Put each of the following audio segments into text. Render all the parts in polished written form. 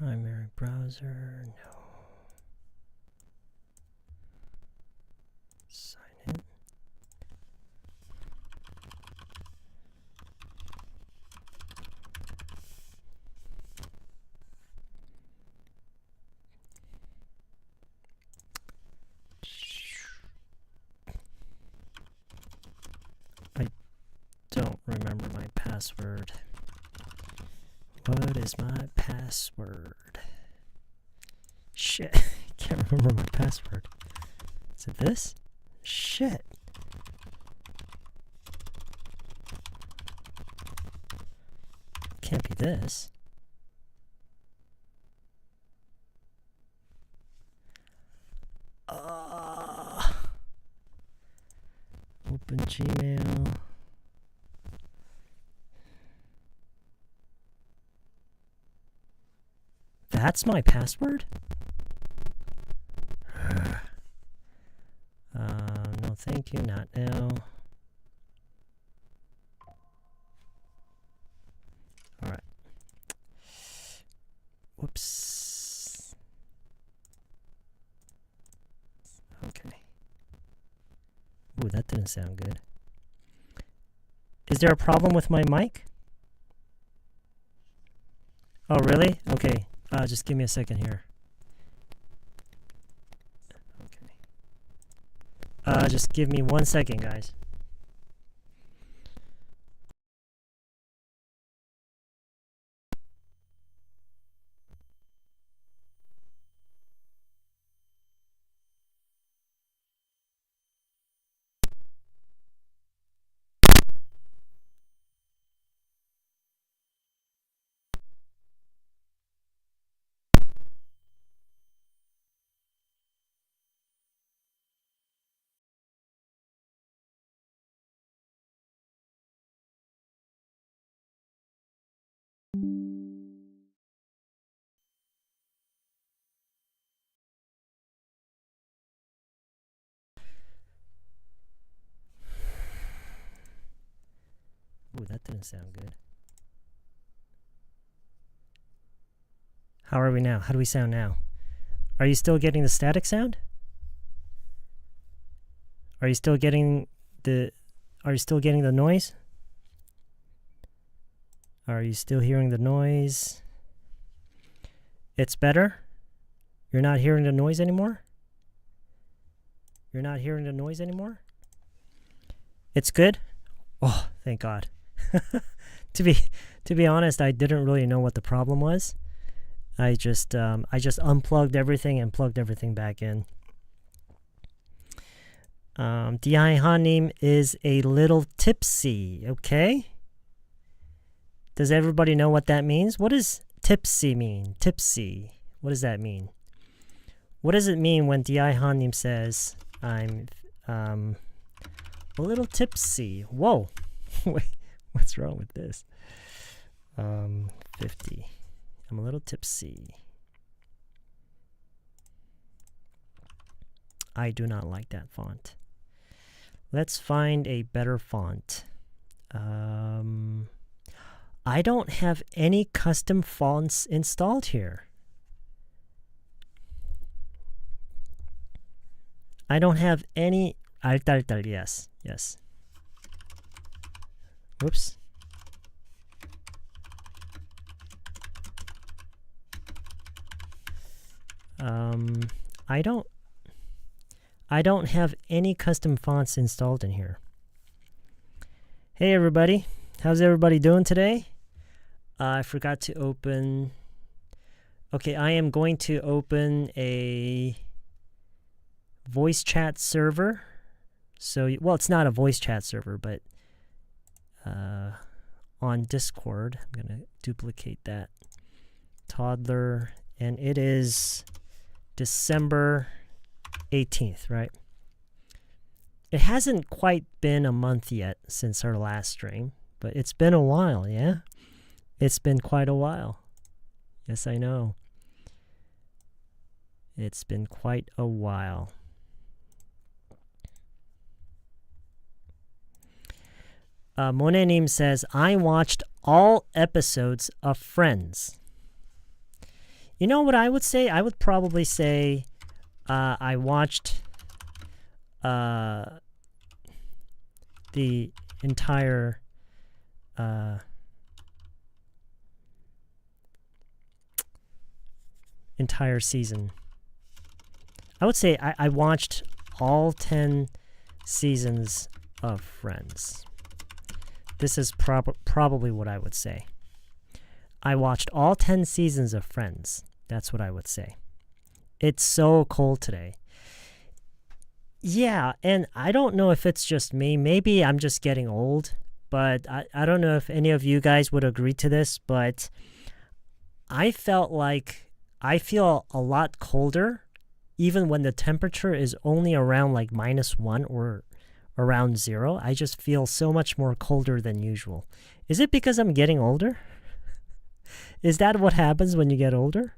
Primary browser, no. Sign in. I don't remember my password. What is my password? Shit, I can't remember my password. Is it this? Shit. Can't be this. Open Gmail. That's my password? No, thank you, not now. All right. Whoops. Okay. Ooh, that didn't sound good. Is there a problem with my mic? Oh, really? Okay. Just give me a second here. Okay. Just give me 1 second, guys. Ooh, that didn't sound good. How are we now? How do we sound now? Are you still getting the static sound? Are you still getting the noise? Are you still hearing the noise? It's better? You're not hearing the noise anymore? You're not hearing the noise anymore? It's good? Oh, thank God. To be honest, I didn't really know what the problem was. I just unplugged everything and plugged everything back in. Dihanim is a little tipsy, okay? Does everybody know what that means? What does tipsy mean? Tipsy. What does that mean? What does it mean when Dihanim says, I'm a little tipsy? Whoa. Wait, what's wrong with this? 50. I'm a little tipsy. I do not like that font. Let's find a better font. I don't have any custom fonts installed here. I don't have any. Altaltal, yes, yes. Whoops. I don't have any custom fonts installed in here. Hey everybody, how's everybody doing today? I forgot to open. Okay, I am going to open a voice chat server. So, well, it's not a voice chat server, but on Discord, I'm going to duplicate that. Toddler, and it is December 18th, right? It hasn't quite been a month yet since our last stream, but it's been a while, yeah? It's been quite a while. Yes, I know. It's been quite a while. Monenim says, I watched all episodes of Friends. You know what I would say? I would probably say I watched the entire season. I would say I watched all 10 seasons of Friends. This is probably what I would say. I watched all 10 seasons of Friends. That's what I would say. It's so cold today. Yeah, and I don't know if it's just me. Maybe I'm just getting old, but I don't know if any of you guys would agree to this, but I felt like I feel a lot colder even when the temperature is only around like -1 or around 0. I just feel so much more colder than usual. Is it because I'm getting older? Is that what happens when you get older?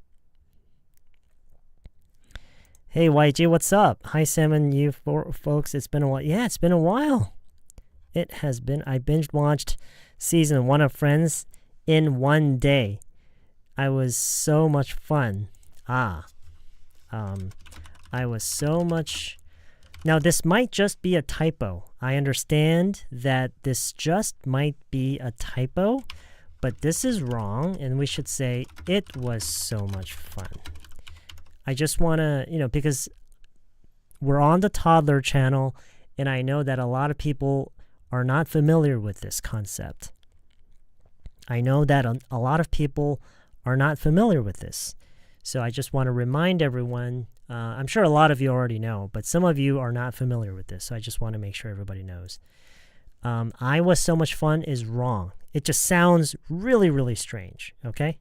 Hey, YG, what's up? Hi, Sam and you folks. It's been a while. Yeah, it's been a while. It has been. I binge-watched season 1 of Friends in 1 day. I was so much fun. I was so much... Now, this might just be a typo. I understand that this just might be a typo, but this is wrong, and we should say, it was so much fun. I just want to, because we're on the toddler channel, and I know that a lot of people are not familiar with this concept. I know that a lot of people are not familiar with this. So I just want to remind everyone, I'm sure a lot of you already know, but some of you are not familiar with this, so I just want to make sure everybody knows. I was so much fun is wrong. It just sounds really, really strange, okay?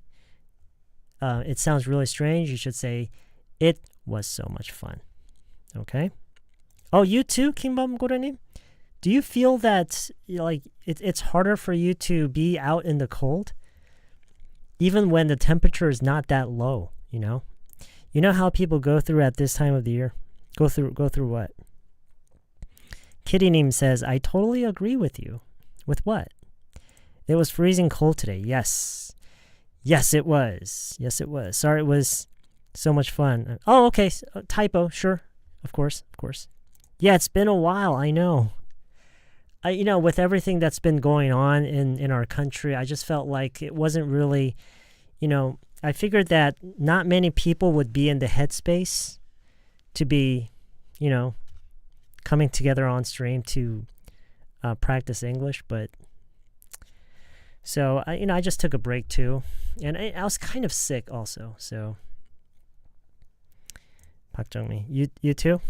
It sounds really strange. You should say, it was so much fun, okay? Oh, you too, Kimbam Gorenim? Do you feel that it's harder for you to be out in the cold? Even when the temperature is not that low, You know how people go through at this time of the year? Go through what? Kittyneem says, I totally agree with you. With what? It was freezing cold today. Yes. Yes, it was. Yes, it was. Sorry, it was so much fun. Oh, okay. Typo. Sure. Of course. Yeah, it's been a while. I know. With everything that's been going on in our country, I just felt like it wasn't really, I figured that not many people would be in the headspace to be, coming together on stream to practice English. But so I just took a break too, and I was kind of sick also. So Park Jung-mi, you too?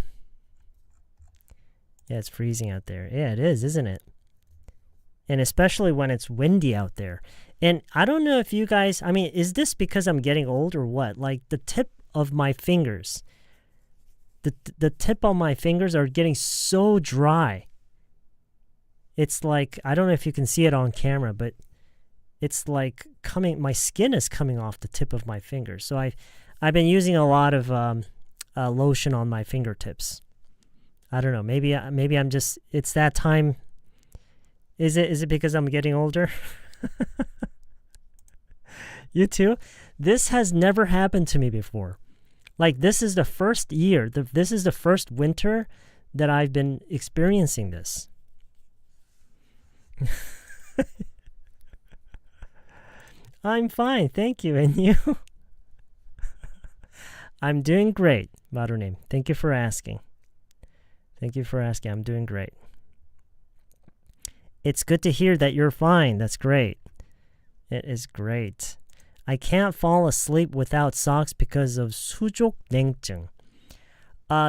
Yeah, it's freezing out there. Yeah, it is, isn't it? And especially when it's windy out there. And I don't know if you guys, is this because I'm getting old or what? Like the tip of my fingers, the tip of my fingers are getting so dry. It's like, I don't know if you can see it on camera, but it's like my skin is coming off the tip of my fingers. So I've been using a lot of lotion on my fingertips. I don't know. Maybe I'm just, it's that time. Is it because I'm getting older? You too? This has never happened to me before. Like, this is the first year, this is the first winter that I've been experiencing this. I'm fine, thank you. And you? I'm doing great, Marunim. Thank you for asking. I'm doing great. It's good to hear that you're fine. That's great. It is great. I can't fall asleep without socks because of 수족 냉증.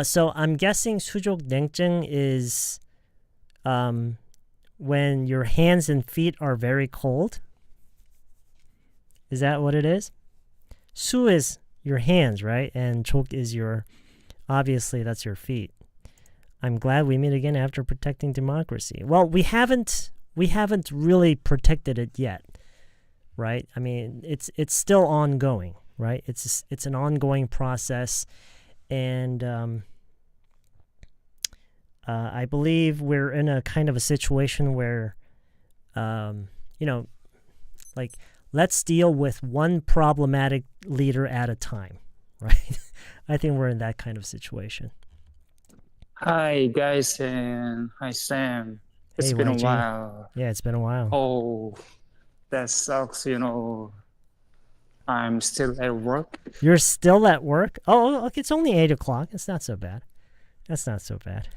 So I'm guessing 수족 냉증 is when your hands and feet are very cold. Is that what it is? 수 is your hands, right? And 족 is obviously that's your feet. I'm glad we meet again after protecting democracy. Well, we haven't really protected it yet, right? It's still ongoing, right? It's an ongoing process, and I believe we're in a kind of a situation where, like let's deal with one problematic leader at a time, right? I think we're in that kind of situation. Hi guys, and hi Sam. It's Hey, been a YG. while. Yeah, it's been a while. Oh, that sucks, I'm still at work. You're still at work? Oh, look, it's only 8 o'clock. It's not so bad. That's not so bad.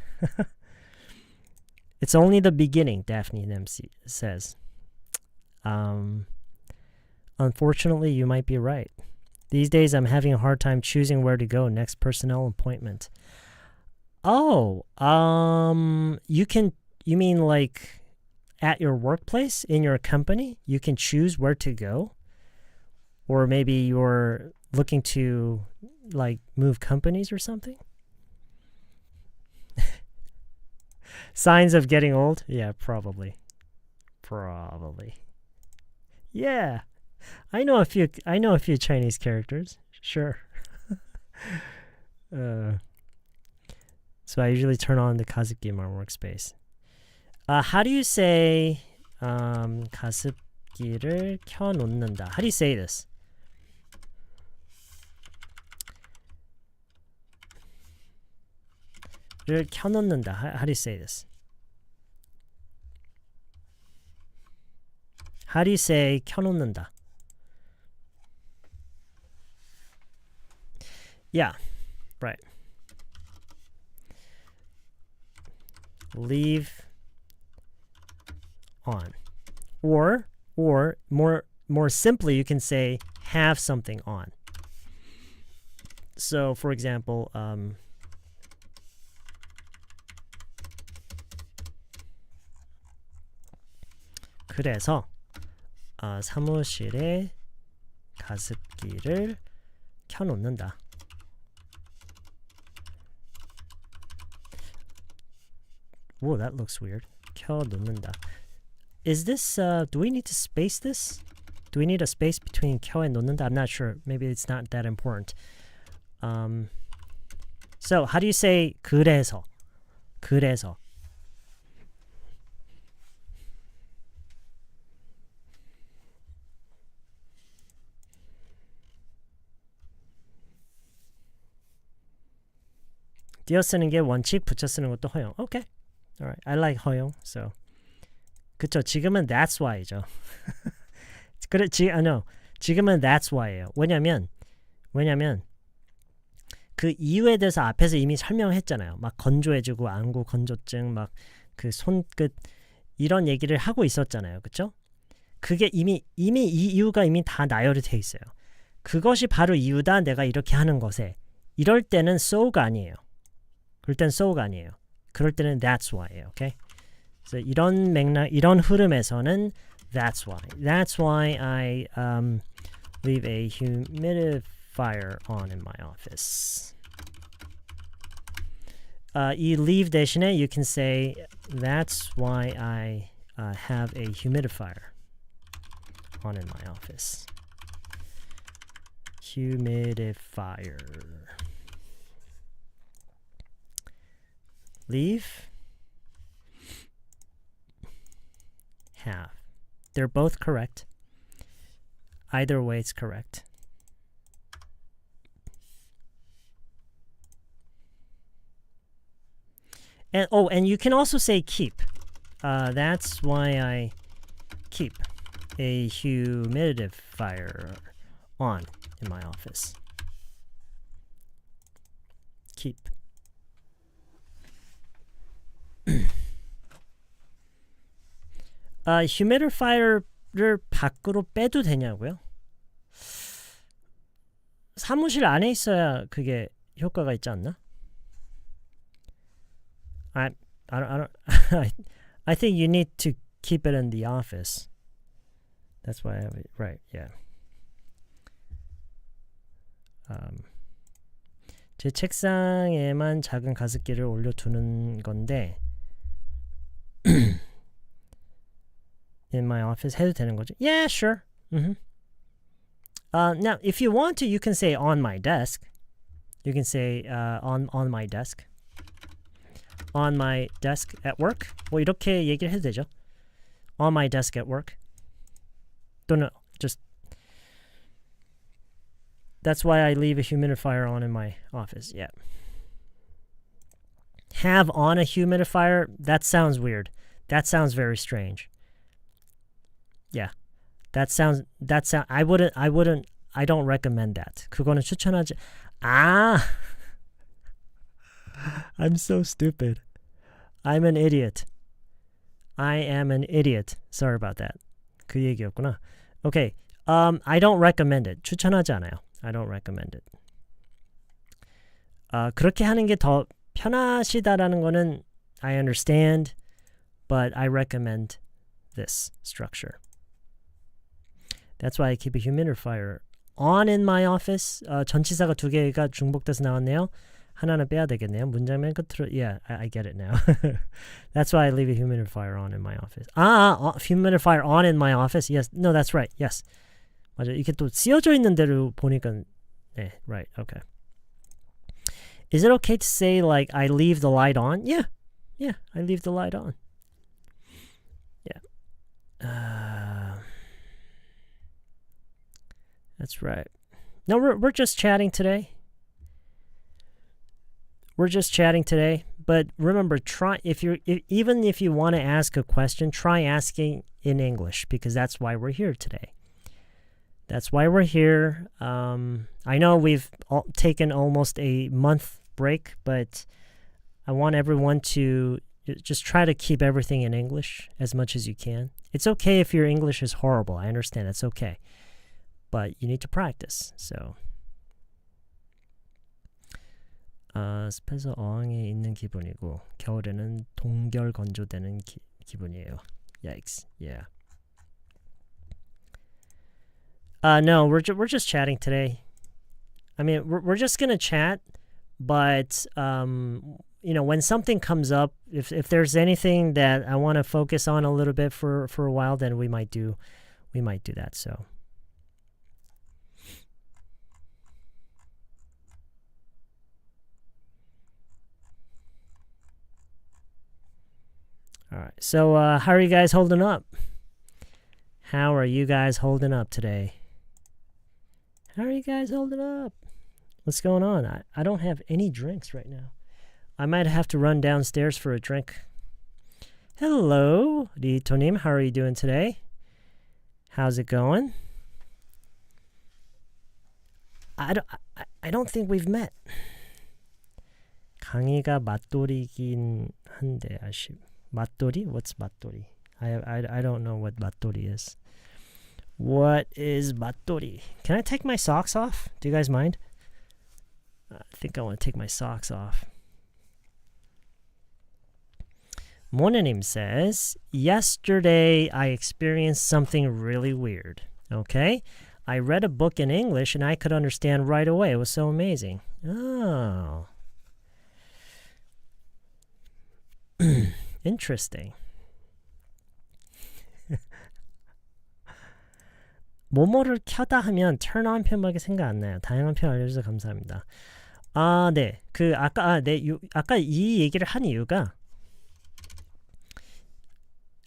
It's only the beginning, Daphne MC says. Unfortunately, you might be right. These days, I'm having a hard time choosing where to go next personnel appointment. Oh, you mean like at your workplace, in your company, you can choose where to go? Or maybe you're looking to like move companies or something? Signs of getting old? Yeah, probably. Yeah. I know a few Chinese characters. Sure. So I usually turn on the 가습기 in my workspace. How do you say 가습기를 켜놓는다? How do you say this? 를 켜놓는다. How do you say this? How do you say 켜놓는다? Yeah, right. Leave on. Or more simply, you can say have something on. So, for example, 그래서 사무실에 가습기를 켜놓는다. Whoa, that looks weird. 켜놓는다. Is this, do we need to space this? Do we need a space between 켜 and 놓는다? I'm not sure. Maybe it's not that important. So, how do you say 그래서? 그래서. 띄어 쓰는 게 원칙, 붙여 쓰는 것도 허용. Okay. Alright. I like 허용. So. 그쵸. 지금은 that's why죠. 그래, 지금은 that's why예요. 왜냐면 그 이유에 대해서 앞에서 이미 설명했잖아요. 막 건조해지고 안구 건조증, 막 그 손끝 이런 얘기를 하고 있었잖아요. 그쵸? 그게 이미 이 이유가 이미 다 나열이 돼 있어요. 그것이 바로 이유다. 내가 이렇게 하는 것에. 이럴 때는 so가 아니에요. 그럴 땐 so가 아니에요. 그럴 때는 that's why예요. 오케이? 그래서 이런 맥락, 이런 흐름에서는 that's why. That's why I leave a humidifier on in my office. 이 leave 대신에 you can say that's why I have a humidifier on in my office. Humidifier. Leave, have. They're both correct. Either way, it's correct. And you can also say keep. That's why I keep a humidifier on in my office. Keep. humidifier를 밖으로 빼도 되냐고요? 사무실 안에 있어야 그게 효과가 있지 않나? I don't I think you need to keep it in the office. That's why I have it right. Yeah. 제 책상에만 작은 가습기를 올려두는 건데 in my office 해도 되는 거죠? Yeah, sure. Now, if you want to, you can say on my desk. You can say on my desk. On my desk at work. 뭐 이렇게 얘기를 해도 되죠. On my desk at work. 또는 just That's why I leave a humidifier on in my office. Yeah. Have on a humidifier? That sounds weird. That sounds very strange. Yeah. I don't recommend that. 그거는 추천하지. I'm so stupid. I'm an idiot. I am an idiot. Sorry about that. 그 얘기였구나. Okay. I don't recommend it. 추천하지 않아요. I don't recommend it. 그렇게 하는 게 더 편하시다라는 거는 I understand, but I recommend this structure. That's why I keep a humidifier on in my office. 전치사가 두 개가 중복돼서 나왔네요. 하나는 빼야 되겠네요. 문장면 끝으로. Yeah, I get it now. That's why I leave a humidifier on in my office. Humidifier on in my office. Yes, no, that's right. Yes. 맞아. 이게 또 쓰여져 있는 대로 보니까 네, right. Okay. Is it okay to say like I leave the light on? Yeah. Yeah, I leave the light on. Yeah. That's right. No, we're just chatting today. We're just chatting today. But remember, even if you want to ask a question, try asking in English because that's why we're here today. That's why we're here. I know we've taken almost a month break, but I want everyone to just try to keep everything in English as much as you can. It's okay if your English is horrible. I understand. That's okay. But you need to practice. So, 습해서 어항에 있는 기분이고 겨울에는 동결 건조되는 기분이에요. Yikes. Yeah. No, we're just chatting today. I mean, we're just gonna chat, but when something comes up, if there's anything that I want to focus on a little bit for a while, then we might do that. So. All right. So, how are you guys holding up? How are you guys holding up today? How are you guys holding up? What's going on? I don't have any drinks right now. I might have to run downstairs for a drink. Hello, Ritonim. How are you doing today? How's it going? I don't think we've met. 강의가 맛돌이긴 한데 아쉽. 맛돌이? What's 맛돌이? I don't know what 맛돌이 is. What is 맛돌이? Can I take my socks off? Do you guys mind? I think I want to take my socks off. Monanim says, yesterday I experienced something really weird. Okay? I read a book in English and I could understand right away. It was so amazing. Oh. Interesting. 뭐뭐를 켜다 하면 turn on 표현밖에 생각 안 나요. 다양한 표현 알려주셔서 감사합니다. 네. 아까 이 얘기를 한 이유가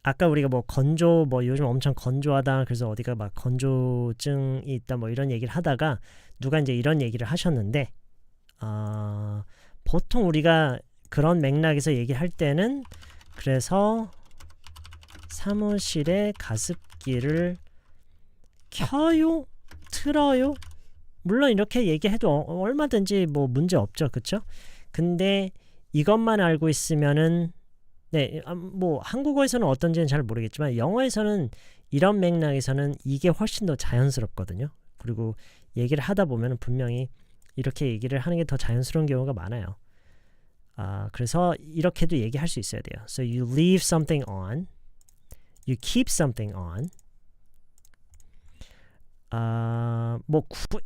아까 우리가 뭐 건조 요즘 엄청 건조하다 그래서 어디가 막 건조증이 있다 뭐 이런 얘기를 하다가 누가 이제 이런 얘기를 하셨는데 보통 우리가 그런 맥락에서 얘기를 할 때는 그래서 사무실에 가습기를 켜요? 틀어요? 물론 이렇게 얘기해도 얼마든지 뭐 문제 없죠. 그쵸? 근데 이것만 알고 있으면은 네, 뭐 한국어에서는 어떤지는 잘 모르겠지만 영어에서는 이런 맥락에서는 이게 훨씬 더 자연스럽거든요. 그리고 얘기를 하다 보면 분명히 이렇게 얘기를 하는 게 더 자연스러운 경우가 많아요. 그래서 이렇게도 얘기할 수 있어야 돼요. So you leave something on, you keep something on.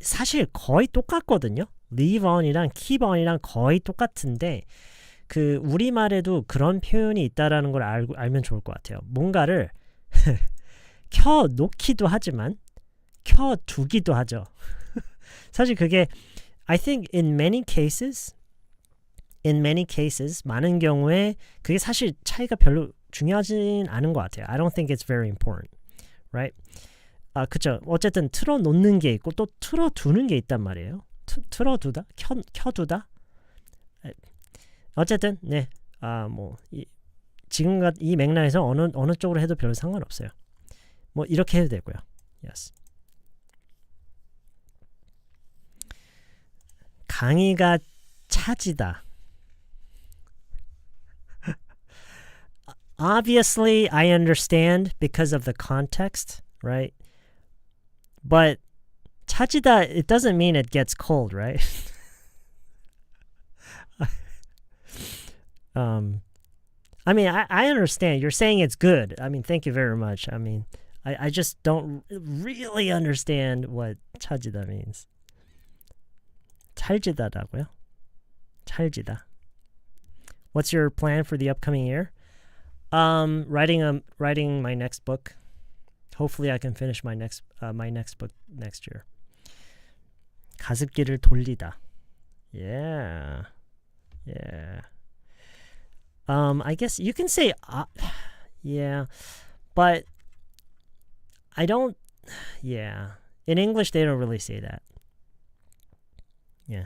사실 거의 똑같거든요. leave on이랑 keep on이랑 거의 똑같은데 그 우리말에도 그런 표현이 있다라는 걸 알면 좋을 것 같아요. 뭔가를 켜 놓기도 하지만 켜 두기도 하죠. 사실 그게 I think in many cases 많은 경우에 그게 사실 차이가 별로 중요하진 않은 것 같아요. I don't think it's very important, right? 그쵸. 어쨌든 틀어놓는 게 있고 또 틀어두는 게 있단 말이에요. 틀어두다? 켜두다? 어쨌든 네. 지금 이 맥락에서 어느 쪽으로 해도 별로 상관없어요. 뭐 이렇게 해도 되고요. Yes. 강의가 차지다. Obviously, I understand because of the context, right? But 차지다, it doesn't mean it gets cold, right? I mean, I understand. You're saying it's good. I mean, thank you very much. I mean, I just don't really understand what 차지다 means. 찰지다라고요? 찰지다. What's your plan for the upcoming year? Writing my next book. Hopefully, I can finish my next book next year. 가습기를 돌리다. Yeah. I guess you can say, yeah, but I don't. Yeah, in English they don't really say that. Yeah.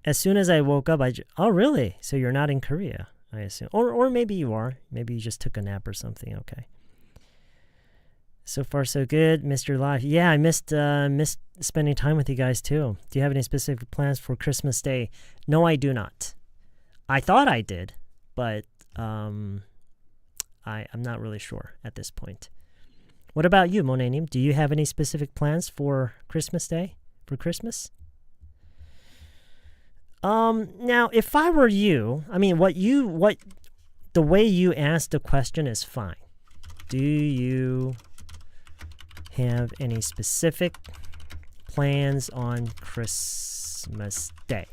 As soon as I woke up, oh really? So you're not in Korea, I assume, or maybe you are. Maybe you just took a nap or something. Okay. So far, so good. Missed your live. Yeah, I missed spending time with you guys too. Do you have any specific plans for Christmas Day? No, I do not. I thought I did, but I'm not really sure at this point. What about you, Monenim? Do you have any specific plans for Christmas Day? For Christmas? Now, if I were you, I mean, the way you asked the question is fine. Do you have any specific plans on Christmas Day?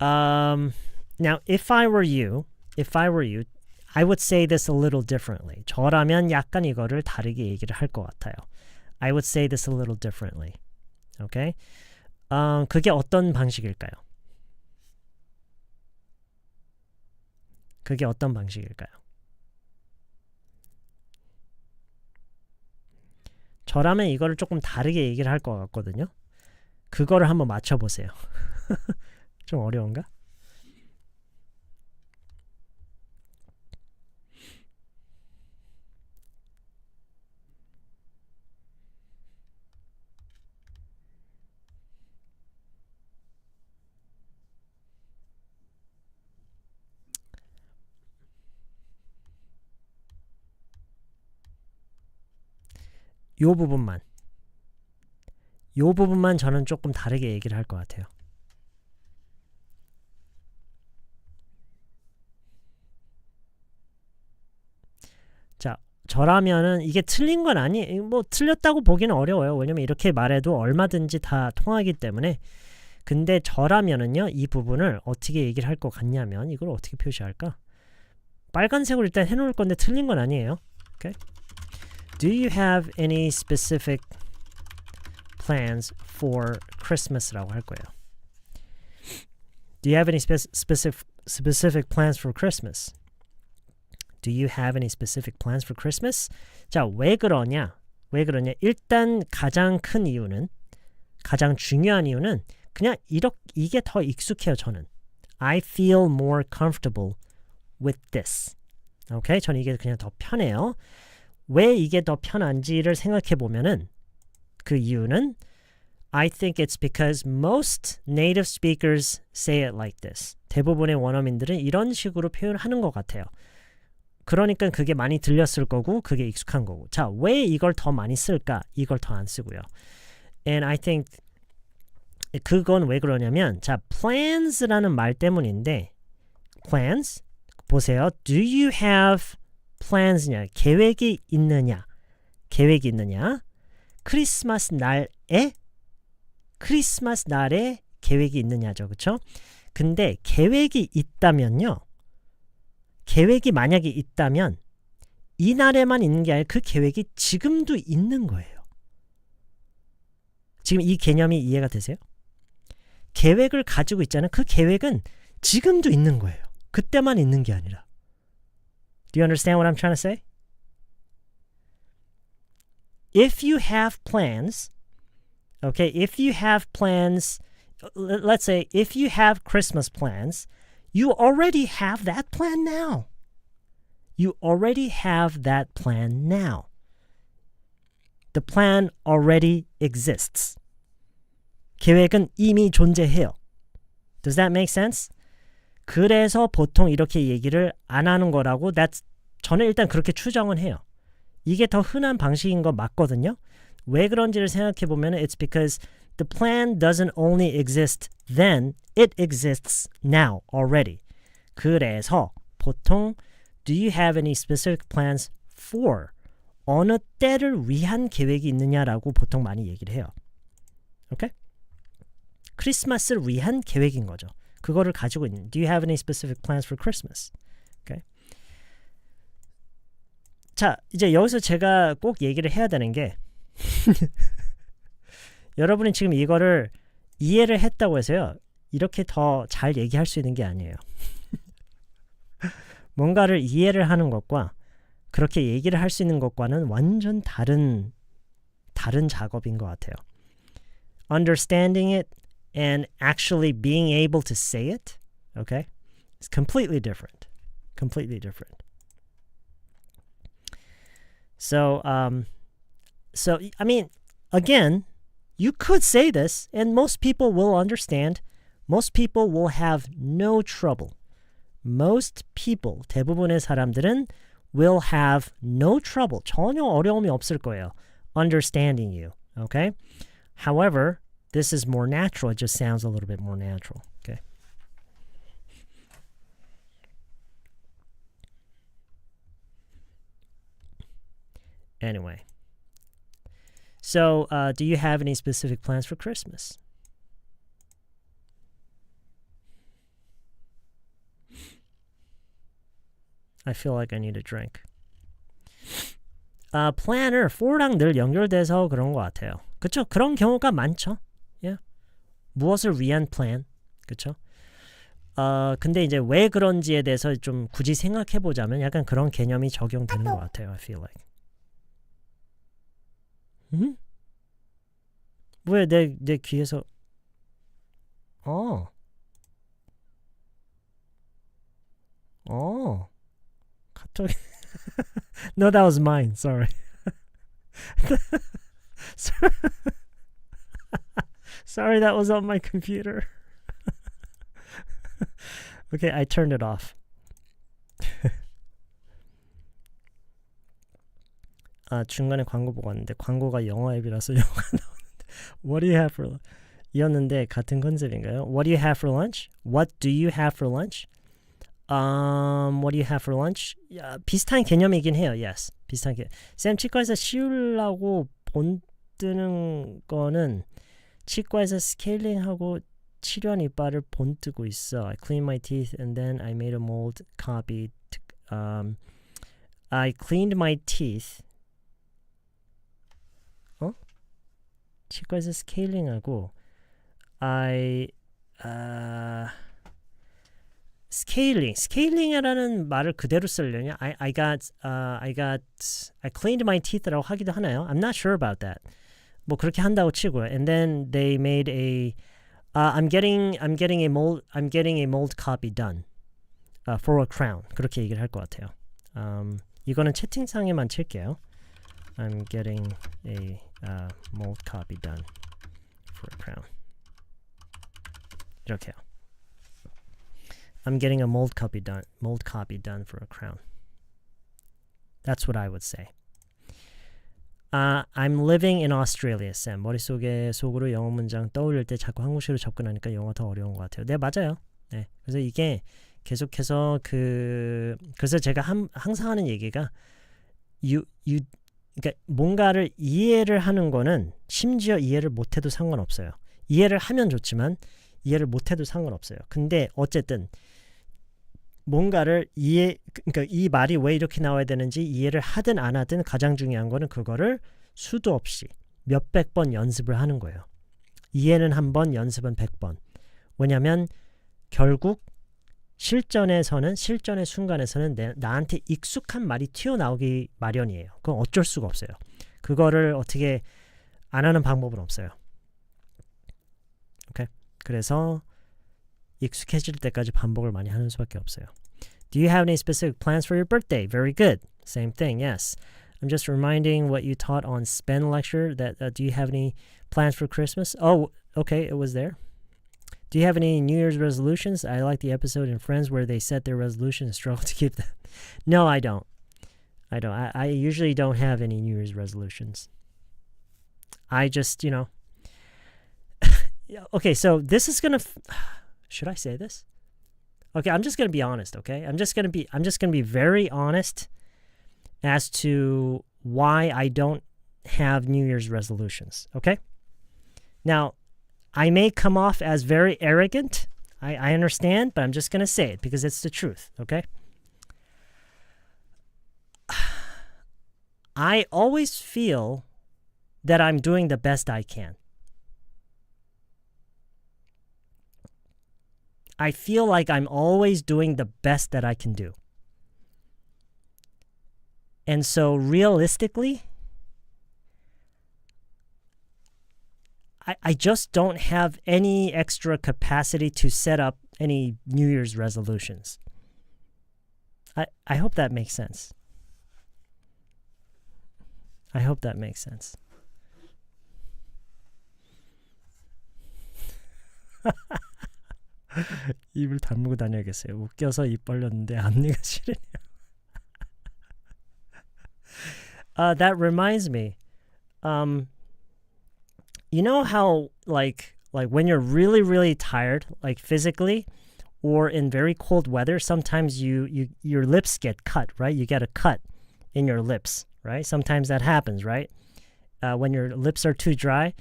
Now, if I were you, I would say this a little differently. 저라면 약간 이거를 다르게 얘기를 할 것 같아요. I would say this a little differently. Okay? 그게 어떤 방식일까요? 그게 어떤 방식일까요? 저라면 이거를 조금 다르게 얘기를 할 것 같거든요. 그거를 한번 맞춰보세요. 좀 어려운가? 요 부분만 저는 조금 다르게 얘기를 할 것 같아요. 자, 저라면은 이게 틀린 건 뭐 틀렸다고 보기는 어려워요. 왜냐면 이렇게 말해도 얼마든지 다 통하기 때문에. 근데 저라면은요, 이 부분을 어떻게 얘기를 할 것 같냐면 이걸 어떻게 표시할까? 빨간색으로 일단 해놓을 건데 틀린 건 아니에요. Okay? Do you have any specific plans for Christmas라고 할 거예요. Do you have any specific plans for Christmas? Do you have any specific plans for Christmas? 자, 왜 그러냐? 일단 가장 큰 이유는, 가장 중요한 이유는 그냥 이게 더 익숙해요, 저는. I feel more comfortable with this. 오케이? 저는 이게 그냥 더 편해요. 왜 이게 더 편한지를 생각해 보면은 그 이유는 I think it's because most native speakers say it like this. 대부분의 원어민들은 이런 식으로 표현하는 것 같아요. 그러니까 그게 많이 들렸을 거고 그게 익숙한 거고. 자, 왜 이걸 더 많이 쓸까? 이걸 더 안 쓰고요. And I think 그건 왜 그러냐면 자, plans라는 말 때문인데 plans 보세요. Do you have plans냐? 계획이 있느냐? 크리스마스 날에 계획이 있느냐죠. 그렇죠? 근데 계획이 있다면요. 계획이 만약에 있다면 이 날에만 있는 게 아니라 그 계획이 지금도 있는 거예요. 지금 이 개념이 이해가 되세요? 계획을 가지고 있잖아요. 그 계획은 지금도 있는 거예요. 그때만 있는 게 아니라. Do you understand what I'm trying to say? if you have plans, okay, if you have plans, let's say if you have Christmas plans, you already have that plan now. You already have that plan now. The plan already exists. 계획은 이미 존재해요. Does that make sense? 그래서 보통 이렇게 얘기를 안 하는 거라고 저는 일단 그렇게 추정은 해요. 이게 더 흔한 방식인 거 맞거든요. 왜 그런지를 생각해 보면 it's because the plan doesn't only exist then, it exists now already. 그래서 보통 do you have any specific plans for? 어느 때를 위한 계획이 있느냐라고 보통 많이 얘기를 해요. 오케이? 크리스마스를 위한 계획인 거죠. 그거를 가지고 있는. Do you have any specific plans for Christmas? Okay. 자, 이제 여기서 제가 꼭 얘기를 해야 되는 게 여러분이 지금 이거를 이해를 했다고 해서요. 이렇게 더 잘 얘기할 수 있는 게 아니에요. 뭔가를 이해를 하는 것과 그렇게 얘기를 할 수 있는 것과는 완전 다른 작업인 것 같아요. Understanding it and actually being able to say it, okay, it's completely different. Completely different. So I mean, again, you could say this and most people will understand. Most people will have no trouble. Most people, 대부분의 사람들은 will have no trouble. 전혀 어려움이 없을 거예요. Understanding you, okay? However, this is more natural. It just sounds a little bit more natural, okay? Anyway. So, do you have any specific plans for Christmas? I feel like I need a drink. planner, for랑 늘 연결돼서 그런 것 같아요. 그쵸? 그런 경우가 많죠. Yeah. 무엇을 위한 plan. 그쵸? 근데 이제 왜 그런지에 대해서 좀 굳이 생각해보자면 약간 그런 개념이 적용되는 것 같아요. I feel like. 왜 내 귀에서 갑자기 No, that was mine. Sorry. Sorry, that was on my computer. Okay, I turned it off. 중간에 광고 보고 왔는데 광고가 영어 앱이라서 영어가 나오는데 What do you have for lunch? 이었는데 같은 컨셉인가요? What do you have for lunch? What do you have for lunch? What do you have for lunch? 비슷한 개념이긴 해요. Yes. 비슷한 개념. 쌤 치과에서 씌우려고 본 뜨는 거는 치과에서 스케일링하고 치료한 이빨을 본 뜨고 있어. I cleaned my teeth and then I made a mold copy. I cleaned my teeth. 치과에서 스케일링하고 스케일링이라는 말을 그대로 쓰려냐? I cleaned my teeth라고 하기도 하나요? I'm not sure about that. 뭐 그렇게 한다고 치고요. And then they made a I'm getting a mold copy done for a crown. 그렇게 얘기를 할 것 같아요. 이거는 채팅창에만 칠게요. I'm getting a mold copy done for a crown. 이렇게요. I'm getting a mold copy done for a crown. That's what I would say. I'm living in Australia, Sam. 속으로 영어 문장 떠올릴 때 자꾸 한국식으로 접근하니까 영어 더 어려운 것 같아요. 네, 맞아요. 네, 그래서 이게 계속해서 그래서 제가 항상 하는 얘기가 그러니까 뭔가를 이해를 하는 거는 심지어 이해를 못해도 상관없어요. 이해를 하면 좋지만 이해를 못해도 상관없어요. 근데 어쨌든 뭔가를 그러니까 이 말이 왜 이렇게 나와야 되는지 이해를 하든 안 하든 가장 중요한 거는 그거를 수도 없이 몇백 번 연습을 하는 거예요. 이해는 한 번, 연습은 100번. 왜냐하면 결국 실전의 순간에서는 나한테 익숙한 말이 튀어나오기 마련이에요. 그건 어쩔 수가 없어요. 그거를 어떻게 안 하는 방법은 없어요. 오케이? 그래서 익숙해질 때까지 반복을 많이 하는 수밖에 없어요. Do you have any specific plans for your birthday? Very good. Same thing, yes. I'm just reminding what you taught on SPEN lecture that do you have any plans for Christmas? Oh, okay, it was there. Do you have any New Year's resolutions? I like the episode in Friends where they set their resolution and struggle to keep them. No, I don't. I usually don't have any New Year's resolutions. I just, okay, so this is going to should I say this? Okay, I'm just going to be honest, okay? I'm just going to be very honest as to why I don't have New Year's resolutions, okay? Now, I may come off as very arrogant. I understand, but I'm just going to say it because it's the truth, okay? I always feel that I'm doing the best I can. I feel like I'm always doing the best that I can do. And so realistically, I just don't have any extra capacity to set up any New Year's resolutions. I hope that makes sense. I hope that makes sense. 입을 다물고 다녀야겠어요. 웃겨서 입 벌렸는데 앞니가 시리네요. That reminds me. You know how like when you're really, really tired, like physically, or in very cold weather, sometimes your lips get cut, right? You get a cut in your lips, right? Sometimes that happens, right? When your lips are too dry.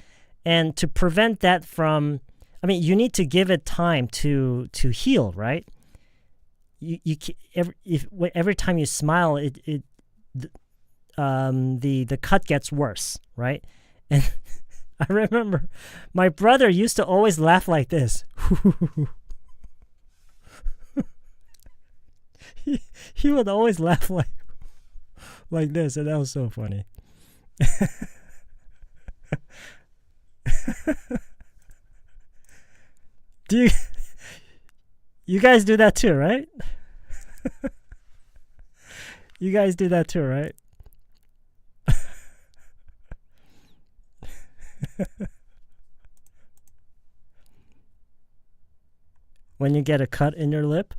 And to prevent that from, you need to give it time to heal, right? Every time you smile, the cut gets worse, right? And I remember my brother used to always laugh like this. he would always laugh like this, and that was so funny. You guys do that too, right? You guys do that too, right? When you get a cut in your lip,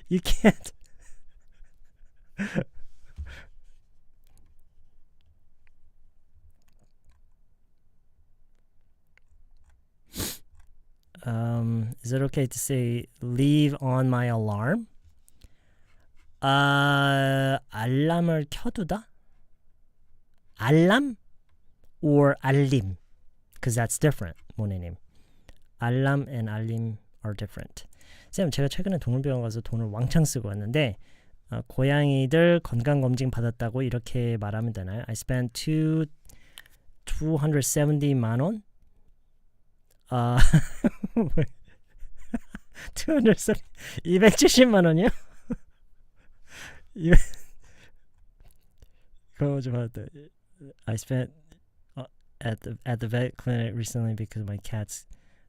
you can't. Is it okay to say leave on my alarm? 알람을 켜두다? 알람 or 알림? Because that's different, 모네님. 알람 and 알림 are different. 쌤, 제가 최근에 동물병원 가서 돈을 왕창 쓰고 왔는데 고양이들 건강검진 받았다고 이렇게 말하면 되나요? I spent 270만 원? 270만 원이요? 그거 좀 받았다. I spent at the vet clinic recently because of my cats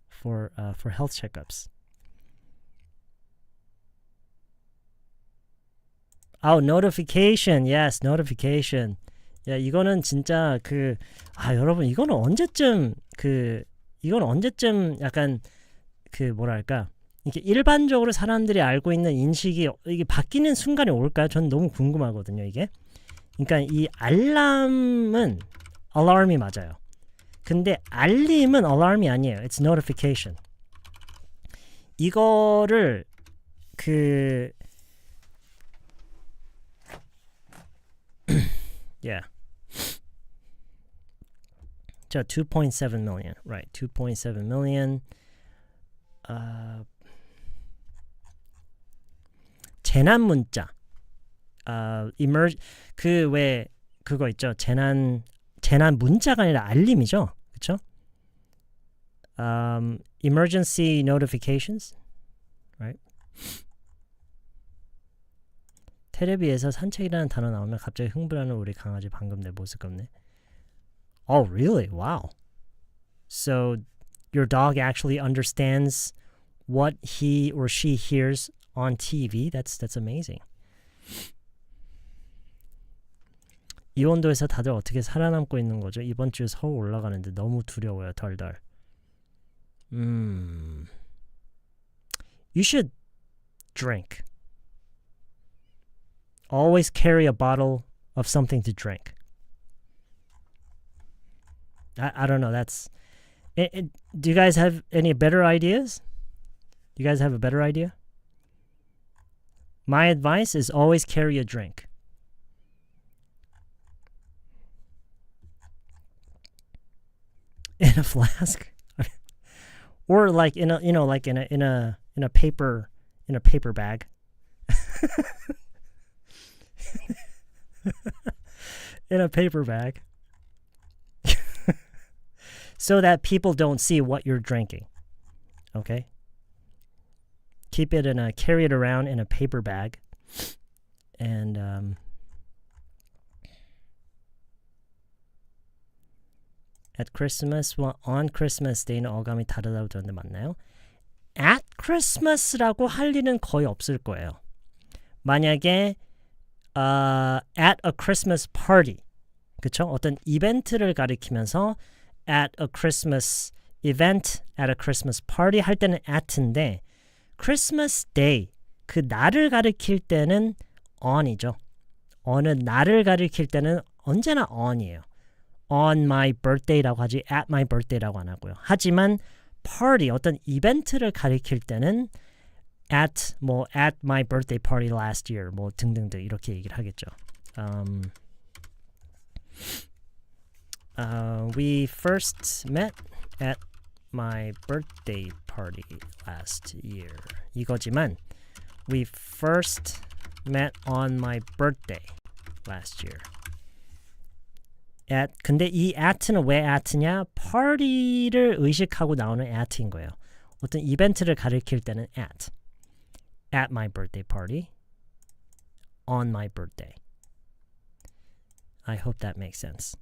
for health checkups. Oh, notification. Yes, notification. 야, 이거는 진짜 여러분 이거는 언제쯤 약간 뭐랄까 이게 일반적으로 사람들이 알고 있는 인식이 이게 바뀌는 순간이 올까요? 전 너무 궁금하거든요, 이게. 그러니까 이 알람은 alarm이 맞아요. 근데 알림은 alarm이 아니에요. It's notification. 이거를 yeah. 자, 2.7 million. Right. 2.7 million. 재난 문자. 그거 있죠. 재난 문자가 아니라 알림이죠. 그렇죠? Emergency notifications. Right? 테레비에서 산책이라는 단어 나오면 갑자기 흥분하는 우리 강아지 방금 내 모습 같네. Oh, really? Wow. So your dog actually understands what he or she hears on TV? That's amazing. 이 온도에서 다들 어떻게 살아남고 있는 거죠? 이번 주에 서울 올라가는데 너무 두려워요. 덜덜. You should drink. Always carry a bottle of something to drink. I don't know. That's. Do you guys have any better ideas? Do you guys have a better idea? My advice is always carry a drink. In a flask, or like in a like in a paper bag. In a paper bag. So that people don't see what you're drinking. Okay? Keep it carry it around in a paper bag. And at Christmas, on Christmas Day는 어감이 다르다고 들었는데 맞나요? At Christmas라고 할 일은 거의 없을 거예요. 만약에 at a Christmas party, 그쵸? 어떤 이벤트를 가리키면서 at a Christmas event, at a Christmas party 할 때는 at인데 Christmas Day, 그 날을 가리킬 때는 on이죠. 어느 날을 가리킬 때는 언제나 on이에요. On my birthday라고 하지 at my birthday라고 안 하고요. 하지만 party, 어떤 이벤트를 가리킬 때는 at my birthday party last year 뭐 등등등 이렇게 얘기를 하겠죠. We first met at my birthday party last year. 이거지만 we first met on my birthday last year. 근데 이 at는 왜 at냐? party를 의식하고 나오는 at인 거예요. 어떤 이벤트를 가리킬 때는 at my birthday party, on my birthday. I hope that makes sense.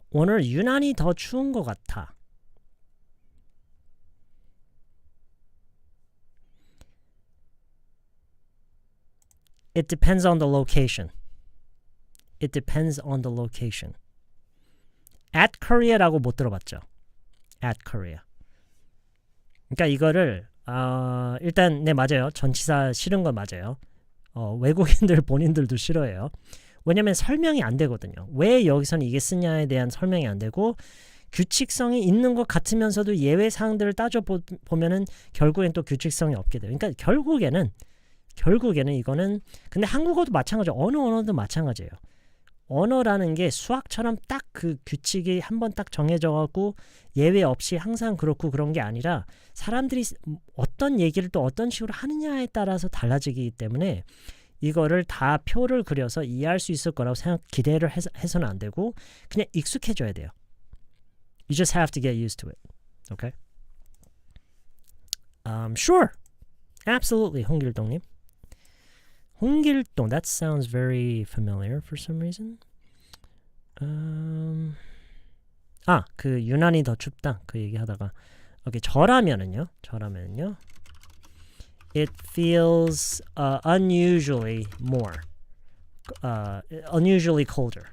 오늘 유난히 더 추운 것 같아. It depends on the location. It depends on the location. At Korea라고 못 들어봤죠? At Korea. 그러니까 이거를 일단 네 맞아요. 전치사 싫은 건 맞아요. 외국인들 본인들도 싫어해요. 왜냐면 설명이 안 되거든요. 왜 여기서는 이게 쓰냐에 대한 설명이 안 되고 규칙성이 있는 것 같으면서도 예외 사항들을 따져보면은 결국엔 또 규칙성이 없게 돼요. 그러니까 결국에는 이거는 근데 한국어도 마찬가지예요. 어느 언어도 마찬가지예요. 언어라는 게 수학처럼 딱 그 규칙이 한번 딱 정해져 갖고 예외 없이 항상 그렇고 그런 게 아니라 사람들이 어떤 얘기를 또 어떤 식으로 하느냐에 따라서 달라지기 때문에 이거를 다 표를 그려서 이해할 수 있을 거라고 기대를 해서는 안 되고 그냥 익숙해져야 돼요. You just have to get used to it. Okay? Sure. Absolutely, 홍길동님. 홍길동, that sounds very familiar for some reason. 그 유난히 더 춥다. 그 얘기하다가 오케이, 저라면은요. It feels unusually more, unusually colder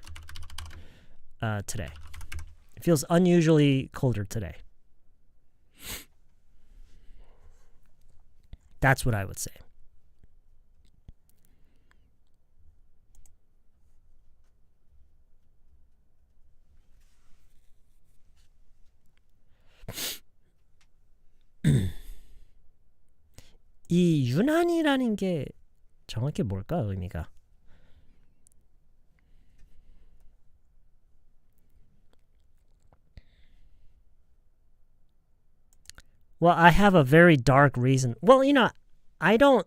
today. It feels unusually colder today. That's what I would say. 이 유난이라는 게 정확히 뭘까 의미가? Well, I have a very dark reason. Well, I don't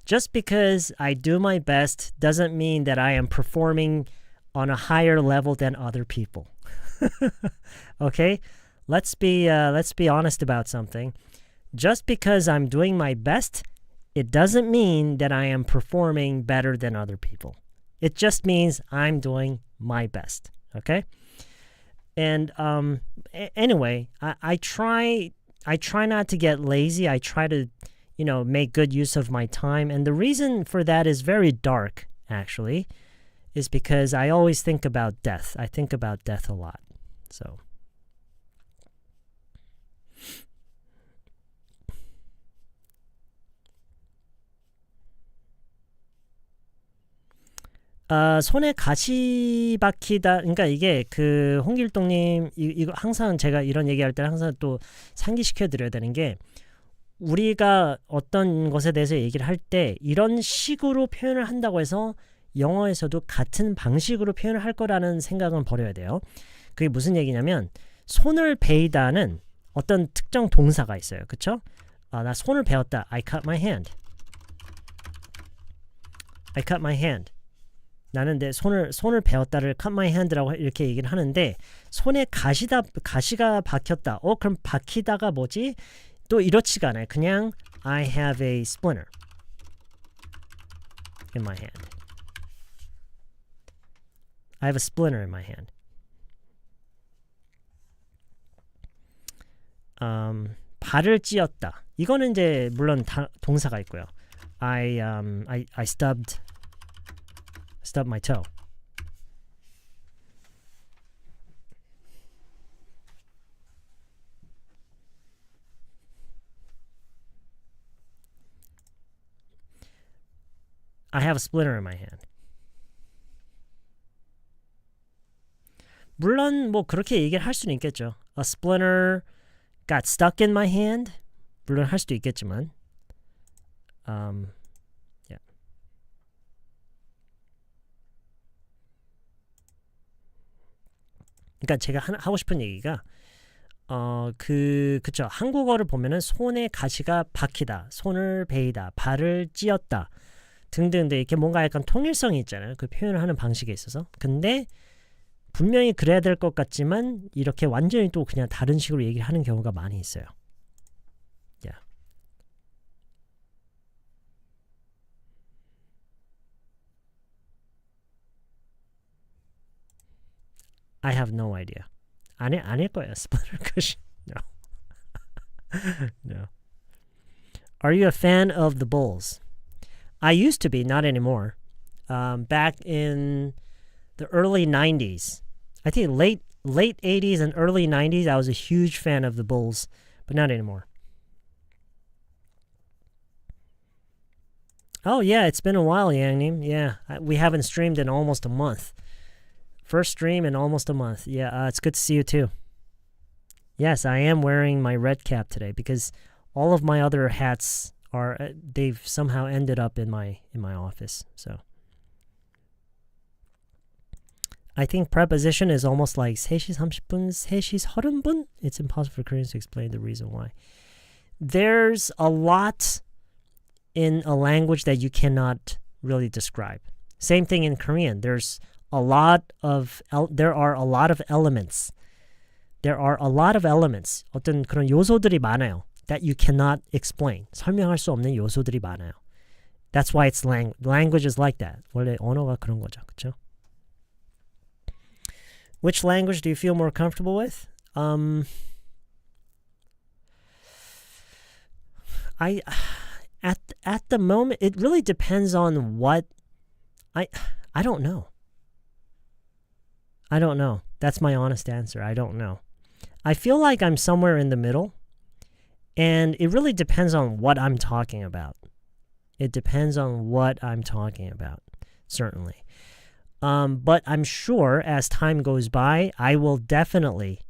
Just because I do my best doesn't mean that I am performing on a higher level than other people. Okay? Let's be honest about something. Just because I'm doing my best, it doesn't mean that I am performing better than other people. It just means I'm doing my best. Okay? And anyway, I try not to get lazy. I try to, make good use of my time. And the reason for that is very dark, actually, is because I always think about death. I think about death a lot. So. 손에 가시 박히다. 그러니까 이게 그 홍길동님 이거 항상 제가 이런 얘기할 때 항상 또 상기시켜 드려야 되는 게 우리가 어떤 것에 대해서 얘기를 할 때 이런 식으로 표현을 한다고 해서 영어에서도 같은 방식으로 표현을 할 거라는 생각은 버려야 돼요. 그게 무슨 얘기냐면 손을 베이다는 어떤 특정 동사가 있어요. 그쵸? 나 손을 베었다. I cut my hand. I cut my hand. 나는 내 손을 베었다를 cut my hand라고 이렇게 얘기를 하는데 손에 가시가 박혔다. 그럼 박히다가 뭐지? 또 이렇지가 않아요. 그냥 I have a splinter in my hand. I have a splinter in my hand. 발을 찧었다. 이거는 이제 물론 동사가 있고요. I stubbed my toe. I have a splinter in my hand. 물론 뭐 그렇게 얘기를 할 수는 있겠죠. A splinter got stuck in my hand. 물론 할 수도 있겠지만. Yeah. 그러니까 제가 하고 싶은 얘기가 그쵸. 한국어를 보면은 손에 가시가 박히다, 손을 베이다, 발을 찧었다 등등등 이렇게 뭔가 약간 통일성이 있잖아요. 그 표현을 하는 방식에 있어서. 근데 분명히 그래야 될 것 같지만 이렇게 완전히 또 그냥 다른 식으로 얘기를 하는 경우가 많이 있어요. Yeah. I have no idea. 아닐 거예요. Splinter cushion. No. No. Are you a fan of the Bulls? I used to be, not anymore. Back in the early 90s. I think late 80s and early 90s, I was a huge fan of the Bulls, but not anymore. Oh, yeah, it's been a while, Yangnim. Yeah, we haven't streamed in almost a month. First stream in almost a month. Yeah, it's good to see you too. Yes, I am wearing my red cap today because all of my other hats they've somehow ended up in my office. So I think preposition is almost like 3시 30분, 3시 30분. It's impossible for Koreans to explain the reason why. There's a lot in a language that you cannot really describe. Same thing in Korean. There are a lot of elements. There are a lot of elements. 어떤 그런 요소들이 많아요. That you cannot explain. 설명할 수 없는 요소들이 많아요. That's why it's language is like that. 원래 언어가 그런 거죠. 그렇죠? Which language do you feel more comfortable with? At the moment, it really depends on what I don't know. I don't know. That's my honest answer. I don't know. I feel like I'm somewhere in the middle, and it really depends on what I'm talking about. It depends on what I'm talking about, certainly. But I'm sure as time goes by, I will definitely,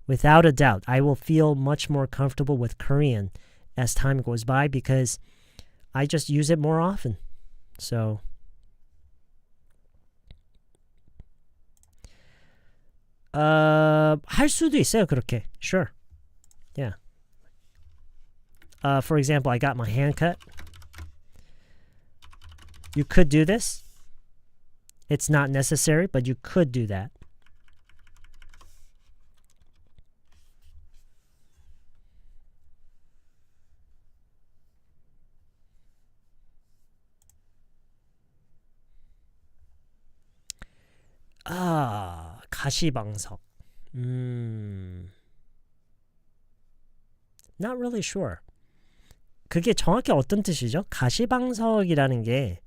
without a doubt, I will feel much more comfortable with Korean as time goes by because I just use it more often. So, 할 수도 있어요, 그렇게. Sure. Yeah. For example, I got my hand cut. You could do this. It's not necessary, but you could do that. 아, 가시방석. Not really sure. 그게 정확히 어떤 뜻이죠? 가시방석이라는 게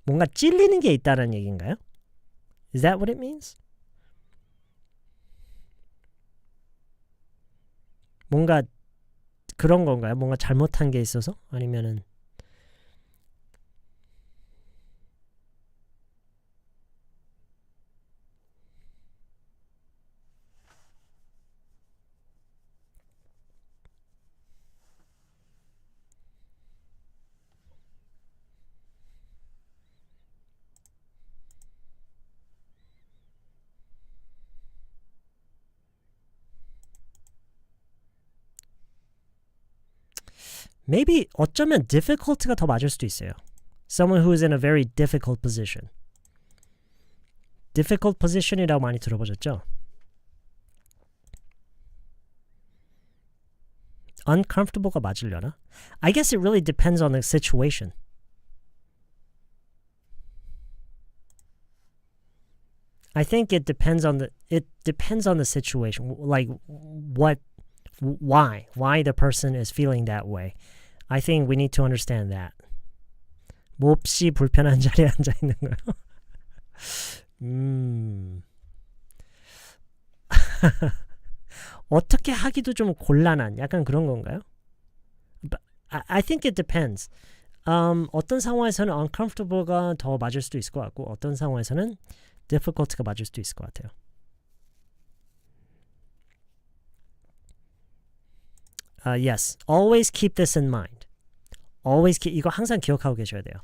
뭔가 찔리는 게 있다는 얘기인가요? Is that what it means? 뭔가 그런 건가요? 뭔가 잘못한 게 있어서? 아니면은 maybe 어쩌면 difficult가 더 맞을 수도 있어요. Someone who is in a very difficult position. difficult position이라고 많이 들어보셨죠? uncomfortable가 맞으려나? I guess it really depends on the situation. I think it depends on the situation. Like why the person is feeling that way. I think we need to understand that. 몹시 불편한 자리에 앉아 있는 거요. 어떻게 하기도 좀 곤란한 약간 그런 건가요? But I think it depends. 어떤 상황에서는 uncomfortable가 더 맞을 수도 있을 것 같고 어떤 상황에서는 difficult가 맞을 수도 있을 것 같아요. Yes, always keep this in mind. Always keep, 이거 항상 기억하고 계셔야 돼요.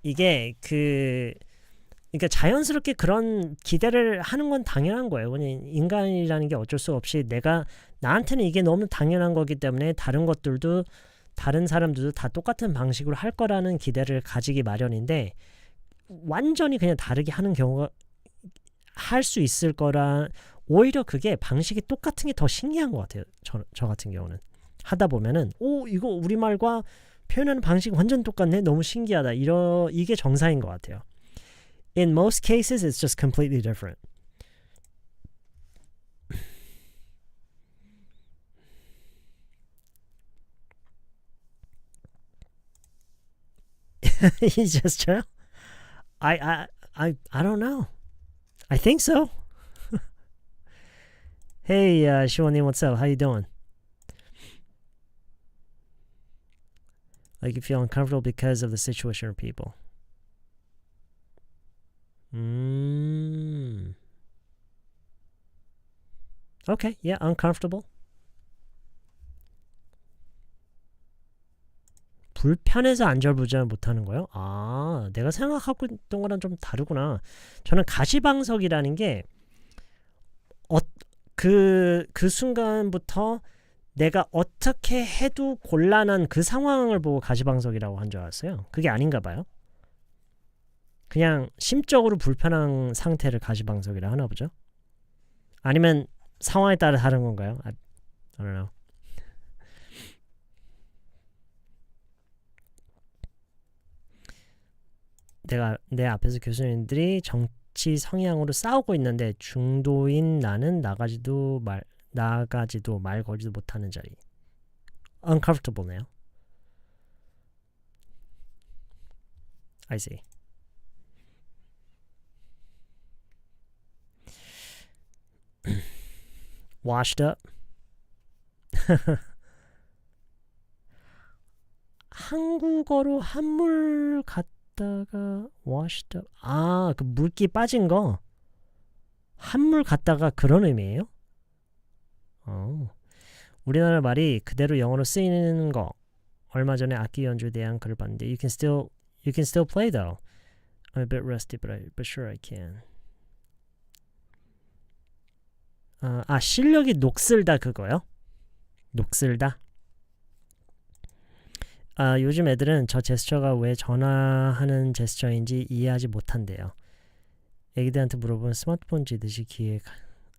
이게 그러니까 자연스럽게 그런 기대를 하는 건 당연한 거예요. 왜냐면 인간이라는 게 어쩔 수 없이 나한테는 이게 너무 당연한 거기 때문에 다른 것들도 다른 사람들도 다 똑같은 방식으로 할 거라는 기대를 가지기 마련인데 완전히 그냥 다르게 하는 경우가 할 수 있을 거라 오히려 그게 방식이 똑같은 게 더 신기한 것 같아요. 저 같은 경우는 하다 보면은 이거 우리말과 표현하는 방식이 완전 똑같네. 너무 신기하다. 이게 정상인 것 같아요. In most cases, it's just completely different. He's just chill. I don't know. I think so. Hey, Shiwani, what's up? How you doing? Like you feel uncomfortable because of the situation or people. Okay, yeah, uncomfortable. 불편해서 안절부절 못하는 거요? 아, 내가 생각하고 있던 거랑 좀 다르구나. 저는 가시방석이라는 게 그 순간부터 내가 어떻게 해도 곤란한 그 상황을 보고 가시방석이라고 한 줄 알았어요. 그게 아닌가 봐요. 그냥 심적으로 불편한 상태를 가시방석이라 하나 보죠. 아니면 상황에 따라 다른 건가요? I don't know. 내 앞에서 교수님들이 정치 성향으로 싸우고 있는데 중도인 나는 나가지도 말 걸지도 못하는 자리. uncomfortable네요. I see. Washed up. 한국어로 한물 갔다가 washed up. 아, 그 물기 빠진 거. 한물 갔다가 그런 의미예요? 우리나라 말이 그대로 영어로 쓰이는 거. 얼마 전에 악기 연주에 대한 글을 봤는데 you can still play though. I'm a bit rusty, but sure I can. 실력이 녹슬다 그거요? 녹슬다? 요즘 애들은 저 제스처가 왜 전화하는 제스처인지 이해하지 못한대요. 애기들한테 물어보면 스마트폰 쥐듯이 귀에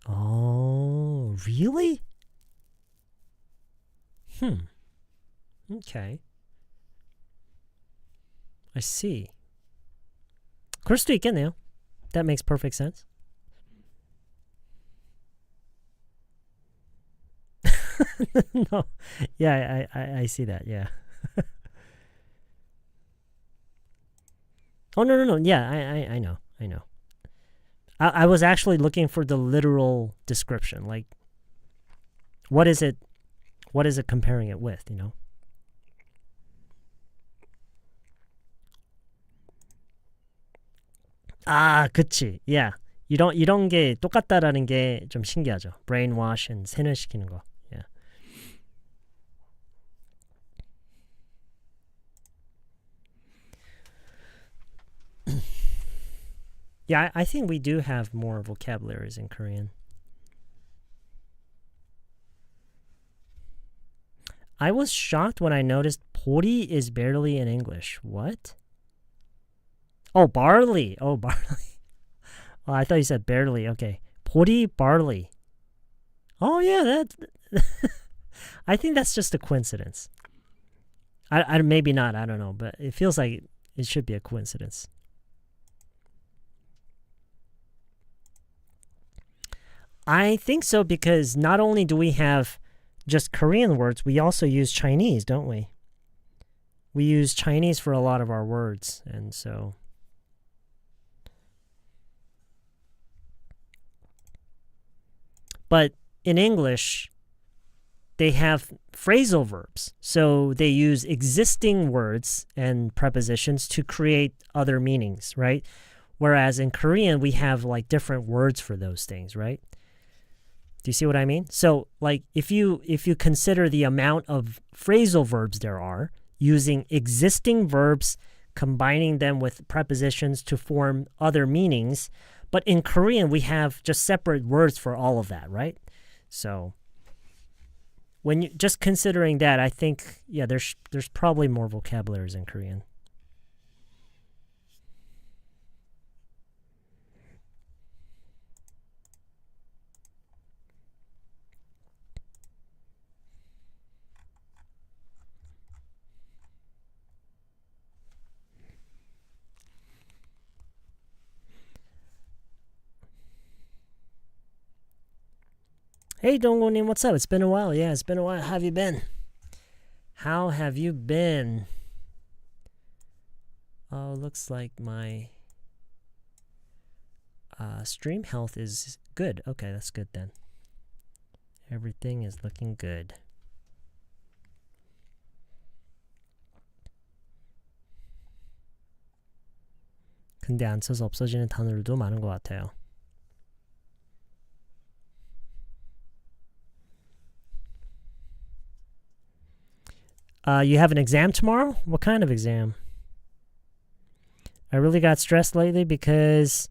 Oh, really? Okay. I see. 그럴 수도 있겠네요. That makes perfect sense. No. Yeah, I see that. Yeah. Oh, no. Yeah, I know. I know. I was actually looking for the literal description. Like, what is it comparing it with, you know? 아, 그치. Yeah. 이런 게 똑같다라는 게 좀 신기하죠. brainwash and 세뇌시키는 거. Yeah. Yeah, I think we do have more vocabularies in Korean. I was shocked when I noticed 보리 is barely in English. What? Oh, barley. Oh, barley. Oh, I thought you said barely. Okay. 보리, barley. Oh, yeah, that... I think that's just a coincidence. I maybe not, I don't know, but it feels like it should be a coincidence. I think so because not only do we have just Korean words, we also use Chinese, don't we? We use Chinese for a lot of our words, and so... But in English, they have phrasal verbs. So they use existing words and prepositions to create other meanings, right? Whereas in Korean, we have like different words for those things, right? Do you see what I mean? So like if you consider the amount of phrasal verbs there are, using existing verbs, combining them with prepositions to form other meanings, but in Korean we have just separate words for all of that, right? So when you just considering that, I think there's probably more vocabularies in Korean. Hey, Dongwonim, what's up? It's been a while. Yeah, it's been a while. How have you been? How have you been? Oh, looks like my stream health is good. Okay, that's good then. Everything is looking good. 근데 안 써서 없어지는 단어들도 많은 것 같아요. You have an exam tomorrow? What kind of exam? I really got stressed lately because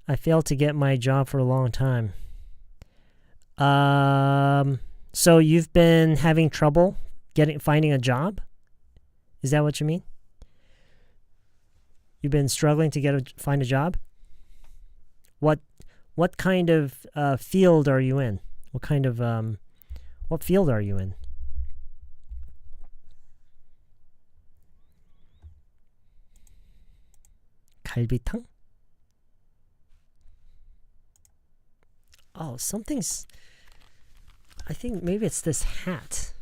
I failed to get my job for a long time. So you've been having trouble finding a job? Is that what you mean? You've been struggling to find a job? What kind of field are you in? What field are you in? 갈비탕? Oh, something's... I think maybe it's this hat.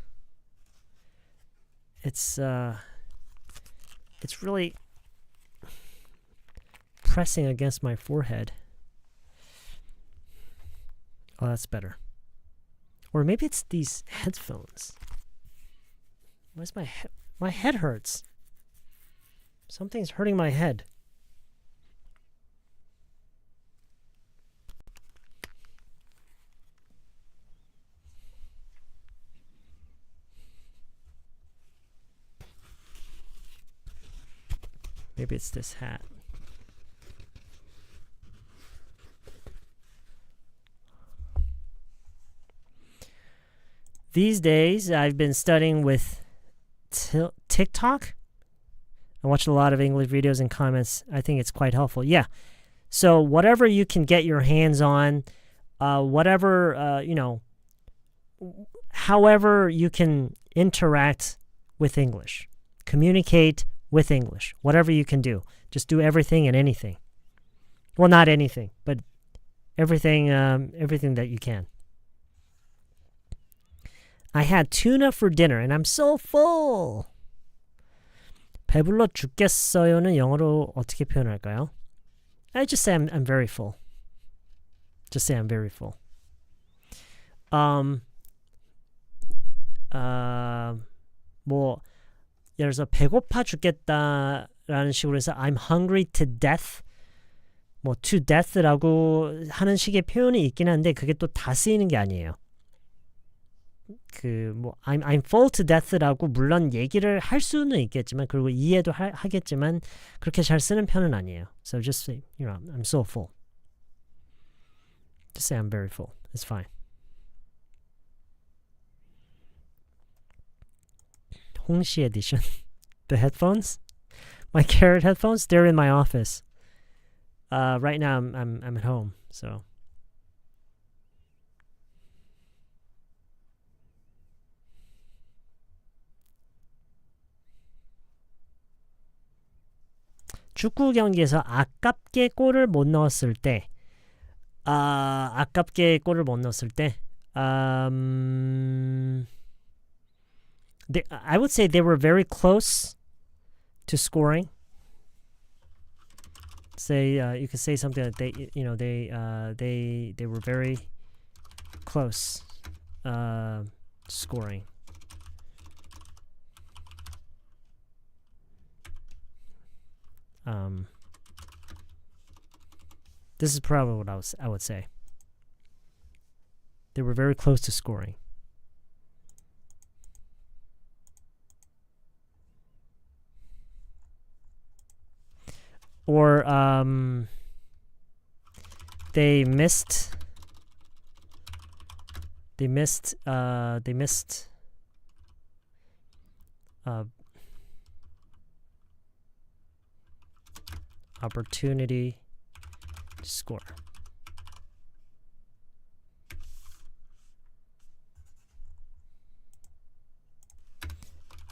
It's really pressing against my forehead. Oh, that's better. Or maybe it's these headphones. Where's my head? My head hurts. Something's hurting my head. Maybe it's this hat. These days, I've been studying with TikTok. I watch a lot of English videos and comments. I think it's quite helpful. Yeah. So whatever you can get your hands on, whatever, however you can interact with English, communicate with English, whatever you can do. Just do everything and anything. Well, not anything, but everything that you can. I had tuna for dinner and I'm so full. 배불러 죽겠어요는 영어로 어떻게 표현할까요? I just say I'm very full. Just say I'm very full. 뭐 예를 들어서 배고파 죽겠다라는 식으로 해서 I'm hungry to death. 뭐 to death라고 하는 식의 표현이 있긴 한데 그게 또 다 쓰이는 게 아니에요. I'm full to death라고 물론 얘기를 할 수는 있겠지만 그리고 이해도 하겠지만 그렇게 잘 쓰는 편은 아니에요. So just say, I'm so full. Just say I'm very full. It's fine. 홍시 edition. The headphones? My carrot headphones? They're in my office. Right now I'm at home, so. 축구 경기에서 아깝게 골을 못 넣었을 때, 아깝게 골을 못 넣었을 때, I would say they were very close to scoring. Say you could say something like they were very close scoring. This is probably what I would say. They were very close to scoring. Or they missed opportunity to score.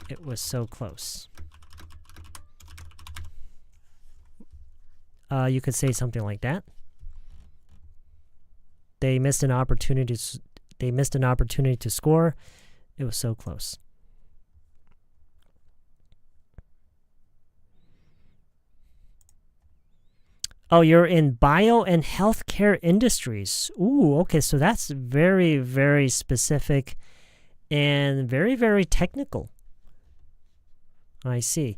It was so close. You could say something like that. They missed an opportunity. They missed an opportunity to score. It was so close. Oh, you're in bio and healthcare industries. Ooh, okay, so that's very, very specific and very, very technical. I see.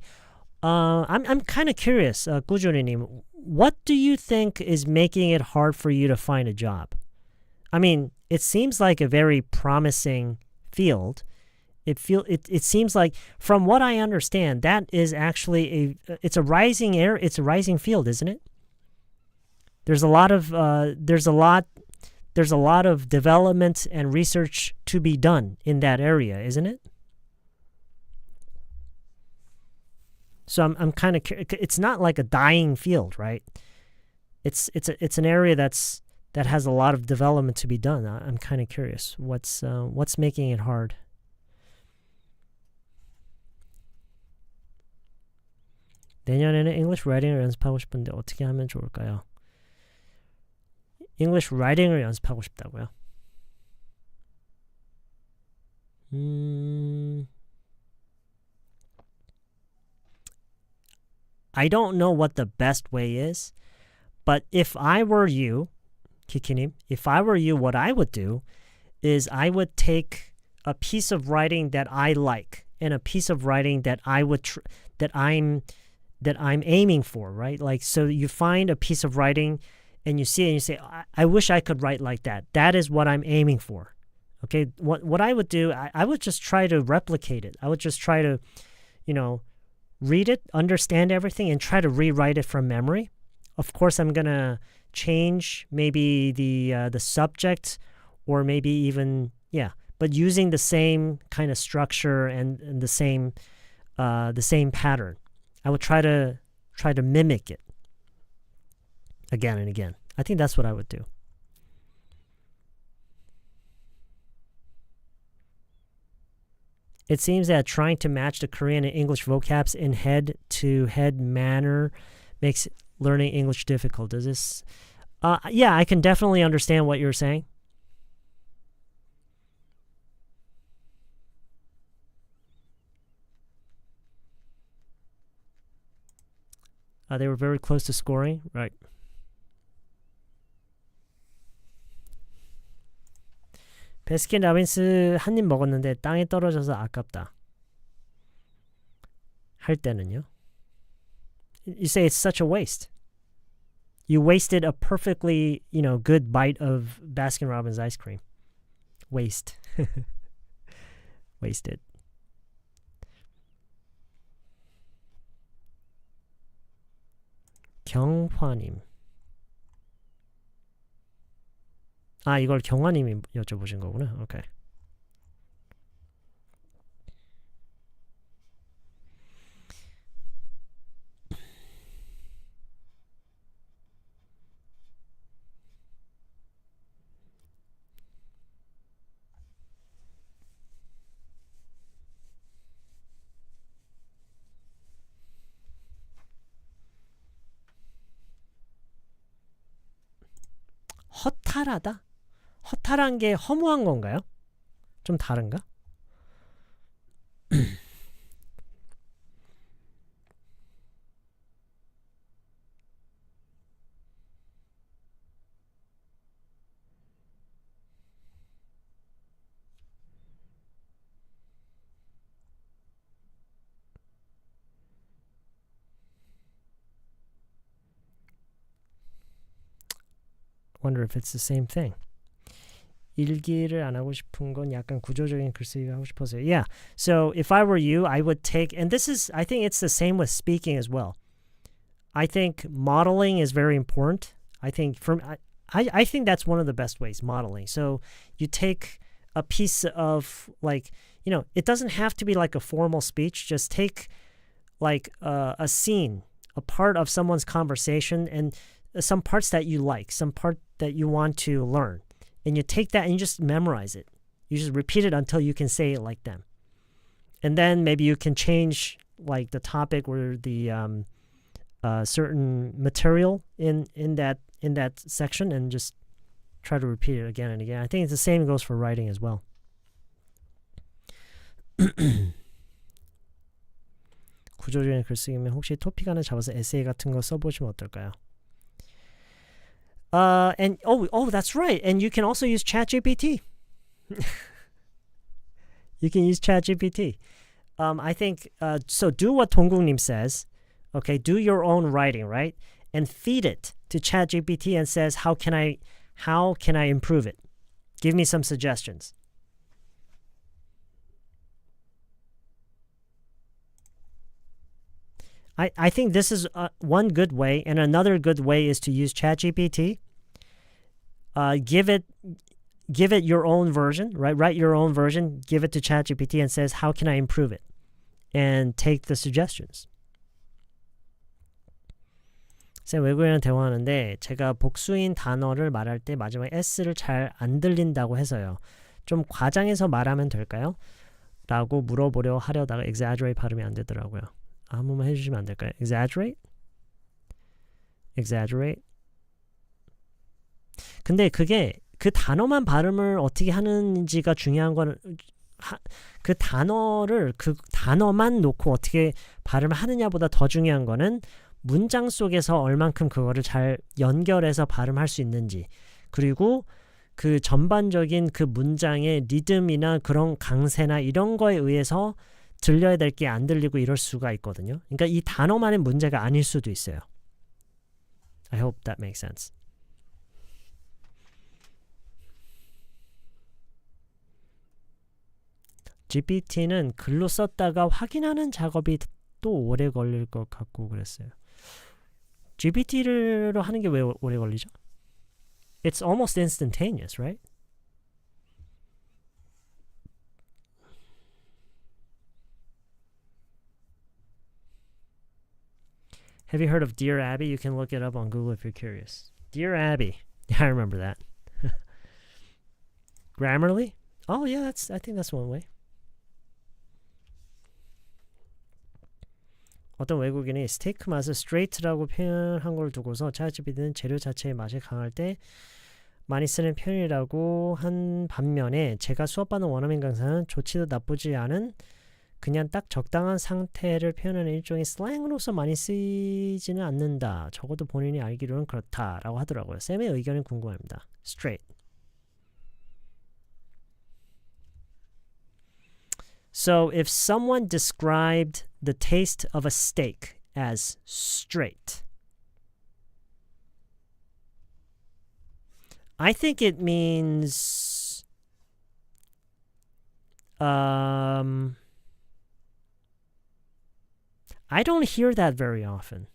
I'm kind of curious, 꾸준히님. What do you think is making it hard for you to find a job? I mean, it seems like a very promising field. It seems like, from what I understand, that is actually it's a rising field, isn't it? There's a lot of development and research to be done in that area, isn't it? So I'm kind of it's not like a dying field, right? It's an area that has a lot of development to be done. I'm kind of curious what's making it hard. 내년에는 English writing을 연습하고 싶은데 어떻게 하면 좋을까요? English writing을 연습하고 싶다고요? I don't know what the best way is, but if I were you, Kikinim, if I were you, what I would do is I would take a piece of writing that I like and a piece of writing that I'm aiming for, right? Like, so you find a piece of writing and you see it and you say, I wish I could write like that. That is what I'm aiming for. Okay, what I would do, I would just try to replicate it. I would just try to, read it, understand everything, and try to rewrite it from memory. Of course, I'm going to change maybe the subject or maybe even, but using the same kind of structure and the same the same pattern. I would try to mimic it again and again. I think that's what I would do. It seems that trying to match the Korean and English vocabs in head-to-head manner makes learning English difficult. Does this... yeah, I can definitely understand what you're saying. They were very close to scoring, right? 베스킨 라빈스 한 입 먹었는데 땅에 떨어져서 아깝다. 할 때는요? You say it's such a waste. You wasted a perfectly, good bite of Baskin-Robbins ice cream. Waste. Wasted. 경화님. 이걸 경화님이 여쭤보신 거구나. 오케이. 허탈하다? 허탈한 게 허무한 건가요? 좀 다른가? Wonder if it's the same thing. 일기를 안 하고 싶은 건 약간 구조적인 글쓰기가 하고 싶어서요. Yeah. So if I were you, I would take, and this is, I think it's the same with speaking as well. I think modeling is very important. I think I think that's one of the best ways, modeling. So you take a piece of it doesn't have to be like a formal speech. Just take like a scene, a part of someone's conversation, and some parts that you like, some part that you want to learn. And you take that and you just memorize it. You just repeat it until you can say it like them. And then maybe you can change like the topic or the certain material in that section and just try to repeat it again and again. I think it's the same goes for writing as well. 구조적인 글쓰기면 혹시 토픽 하나 잡아서 에세이 같은 거 써보시면 어떨까요? And that's right. And you can also use ChatGPT. You can use ChatGPT. I think so. Do what 동국님 says. Okay, do your own writing, right? And feed it to ChatGPT and says, how can I improve it? Give me some suggestions. I think this is one good way, and another good way is to use ChatGPT. Give it your own version, right? Write your own version, give it to ChatGPT and says, how can I improve it? And take the suggestions. 쌤, 외국인이랑 대화하는데 제가 복수인 단어를 말할 때 마지막에 S를 잘 안 들린다고 해서요. 좀 과장해서 말하면 될까요? 라고 물어보려 하려다가 exaggerate 발음이 안 되더라고요. 한 번만 해주시면 안 될까요? Exaggerate? Exaggerate? 근데 그게 그 단어만 발음을 어떻게 하는지가 중요한 거는 그 단어만 놓고 어떻게 발음을 하느냐보다 더 중요한 거는 문장 속에서 얼만큼 그거를 잘 연결해서 발음할 수 있는지 그리고 그 전반적인 그 문장의 리듬이나 그런 강세나 이런 거에 의해서 들려야 될 게 안 들리고 이럴 수가 있거든요. 그러니까 이 단어만의 문제가 아닐 수도 있어요. I hope that makes sense. GPT는 글로 썼다가 확인하는 작업이 또 오래 걸릴 것 같고 그랬어요. GPT로 하는 게 왜 오래 걸리죠? It's almost instantaneous, right? Have you heard of Dear Abby? You can look it up on Google if you're curious. Dear Abby. Yeah, I remember that. Grammarly? Oh yeah, I think that's one way. 어떤 외국인이 스테이크 맛을 straight라고 표현한 걸 두고서 챗GPT는 재료 자체의 맛이 강할 때 많이 쓰는 표현이라고 한 반면에 제가 수업받는 원어민 강사는 좋지도 나쁘지 않은 그냥 딱 적당한 상태를 표현하는 일종의 슬랭으로서 많이 쓰이지는 않는다. 적어도 본인이 알기로는 그렇다라고 하더라고요. 쌤의 의견이 궁금합니다. Straight. So if someone described the taste of a steak as straight, I think it means I don't hear that very often.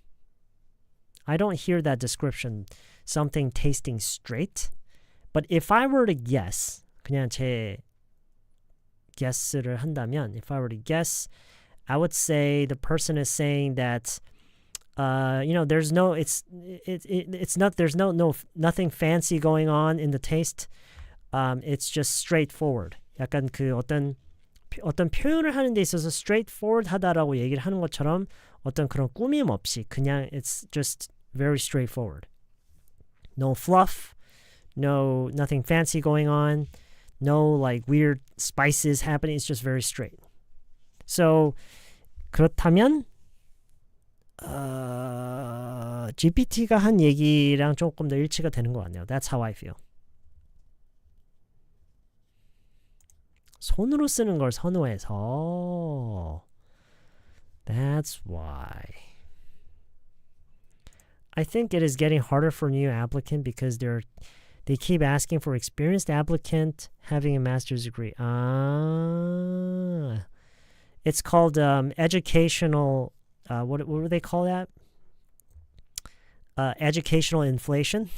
I don't hear that description, something tasting straight. But if I were to guess, 그냥 제 guess를 한다면, if I were to guess, I would say the person is saying that there's no nothing fancy going on in the taste. It's just straightforward. 약간 그 어떤 표현을 하는 데 있어서 straightforward 하다라고 얘기를 하는 것처럼 어떤 그런 꾸밈 없이 그냥 it's just very straightforward. No fluff, nothing fancy going on, no like weird spices happening. It's just very straight. So 그렇다면 GPT가 한 얘기랑 조금 더 일치가 되는 것 같네요. That's how I feel. 손으로 쓰는 걸 선호해서 That's why. I think it is getting harder for new applicant because they keep asking for experienced applicant having a master's degree. It's called educational what do they call that? Educational inflation.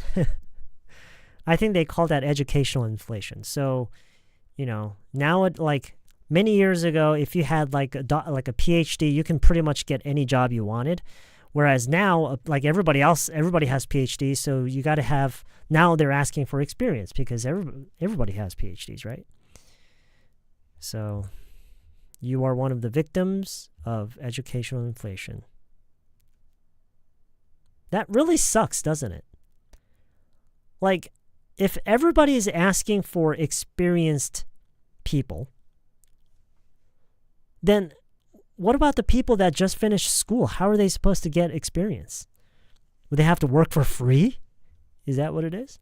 I think they call that educational inflation. So, now like many years ago, if you had like a PhD, you can pretty much get any job you wanted. Whereas now, like everybody has PhDs, so you got to have, now they're asking for experience because everybody has PhDs, right? So you are one of the victims of educational inflation. That really sucks, doesn't it? Like, if everybody is asking for experienced people, then what about the people that just finished school? How are they supposed to get experience? Would they have to work for free? Is that what it is?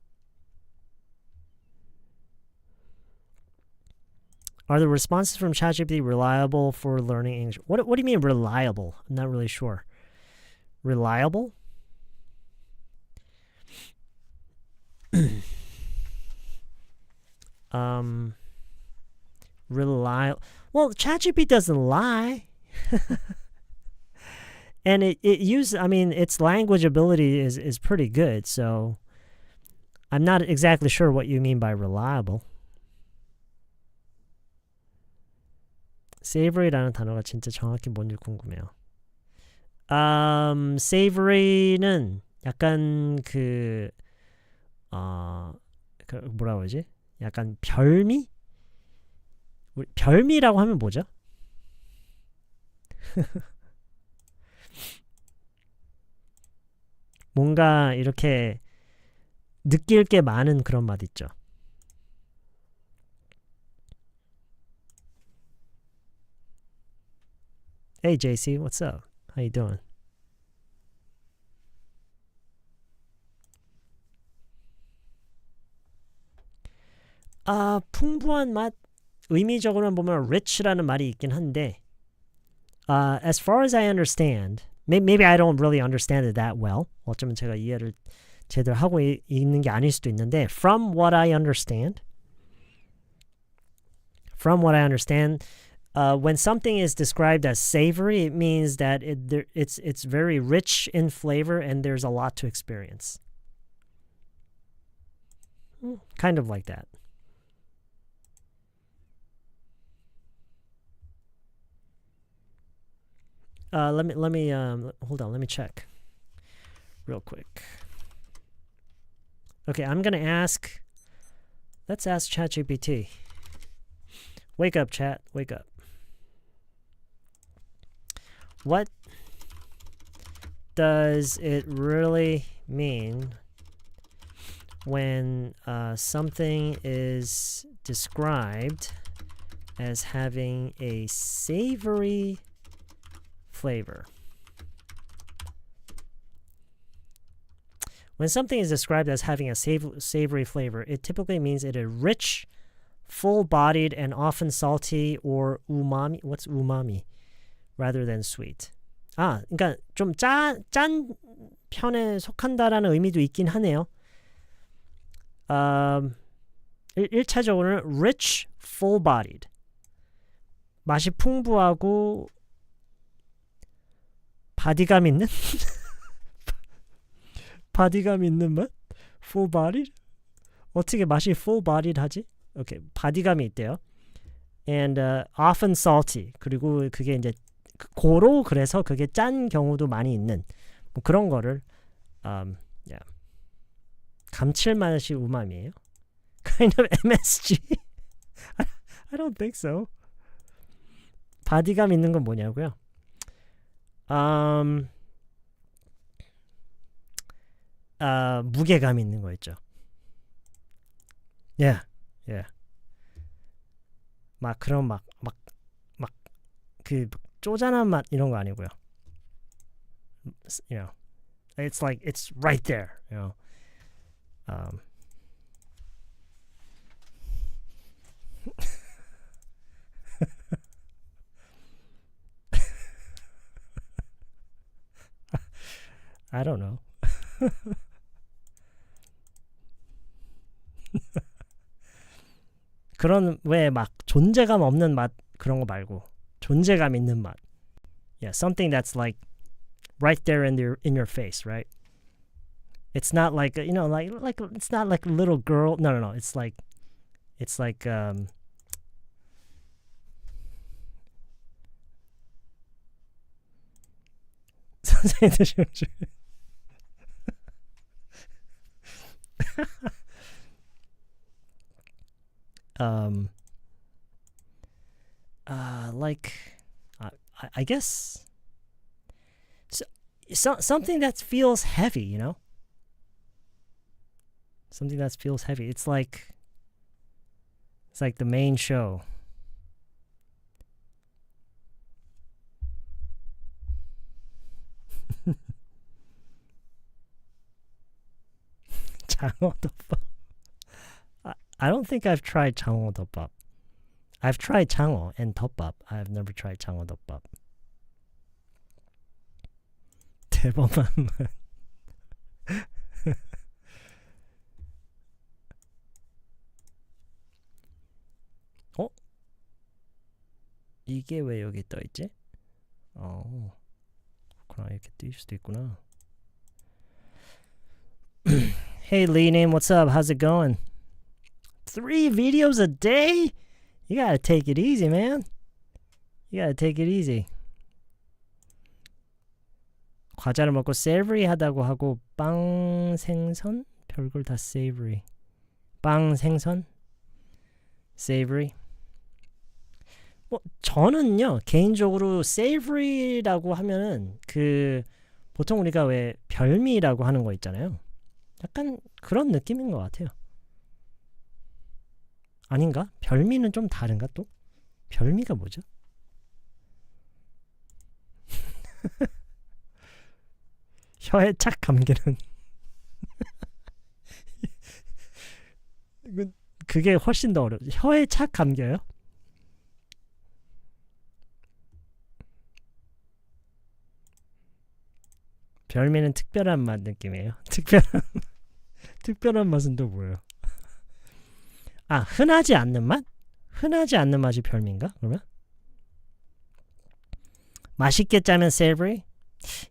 Are the responses from ChatGPT reliable for learning English? What do you mean reliable? I'm not really sure. Reliable? Well, ChatGPT doesn't lie. And its language ability is pretty good, so I'm not exactly sure what you mean by reliable. Savory라는 단어가 진짜 정확히 뭔지 궁금해요. Savory는 약간 뭐라고 하지? 약간 별미? 별미라고 하면 뭐죠? 뭔가 이렇게 느낄 게 많은 그런 맛 있죠. Hey JC, what's up? How you doing? 풍부한 맛, 의미적으로는 보면 rich라는 말이 있긴 한데 as far as I understand, maybe I don't really understand it that well. 어쩌면 제가 이해를 제대로 하고 있는 게 아닐 수도 있는데 from what I understand, when something is described as savory, it means that it's very rich in flavor and there's a lot to experience. Kind of like that. Let me hold on, let me check. real quick. Okay, I'm gonna ask. Let's ask ChatGPT. Wake up, chat. Wake up. What does it really mean when something is described as having a savory flavor? When something is described as having a savory flavor, it typically means it is rich, full-bodied, and often salty or umami. What's umami? Rather than sweet. 아, 그러니까 좀 짠 편에 속한다라는 의미도 있긴 하네요. 1차적으로는 rich, full-bodied. 맛이 풍부하고 바디감 있는? 바디감 있는 맛? full-bodied? 어떻게 맛이 full-bodied 하지? 오케이, 바디감이 있대요. And often salty. 그리고 그게 이제 고로 그래서 그게 짠 경우도 많이 있는 뭐 그런 거를 yeah. 감칠맛이 우마미예요? Kind of MSG? I don't think so. 바디감 있는 건 뭐냐고요? 무게감 있는 거 있죠. Yeah, yeah. 막 그런 막 그 쪼잔한 맛 이런 거 아니고요. You know, it's like it's right there. You know, I don't know. 그런 왜 막 존재감 없는 맛 그런 거 말고 존재감 있는 맛. Yeah, something that's like right there in your face, right? It's not like you know, like it's not like a little girl. No. It's like 선생님들 지금 like I guess something that feels heavy, you know? Something that feels heavy. It's like the main show. 장어덮밥. I don't think I've tried 장어덮밥. I've tried 장어 and 덮밥. I've never tried 장어덮밥. 대범한 말. 어? 이게 왜 여기 떠 있지? 그렇구나. 이렇게 뜰 수도 있구나. Hey Lee name, what's up? How's it going? 3 videos a day? You gotta take it easy, man. You gotta take it easy. 과자를 먹고 savory 하다고 하고 빵 생선? 별걸 다 savory. 빵 생선? savory. 뭐 저는요 개인적으로 savory라고 하면은 그 보통 우리가 왜 별미라고 하는 거 있잖아요. 약간 그런 느낌인 것 같아요. 아닌가? 별미는 좀 다른가 또? 별미가 뭐죠? 혀에 착 감기는 그게 훨씬 더 어려워. 혀에 착 감겨요? 별미는 특별한 맛 느낌이에요. 특별한 맛은 또 뭐예요? 아, 흔하지 않는 맛? 흔하지 않는 맛이 별미인가? 그러면? 맛있게 짜면 savory?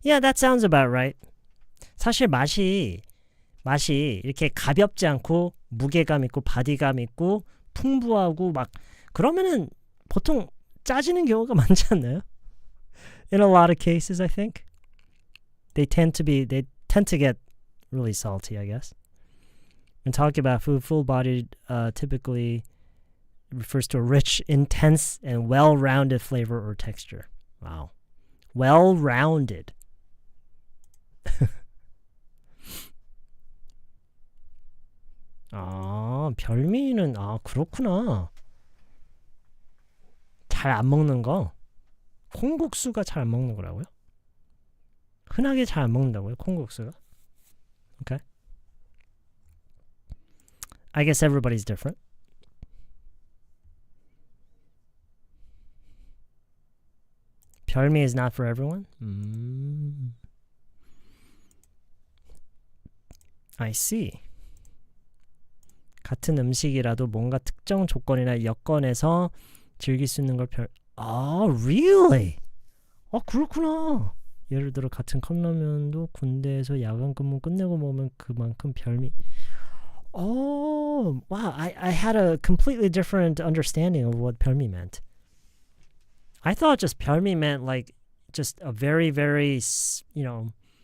Yeah, that sounds about right. 사실 맛이 이렇게 가볍지 않고 무게감 있고 바디감 있고 풍부하고 막 그러면은 보통 짜지는 경우가 많지 않나요? In a lot of cases, I think. They tend tend to get really salty, I guess. And talking about food, full-bodied typically refers to a rich, intense, and well-rounded flavor or texture. Wow. Well-rounded. 별미는 그렇구나. 잘 안 먹는 거. 콩국수가 잘 안 먹는 거라고요? 흔하게 잘 안 먹는다고요? 콩국수가? Okay. I guess everybody's different. 별미 is not for everyone? I see. 같은 음식이라도 뭔가 특정 조건이나 여건에서 즐길 수 있는 걸 really? 그렇구나. 예를 들어 같은 컵라면도 군대에서 야간 근무 끝내고 먹으면 그만큼 별미. Wow. I had a completely different understanding of what 별미 meant. I thought just 별미 meant like just a very, very,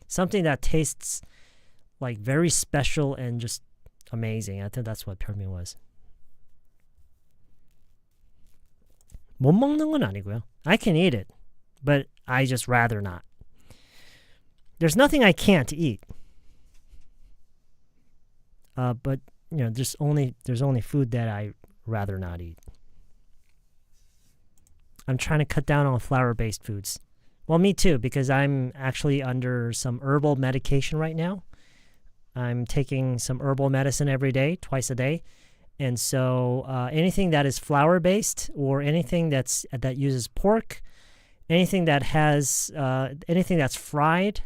something that tastes like very special and just amazing. I think that's what 별미 was. 못 먹는 건 아니고요. I can eat it, but I just rather not. There's nothing I can't eat. But there's only food that I rather not eat. I'm trying to cut down on flour-based foods. Well, me too, because I'm actually under some herbal medication right now. I'm taking some herbal medicine every day, twice a day. And so anything that is flour-based or anything that uses pork, anything that's fried,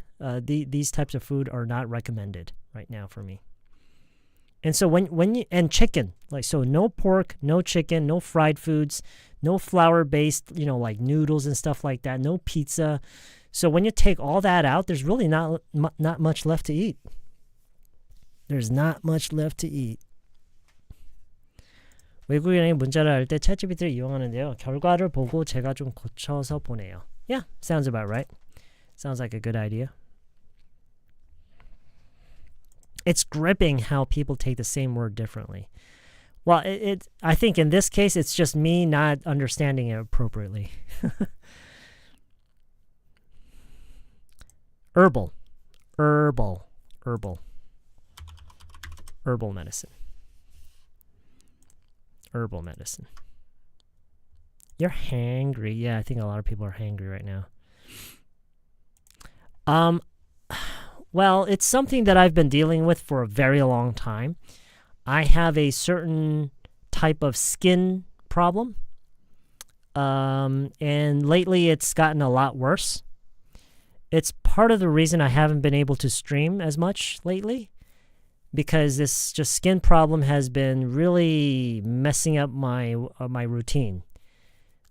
these types of food are not recommended right now for me. And so and chicken, so no pork, no chicken, no fried foods, no flour-based, like noodles and stuff like that, no pizza. So when you take all that out, there's really not much left to eat. There's not much left to eat. 외국인이 문자를 할 때 챗GPT를 이용하는데요. 결과를 보고 제가 좀 고쳐서 보내요. Yeah, sounds about right. Sounds like a good idea. It's gripping how people take the same word differently. Well, I think in this case, it's just me not understanding it appropriately. Herbal medicine. Herbal medicine. You're hangry. Yeah, I think a lot of people are hangry right now. Well, it's something that I've been dealing with for a very long time. I have a certain type of skin problem. And lately it's gotten a lot worse. It's part of the reason I haven't been able to stream as much lately, because this just skin problem has been really messing up my routine.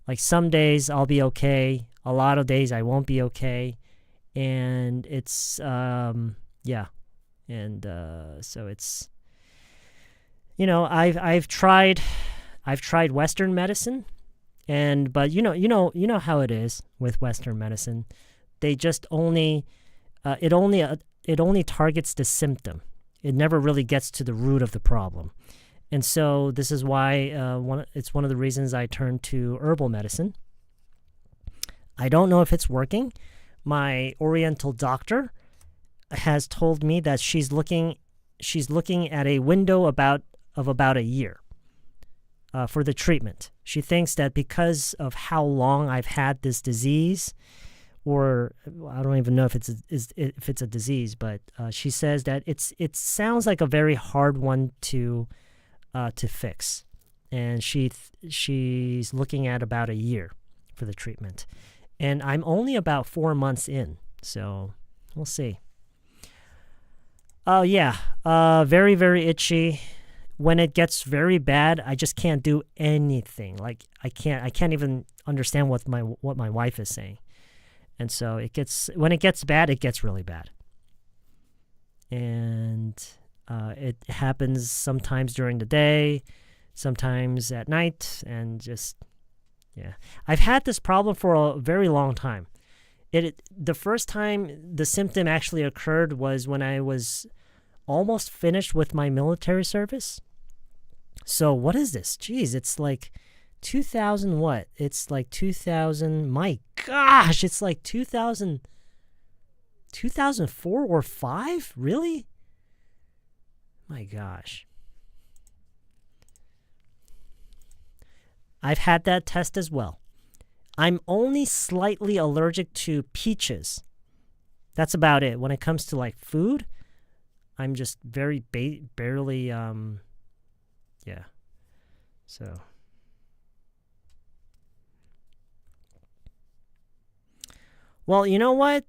Like some days I'll be okay, a lot of days I won't be okay, and it's so it's I've tried Western medicine, but you know how it is with Western medicine. They just only it only targets the symptom. It never really gets to the root of the problem. And so this is why it's one of the reasons I turned to herbal medicine. I don't know if it's working. My Oriental doctor has told me that she's looking at a window of about a year for the treatment. She thinks that because of how long I've had this disease, or I don't even know if it's a disease, but she says that it sounds like a very hard one to fix, and she's looking at about a year for the treatment, and I'm only about 4 months in, so we'll see. Oh yeah, very, very itchy. When it gets very bad, I just can't do anything. Like I can't even understand what my wife is saying. And so when it gets bad, it gets really bad. And it happens sometimes during the day, sometimes at night, and just, yeah. I've had this problem for a very long time. the first time the symptom actually occurred was when I was almost finished with my military service. So what is this? Jeez, it's like 2000 what? It's like 2000. My gosh, it's like 2004 or 5? Really? My gosh. I've had that test as well. I'm only slightly allergic to peaches. That's about it. When it comes to like food, I'm just very barely yeah. So well, you know what?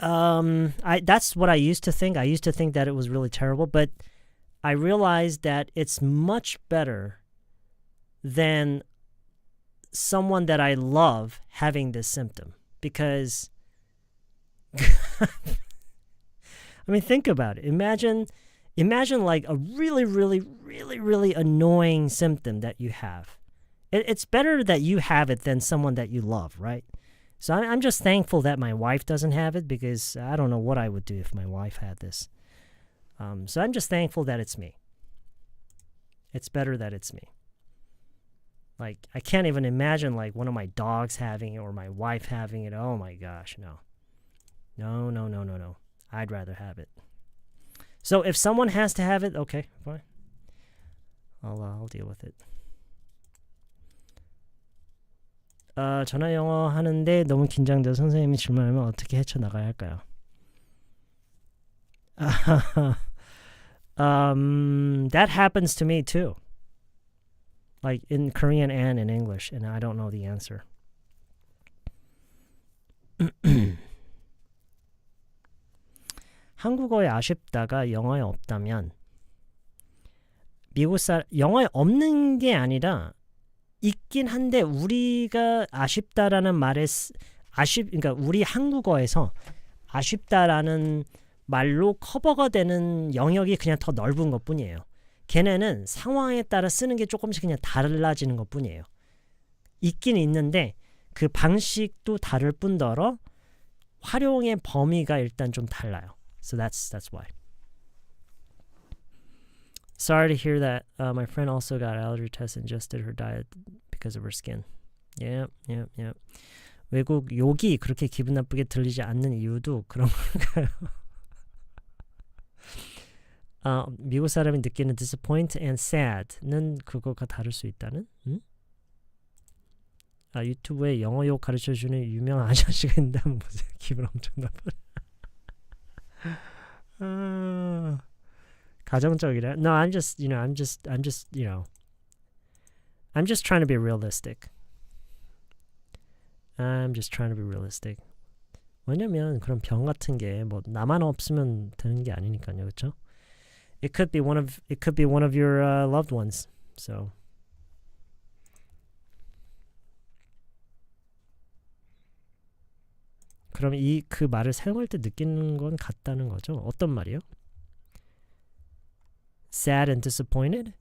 That's what I used to think. I used to think that it was really terrible, but I realized that it's much better than someone that I love having this symptom, because I mean, think about it. Imagine like a really annoying symptom that you have. It's better that you have it than someone that you love, right? So I'm just thankful that my wife doesn't have it, because I don't know what I would do if my wife had this. So I'm just thankful that it's me. It's better that it's me. Like, I can't even imagine like one of my dogs having it or my wife having it. Oh my gosh, no. No. I'd rather have it. So if someone has to have it, okay, fine. I'll deal with it. 전화 영어 하는데 너무 긴장돼서 선생님이 질문하면 어떻게 헤쳐나가야 할까요? That happens to me too. Like in Korean and in English, and I don't know the answer. 한국어에 아쉽다가 영어에 없다면, 영어에 없는 게 아니라 있긴 한데 우리가 아쉽다라는 말에 그러니까 우리 한국어에서 아쉽다라는 말로 커버가 되는 영역이 그냥 더 넓은 것뿐이에요. 걔네는 상황에 따라 쓰는 게 조금씩 그냥 달라지는 것뿐이에요. 있긴 있는데 그 방식도 다를 뿐더러 활용의 범위가 일단 좀 달라요. So that's why. Sorry to hear that. My friend also got allergy tests and just did her diet because of her skin. Yep. 외국 욕이 그렇게 기분 나쁘게 들리지 않는 이유도 그런 걸까요? 미국 사람이 느끼는 disappoint and sad는 그거가 다를 수 있다는? 응? 유튜브에 영어 욕 가르쳐주는 유명한 아저씨가 있는데 한번 보세요. 기분 엄청 나쁘네. 가정적이래. No, I'm just trying to be realistic. 왜냐면 그런 병 같은 게 뭐 나만 없으면 되는 게 아니니까요, 그렇죠? It could be one of your loved ones. So 그럼 그 말을 사용할 때 느끼는 건 같다는 거죠? 어떤 말이요? Sad and disappointed?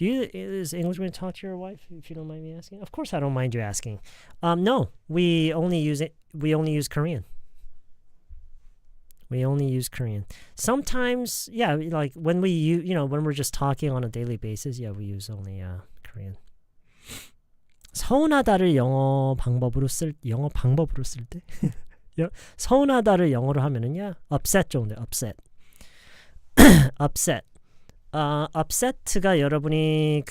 Is English going to talk to your wife, if you don't mind me asking? Of course I don't mind you asking. No, we only use Korean. We only use Korean. Sometimes, yeah, like when when we're just talking on a daily basis, yeah, we use only Korean. 서운하다를 영어 방법으로 쓸 때? 서운하다를 영어로 하면은요, upset 정도, upset. upset. upset가 여러분이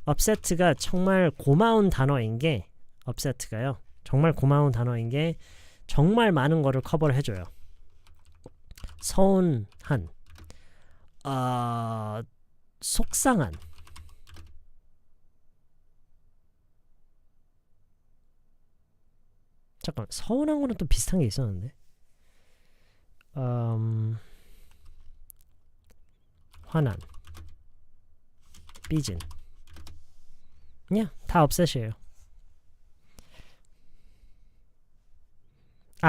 upset가 정말 고마운 단어인 게, upset가요. 정말 고마운 단어인 게 정말 많은 거를 커버를 해줘요. 서운한, 속상한, 잠깐 서운한 거는 또 비슷한 게 있었는데, 화난, 삐진, 다 upset이에요.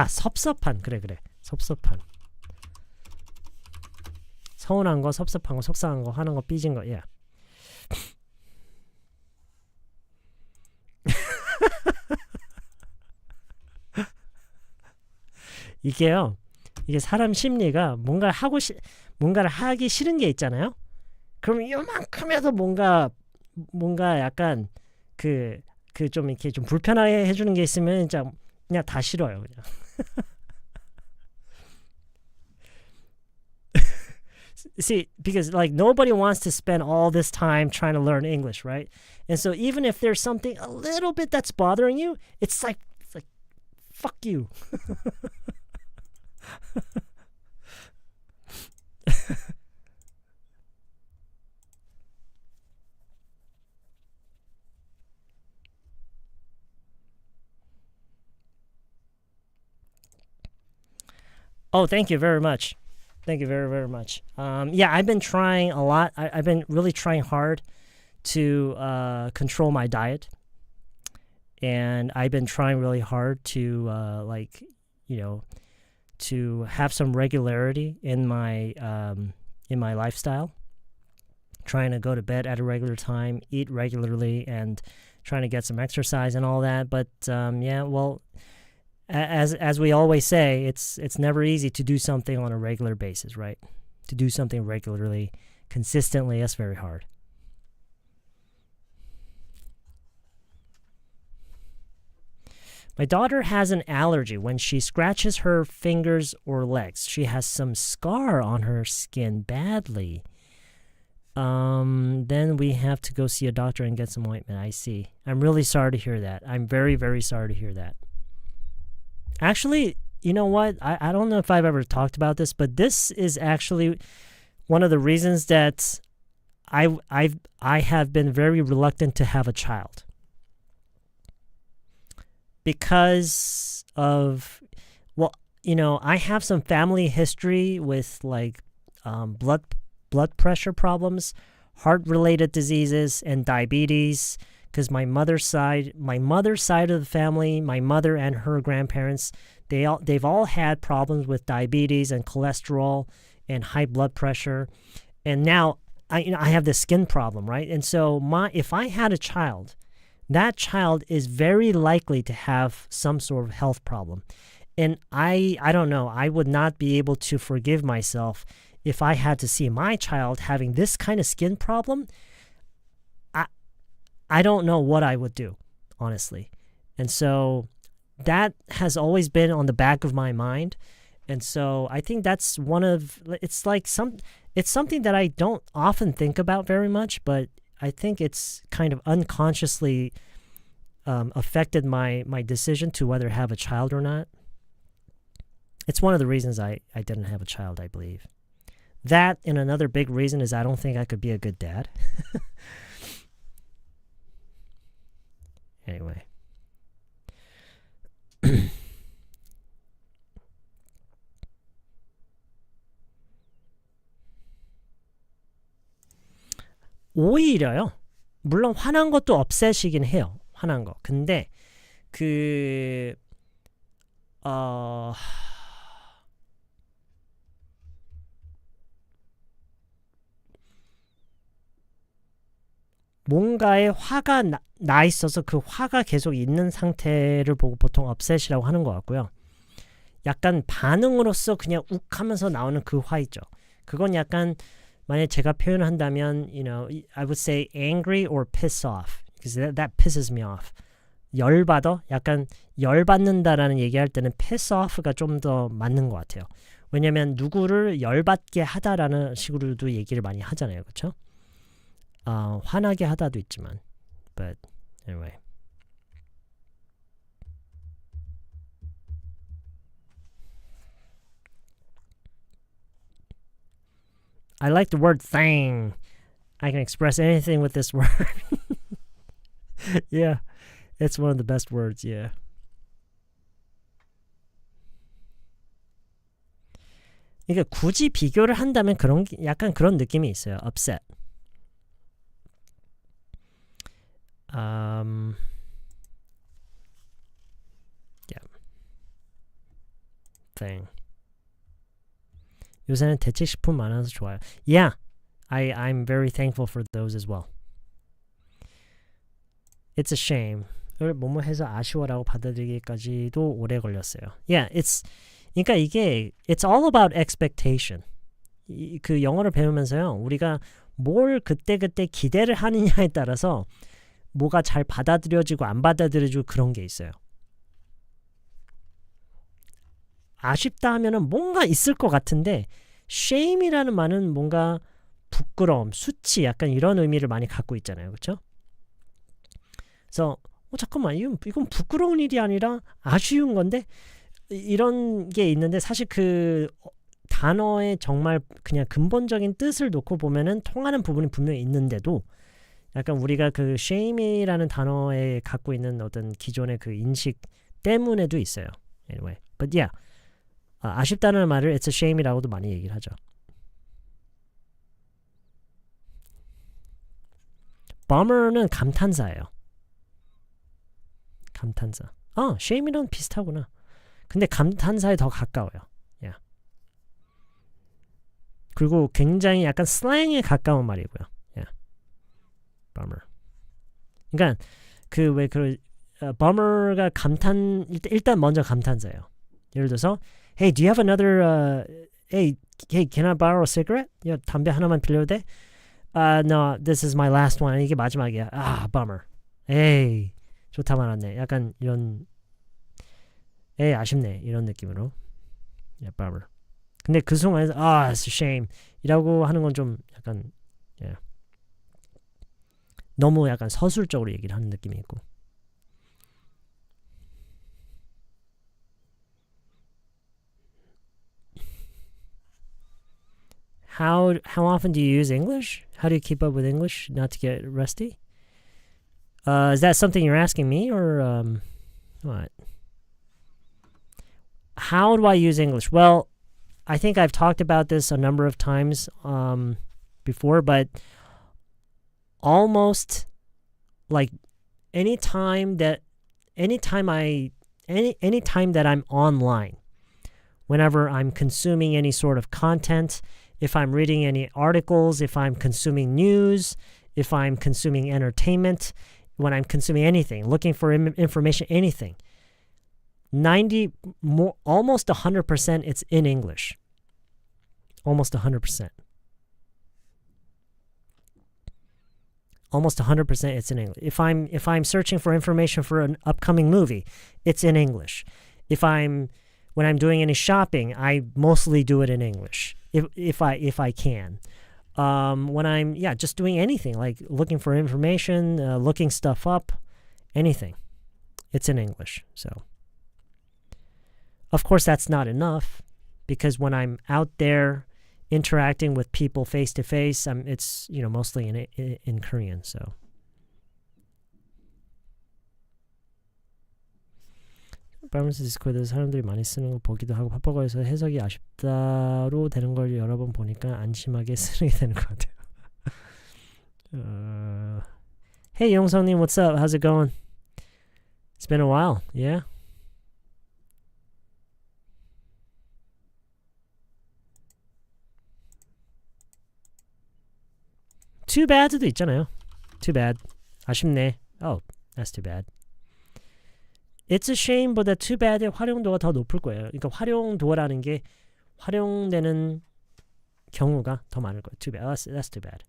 섭섭한, 그래 섭섭한. 서운한 거, 섭섭한 거, 속상한 거, 화난 거, 삐진 거, 이게요. 이게 사람 심리가 뭔가를 하기 싫은 게 있잖아요. 그럼 요만큼에도 뭔가 약간 그 좀 이렇게 좀 불편하게 해주는 게 있으면 진짜 그냥 다 싫어요. 그냥. See, because like nobody wants to spend all this time trying to learn English, right? And so even if there's something a little bit that's bothering you, it's like fuck you. Oh, thank you very much. Thank you very, very much. Yeah, I've been trying a lot. I've been really trying hard to control my diet. And I've been trying really hard to, to have some regularity in my lifestyle. Trying to go to bed at a regular time, eat regularly, and trying to get some exercise and all that. But yeah, well, as we always say, it's never easy to do something on a regular basis, right? To do something regularly, consistently, that's very hard. My daughter has an allergy when she scratches her fingers or legs. She has some scar on her skin badly. Then we have to go see a doctor and get some ointment. I see. I'm really sorry to hear that. I'm very, very sorry to hear that. Actually, you know what? I don't know if I've ever talked about this, but this is actually one of the reasons that I have been very reluctant to have a child. Because of, well, I have some family history with like blood pressure problems, heart-related diseases, and diabetes. Because my mother's side of the family, my mother and her grandparents, they've all had problems with diabetes and cholesterol and high blood pressure. And now I have this skin problem, right? And so if I had a child, that child is very likely to have some sort of health problem. And I don't know, I would not be able to forgive myself if I had to see my child having this kind of skin problem. I don't know what I would do, honestly. And so that has always been on the back of my mind. And so I think that's it's something that I don't often think about very much, but I think it's kind of unconsciously affected my decision to whether have a child or not. It's one of the reasons I didn't have a child, I believe. That and another big reason is I don't think I could be a good dad. Anyway. 오히려요. 물론 화난 것도 없애시긴 해요. 화난 거. 근데 뭔가에 화가 나 있어서 그 화가 계속 있는 상태를 보고 보통 upset이라고 하는 것 같고요. 약간 반응으로서 그냥 욱 하면서 나오는 그 화 있죠. 그건 약간 만약에 제가 표현을 한다면, I would say angry or piss off. Because that pisses me off. 열받아? 약간 열받는다라는 얘기할 때는 piss off가 좀 더 맞는 것 같아요. 왜냐면 누구를 열받게 하다라는 식으로도 얘기를 많이 하잖아요. 그렇죠? 화나게 하다도 있지만. But anyway. I like the word thing. I can express anything with this word. Yeah, it's one of the best words, yeah. 그러니까 굳이 비교를 한다면 약간 그런 느낌이 있어요. upset. Yeah. thing. 요새는 대체식품 많아서 좋아요. Yeah, I'm very thankful for those as well. It's a shame. 뭐뭐 해서 아쉬워라고 받아들이기까지도 오래 걸렸어요. Yeah, 그러니까 이게 it's all about expectation. 그 영어를 배우면서요. 우리가 뭘 그때그때 기대를 하느냐에 따라서 뭐가 잘 받아들여지고 안 받아들여지고 그런 게 있어요. 아쉽다 하면은 뭔가 있을 것 같은데 shame이라는 말은 뭔가 부끄러움, 수치 약간 이런 의미를 많이 갖고 있잖아요. 그렇죠? 그래서 잠깐만 이건 부끄러운 일이 아니라 아쉬운 건데 이런 게 있는데 사실 그 단어의 정말 그냥 근본적인 뜻을 놓고 보면은 통하는 부분이 분명히 있는데도 약간 우리가 그 shame이라는 단어에 갖고 있는 어떤 기존의 그 인식 때문에도 있어요. Anyway, but yeah, 아쉽다는 말을 it's a shame이라고도 많이 얘기를 하죠. bummer는 감탄사예요. 감탄사. shame이랑 비슷하구나. 근데 감탄사에 더 가까워요. Yeah. 그리고 굉장히 약간 슬랭에 가까운 말이고요. Yeah. bummer. 그러니까 bummer가 감탄 일단 먼저 감탄사예요. 예를 들어서 Hey, do you have another hey, can I borrow a cigarette? 담배 하나만 빌려도 돼? No, this is my last one. 이게 마지막이야. bummer. 에이, 좋다 말았네. 약간 이런 아쉽네. 이런 느낌으로. Yeah, bummer. 근데 그 순간에서 it's a shame 이라고 하는 건 좀 약간 yeah. 너무 약간 서술적으로 얘기를 하는 느낌이 있고. How often do you use English? How do you keep up with English not to get rusty? Is that something you're asking me or what? How do I use English? Well, I think I've talked about this a number of times before, but almost like anytime that I'm online, whenever I'm consuming any sort of content, if I'm reading any articles, if I'm consuming news, if I'm consuming entertainment, when I'm consuming anything, looking for information, anything, almost 100% it's in English. Almost 100%. Almost 100% it's in English. If I'm searching for information for an upcoming movie, it's in English. When I'm doing any shopping, I mostly do it in English. If I can. When I'm just doing anything like looking for information, looking stuff up, anything, it's in English. So, of course, that's not enough because when I'm out there interacting with people face to face, it's mostly in Korean. So. 파이머스 디스코드에서 사람들이 많이 쓰는 거 보기도 하고 팝버거에서 해석이 아쉽다로 되는 걸 여러 번 보니까 안심하게 쓰게 되는 것 같아요. Hey 용성님, what's up? How's it going? It's been a while, yeah? Too bad도 있잖아요. Too bad. 아쉽네. Oh, that's too bad. It's a shame보다 too bad의 활용도가 더 높을 거예요. 그러니까 활용도라는 게 활용되는 경우가 더 많을 거예요. Too bad. That's too bad.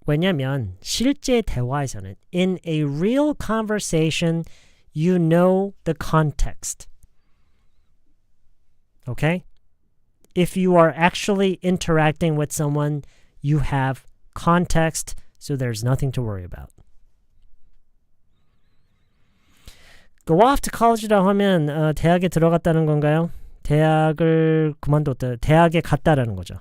왜냐면 실제 대화에서는 in a real conversation you know the context. Okay? If you are actually interacting with someone, you have context, so there's nothing to worry about. Go off to college라고 하면 대학에 들어갔다는 건가요? 대학을 그만뒀다. 대학에 갔다라는 거죠.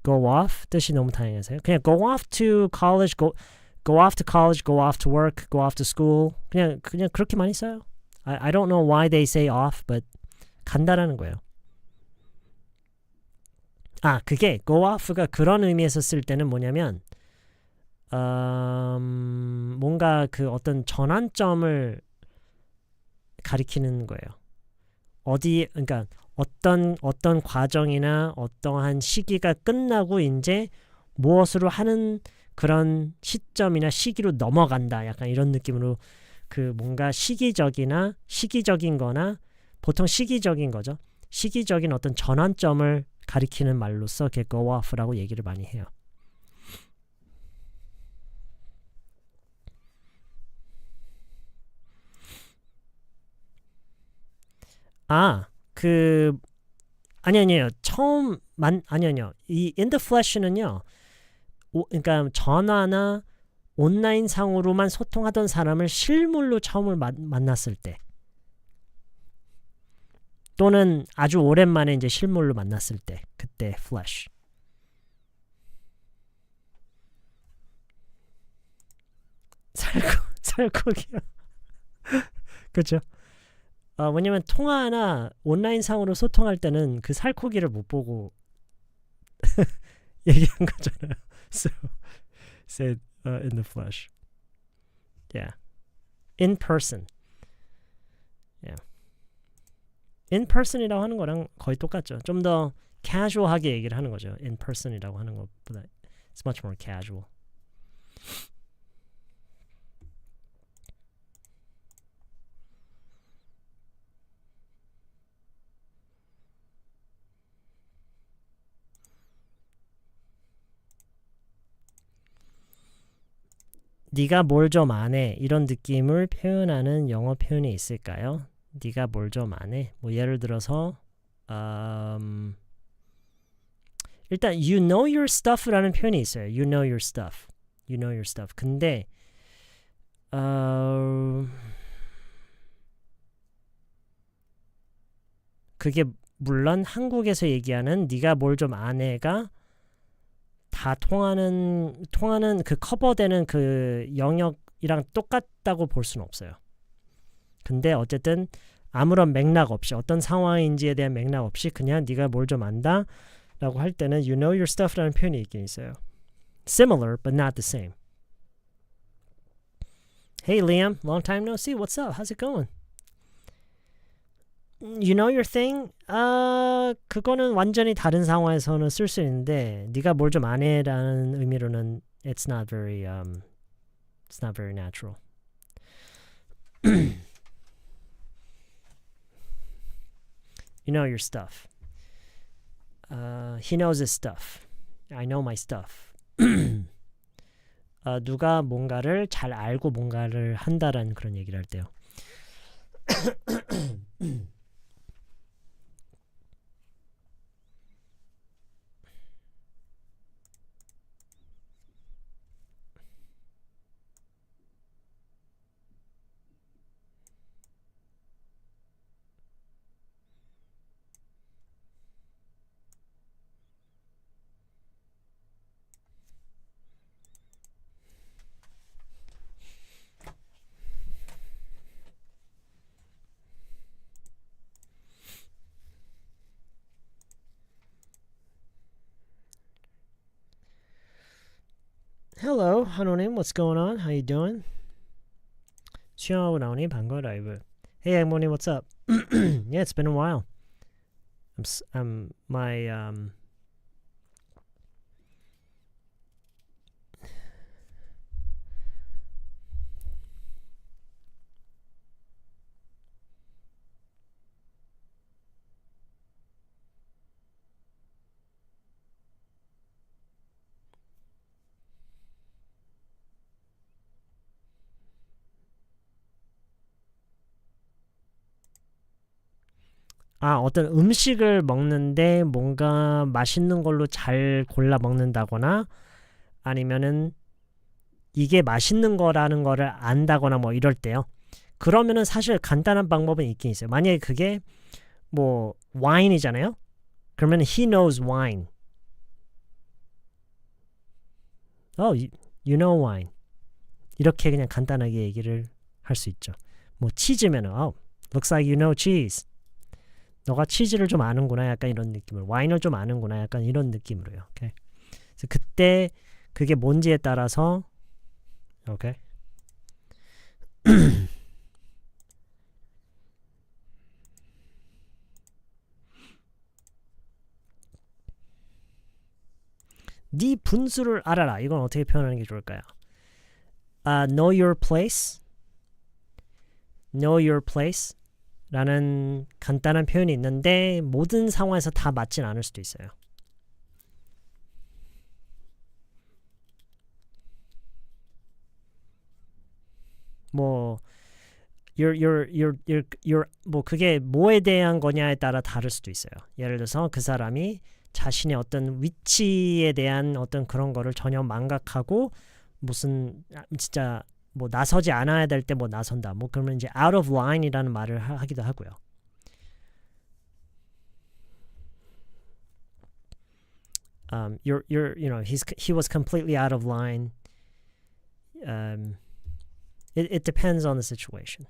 Go off 뜻이 너무 다양해서요. 그냥 go off to college, go off to college, go off to work, go off to school. 그냥 그렇게 많이 써요. I don't know why they say off, but 간다라는 거예요. 그게 go off가 그런 의미에서 쓸 때는 뭐냐면 뭔가 그 어떤 전환점을 가리키는 거예요. 그러니까 어떤 과정이나 어떠한 시기가 끝나고 이제 무엇으로 하는 그런 시점이나 시기로 넘어간다. 약간 이런 느낌으로 그 뭔가 시기적인 거나 보통 시기적인 거죠. 시기적인 어떤 전환점을 가리키는 말로써 go off라고 얘기를 많이 해요. 아니요. 아니요. 이 in the flesh는요. 그러니까 전화나 온라인 상으로만 소통하던 사람을 실물로 처음을 만났을 때 또는 아주 오랜만에 이제 실물로 만났을 때 그때 flesh. 살코기요. 그렇죠. 왜냐면 통화나 온라인 상으로 소통할 때는 그 살코기를 못 보고 얘기한 거잖아요. So, said in the flesh. Yeah. In person. Yeah. In person이라고 하는 거랑 거의 똑같죠. 좀 더 casual하게 얘기를 하는 거죠. In person이라고 하는 것보다 it's much more casual. 네가 뭘 좀 안 해. 이런 느낌을 표현하는 영어 표현이 있을까요? 네가 뭘 좀 안 해. 뭐 예를 들어서 일단 you know your stuff라는 표현이 있어요. You know your stuff. You know your stuff. 근데 그게 물론 한국에서 얘기하는 네가 뭘 좀 안 해가 다 통하는 그 커버되는 그 영역이랑 똑같다고 볼 수는 없어요. 근데 어쨌든 아무런 맥락 없이 어떤 상황인지에 대한 맥락 없이 그냥 네가 뭘 좀 안다 라고 할 때는 you know your stuff라는 표현이 있긴 있어요. Similar but not the same. Hey Liam, long time no see. What's up? How's it going? You know your thing? 그거는 완전히 다른 상황에서는 쓸 수 있는데 네가 뭘 좀 안 해라는 의미로는 it's not very natural. You know your stuff. He knows his stuff. I know my stuff. 누가 뭔가를 잘 알고 뭔가를 한다라는 그런 얘기를 할 때요. Hello, 한호님, what's going on? How you doing? 수영하고 나오니 반가워 라이브. Hey, Emoni, what's up? Yeah, it's been a while. 어떤 음식을 먹는데 뭔가 맛있는 걸로 잘 골라 먹는다거나 아니면은 이게 맛있는 거라는 거를 안다거나 뭐 이럴 때요. 그러면은 사실 간단한 방법은 있긴 있어요. 만약에 그게 뭐 와인이잖아요. 그러면 he knows wine. You know wine. 이렇게 그냥 간단하게 얘기를 할 수 있죠. 뭐 치즈면은 looks like you know cheese. 너가 치즈를 좀 아는구나 약간 이런 느낌으로 와인을 좀 아는구나 약간 이런 느낌으로요. 오케이. 그래서 그때 그게 뭔지에 따라서 오케이. 네 분수를 알아라. 이건 어떻게 표현하는 게 좋을까요? Know your place. Know your place 라는 간단한 표현이 있는데 모든 상황에서 다 맞진 않을 수도 있어요. 뭐 뭐 그게 뭐에 대한 거냐에 따라 다를 수도 있어요. 예를 들어서 그 사람이 자신의 어떤 위치에 대한 어떤 그런 거를 전혀 망각하고 무슨 진짜 뭐 나서지 않아야 될 때 뭐 나선다. 뭐 그러면 이제 out of line이라는 말을 하기도 하고요. You know, he was completely out of line. It depends on the situation.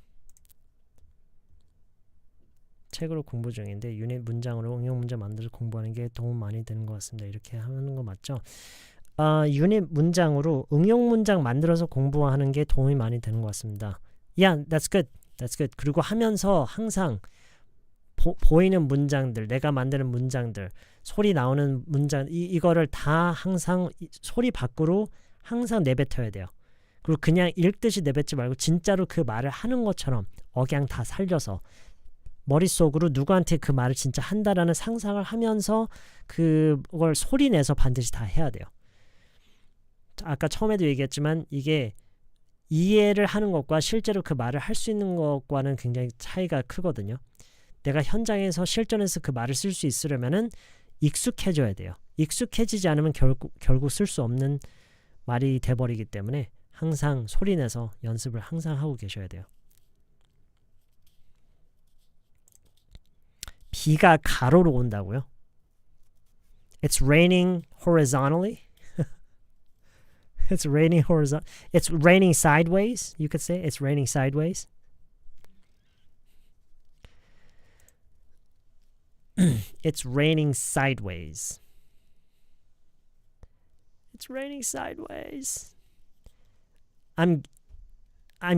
책으로 공부 중인데 유닛 문장으로 응용 문제 만들어서 공부하는 게 도움 많이 되는 것 같습니다. 이렇게 하는 거 맞죠? 유닛 문장으로 응용 문장 만들어서 공부하는 게 도움이 많이 되는 것 같습니다. Yeah, that's good. That's good. 그리고 하면서 항상 보이는 문장들, 내가 만드는 문장들, 소리 나오는 문장, 이거를 다 항상 소리 밖으로 항상 내뱉어야 돼요. 그리고 그냥 읽듯이 내뱉지 말고 진짜로 그 말을 하는 것처럼 억양 다 살려서 머릿속으로 누구한테 그 말을 진짜 한다라는 상상을 하면서 그걸 소리 내서 반드시 다 해야 돼요. 아까 처음에도 얘기했지만 이게 이해를 하는 것과 실제로 그 말을 할 수 있는 것과는 굉장히 차이가 크거든요. 내가 현장에서 실전에서 그 말을 쓸 수 있으려면은 익숙해져야 돼요. 익숙해지지 않으면 결국 쓸 수 없는 말이 돼버리기 때문에 항상 소리내서 연습을 항상 하고 계셔야 돼요. 비가 가로로 온다고요? It's raining horizontally. It's raining horizontal. It's raining sideways. You could say it's raining sideways. It's raining sideways. It's raining sideways. I'm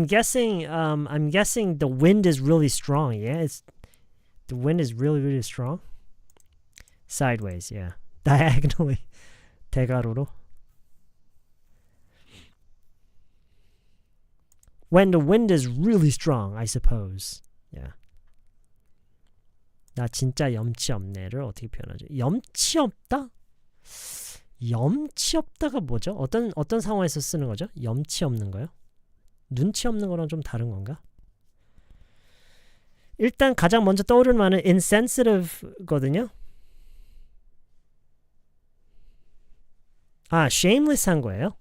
guessing the wind is really strong. Yeah, the wind is really strong. Sideways, yeah. Diagonally. 대가로로. When the wind is really strong, I suppose. Yeah. 나 진짜 염치 없네를 어떻게 표현하죠? 염치 없다? 염치 없다가 뭐죠? 어떤 상황에서 쓰는 거죠? 염치 없는 거요? 눈치 없는 거랑 좀 다른 건가? 일단 가장 먼저 떠오르는 말은 insensitive거든요. shameless 한 거예요?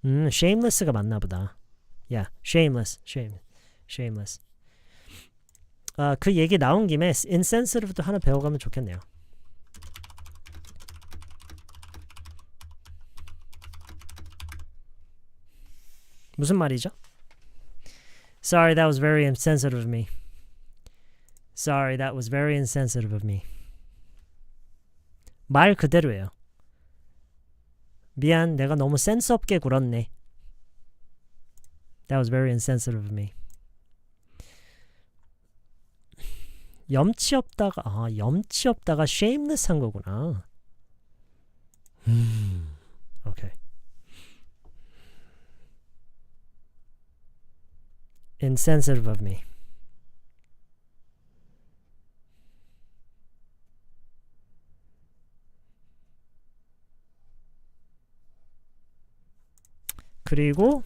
shameless가 맞나 보다. Yeah, shameless. 그 얘기 나온 김에 insensitive도 하나 배워가면 좋겠네요. 무슨 말이죠? Sorry, that was very insensitive of me. Sorry, that was very insensitive of me. 말 그대로예요. 미안, 내가 너무 센스 없게 굴었네. That was very insensitive of me. 염치 없다가 shameless 한 거구나. Okay. Insensitive of me. 그리고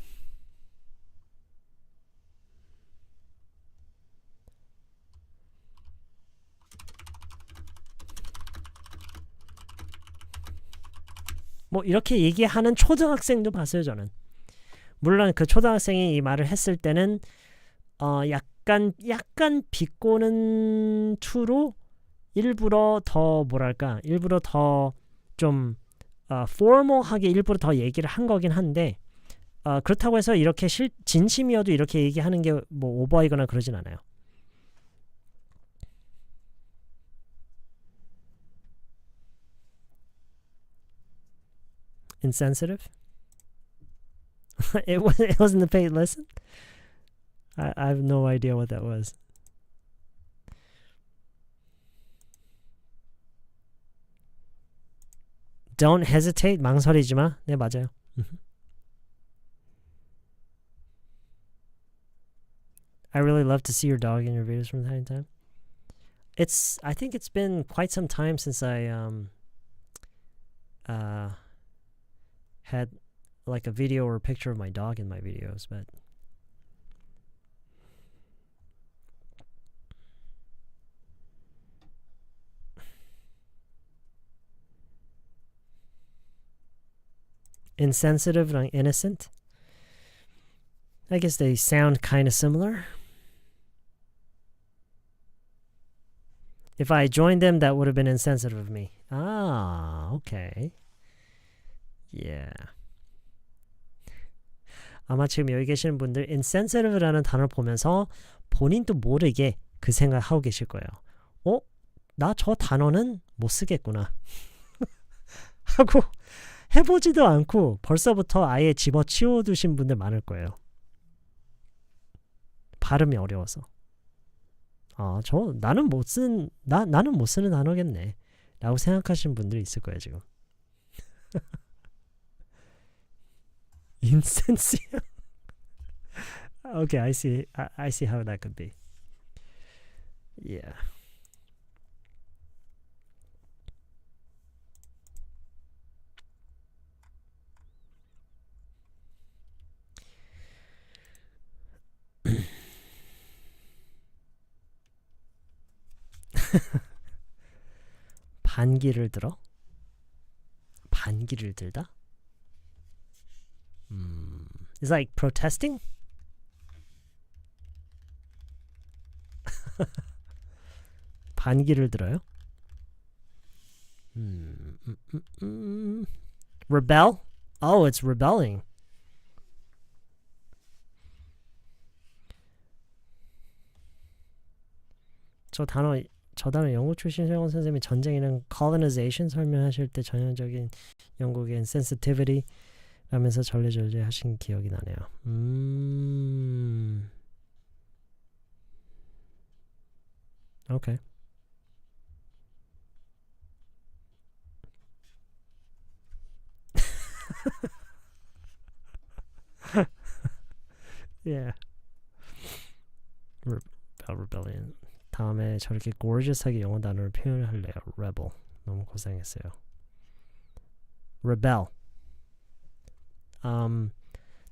뭐 이렇게 얘기하는 초등학생도 봤어요, 저는. 물론 그 초등학생이 이 말을 했을 때는 약간 비꼬는 투로 일부러 더 좀 formal하게 일부러 더 얘기를 한 거긴 한데 그렇다고 해서 이렇게 진심이어도 이렇게 얘기하는 게 뭐 오버이거나 그러진 않아요. Insensitive? it wasn't a paid lesson? I have no idea what that was. Don't hesitate. 망설이지 마. 네, 맞아요. I really love to see your dog in your videos from time to time. I think it's been quite some time since I had like a video or a picture of my dog in my videos, but insensitive and innocent. I guess they sound kind of similar. If I joined them, that would have been insensitive of me. Ah, okay. Yeah. 아마 지금 여기 계시는 분들 insensitive라는 단어를 보면서 본인도 모르게 그 생각하고 계실 거예요. 나 저 단어는 못 쓰겠구나. 하고 해보지도 않고 벌써부터 아예 집어치워 두신 분들 많을 거예요. 발음이 어려워서. 나는 못 쓰는 단어겠네. 라고 생각하시는 분들이 있을 거예요, 지금. Insensitive. Okay, I see how that could be. Yeah. 반기를 들어? 반기를 들다? It's like protesting? 반기를 들어요? Rebel? Oh, it's rebelling. 저 단어 영어 출신 영어 선생님이 전쟁이랑 colonization 설명하실 때 전형적인 영국의 insensitivity 라면서 절레절레 하신 기억이 나네요. Okay. Yeah. Rebellion. 다음에 저렇게 gorgeous하게 영어 단어를 표현할래요. Rebel. 너무 고생했어요. Rebel.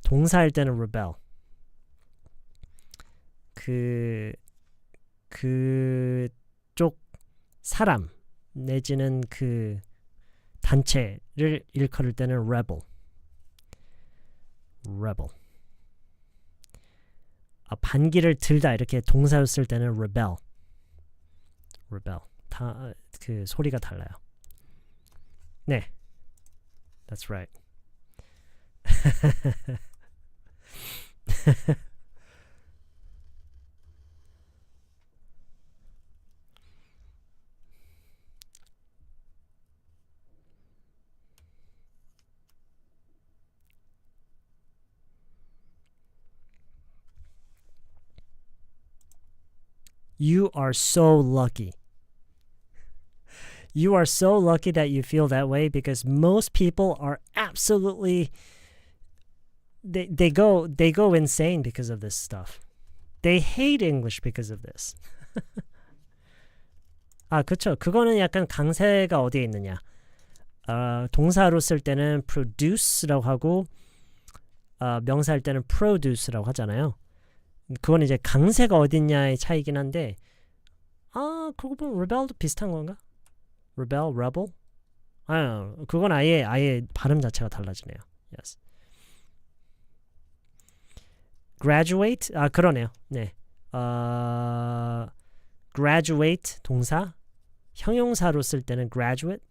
동사일 때는 rebel. 그쪽 사람 내지는 그 단체를 일컬을 때는 rebel. 반기를 들다 이렇게 동사로 쓸 때는 rebel. 다 그 소리가 달라요. 네. That's right. You are so lucky. You are so lucky that you feel that way because most people are absolutely they go insane because of this stuff. They hate English because of this. 그쵸. 그거는 약간 강세가 어디에 있느냐. 동사로 쓸 때는 produce라고 하고 명사할 때는 produce라고 하잖아요. 그건 이제 강세가 어딨냐의 차이긴 한데 그거 보면 rebel도 비슷한 건가? rebel? 그건 아예 발음 자체가 달라지네요. Yes. graduate? 그러네요. 네. graduate 동사 형용사로 쓸 때는 graduate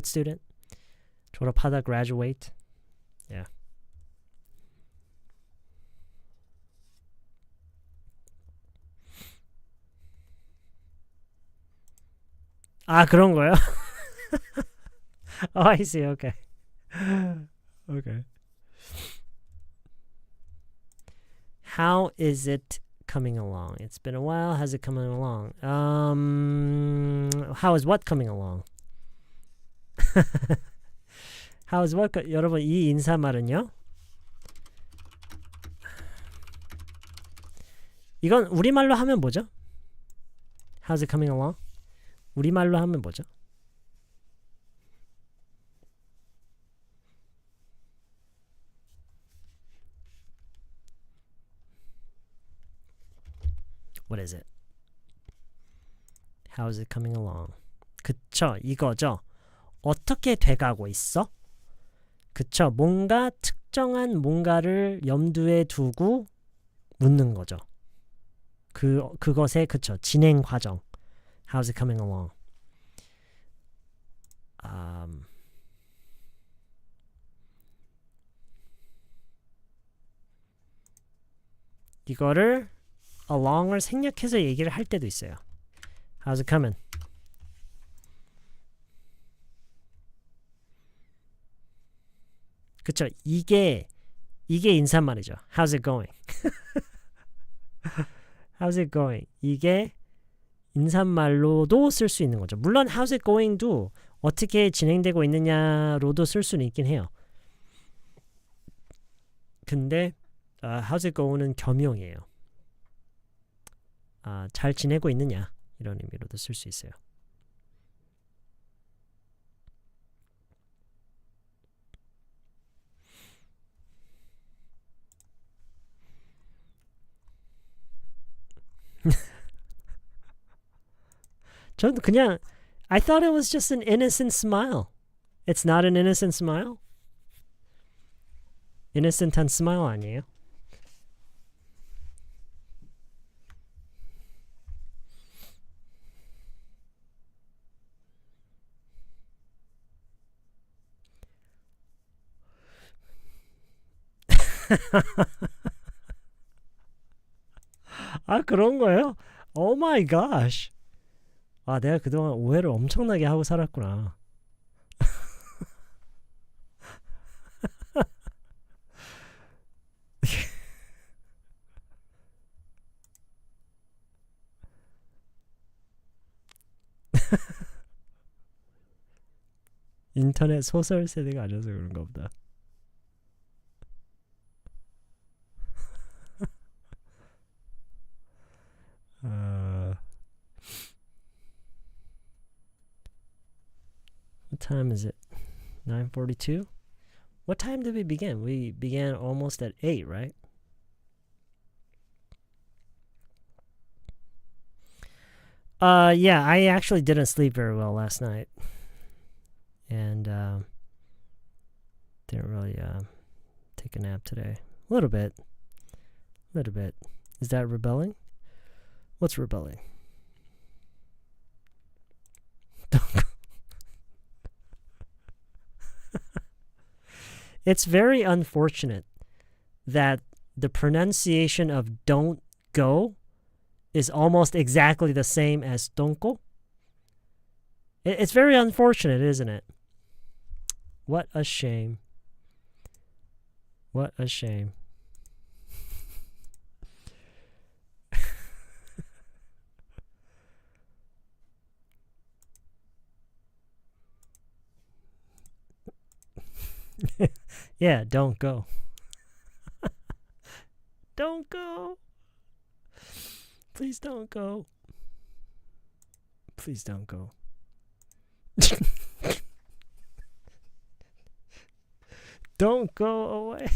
student 졸업하다 graduate. Yeah. 아, 그런 거요? Oh, I see. Okay. Okay. How is it coming along? It's been a while. How's it coming along? How is what coming along? How is what? 여러분, 이 인사말은요? 이건 우리말로 하면 뭐죠? How's it coming along? 우리말로 하면 뭐죠? What is it? How's it coming along? 그쵸, 이거죠. 어떻게 돼가고 있어? 그쵸, 뭔가 특정한 뭔가를 염두에 두고 묻는 거죠. 그것의 그쵸, 진행 과정. How's it coming along? 이거를 along을 생략해서 얘기를 할 때도 있어요. How's it coming? 그쵸, 이게 인사말이죠. How's it going? How's it going? 이게 인사말로도 쓸 수 있는 거죠. 물론 How's it going도 어떻게 진행되고 있느냐로도 쓸 수는 있긴 해요. 근데 How's it going은 겸용이에요. 잘 지내고 있느냐 이런 의미로도 쓸 수 있어요. 전 그냥 I thought it was just an innocent smile. It's not an innocent smile? innocent한 smile 아니에요? 아, 그런 거예요? Oh my gosh. 아, 내가 그동안 오해를 엄청나게 하고 살았구나. 인터넷 소설 세대가 아니어서 그런가 보다. What time is it? 9:42? What time did we begin? We began almost at 8, right? Yeah, I actually didn't sleep very well last night. And didn't really take a nap today. A little bit. Is that rebelling? What's rebelling? It's very unfortunate that the pronunciation of don't go is almost exactly the same as don't go. It's very unfortunate, isn't it? What a shame. What a shame. Yeah, don't go. Don't go. Please don't go. Please don't go. Don't go away.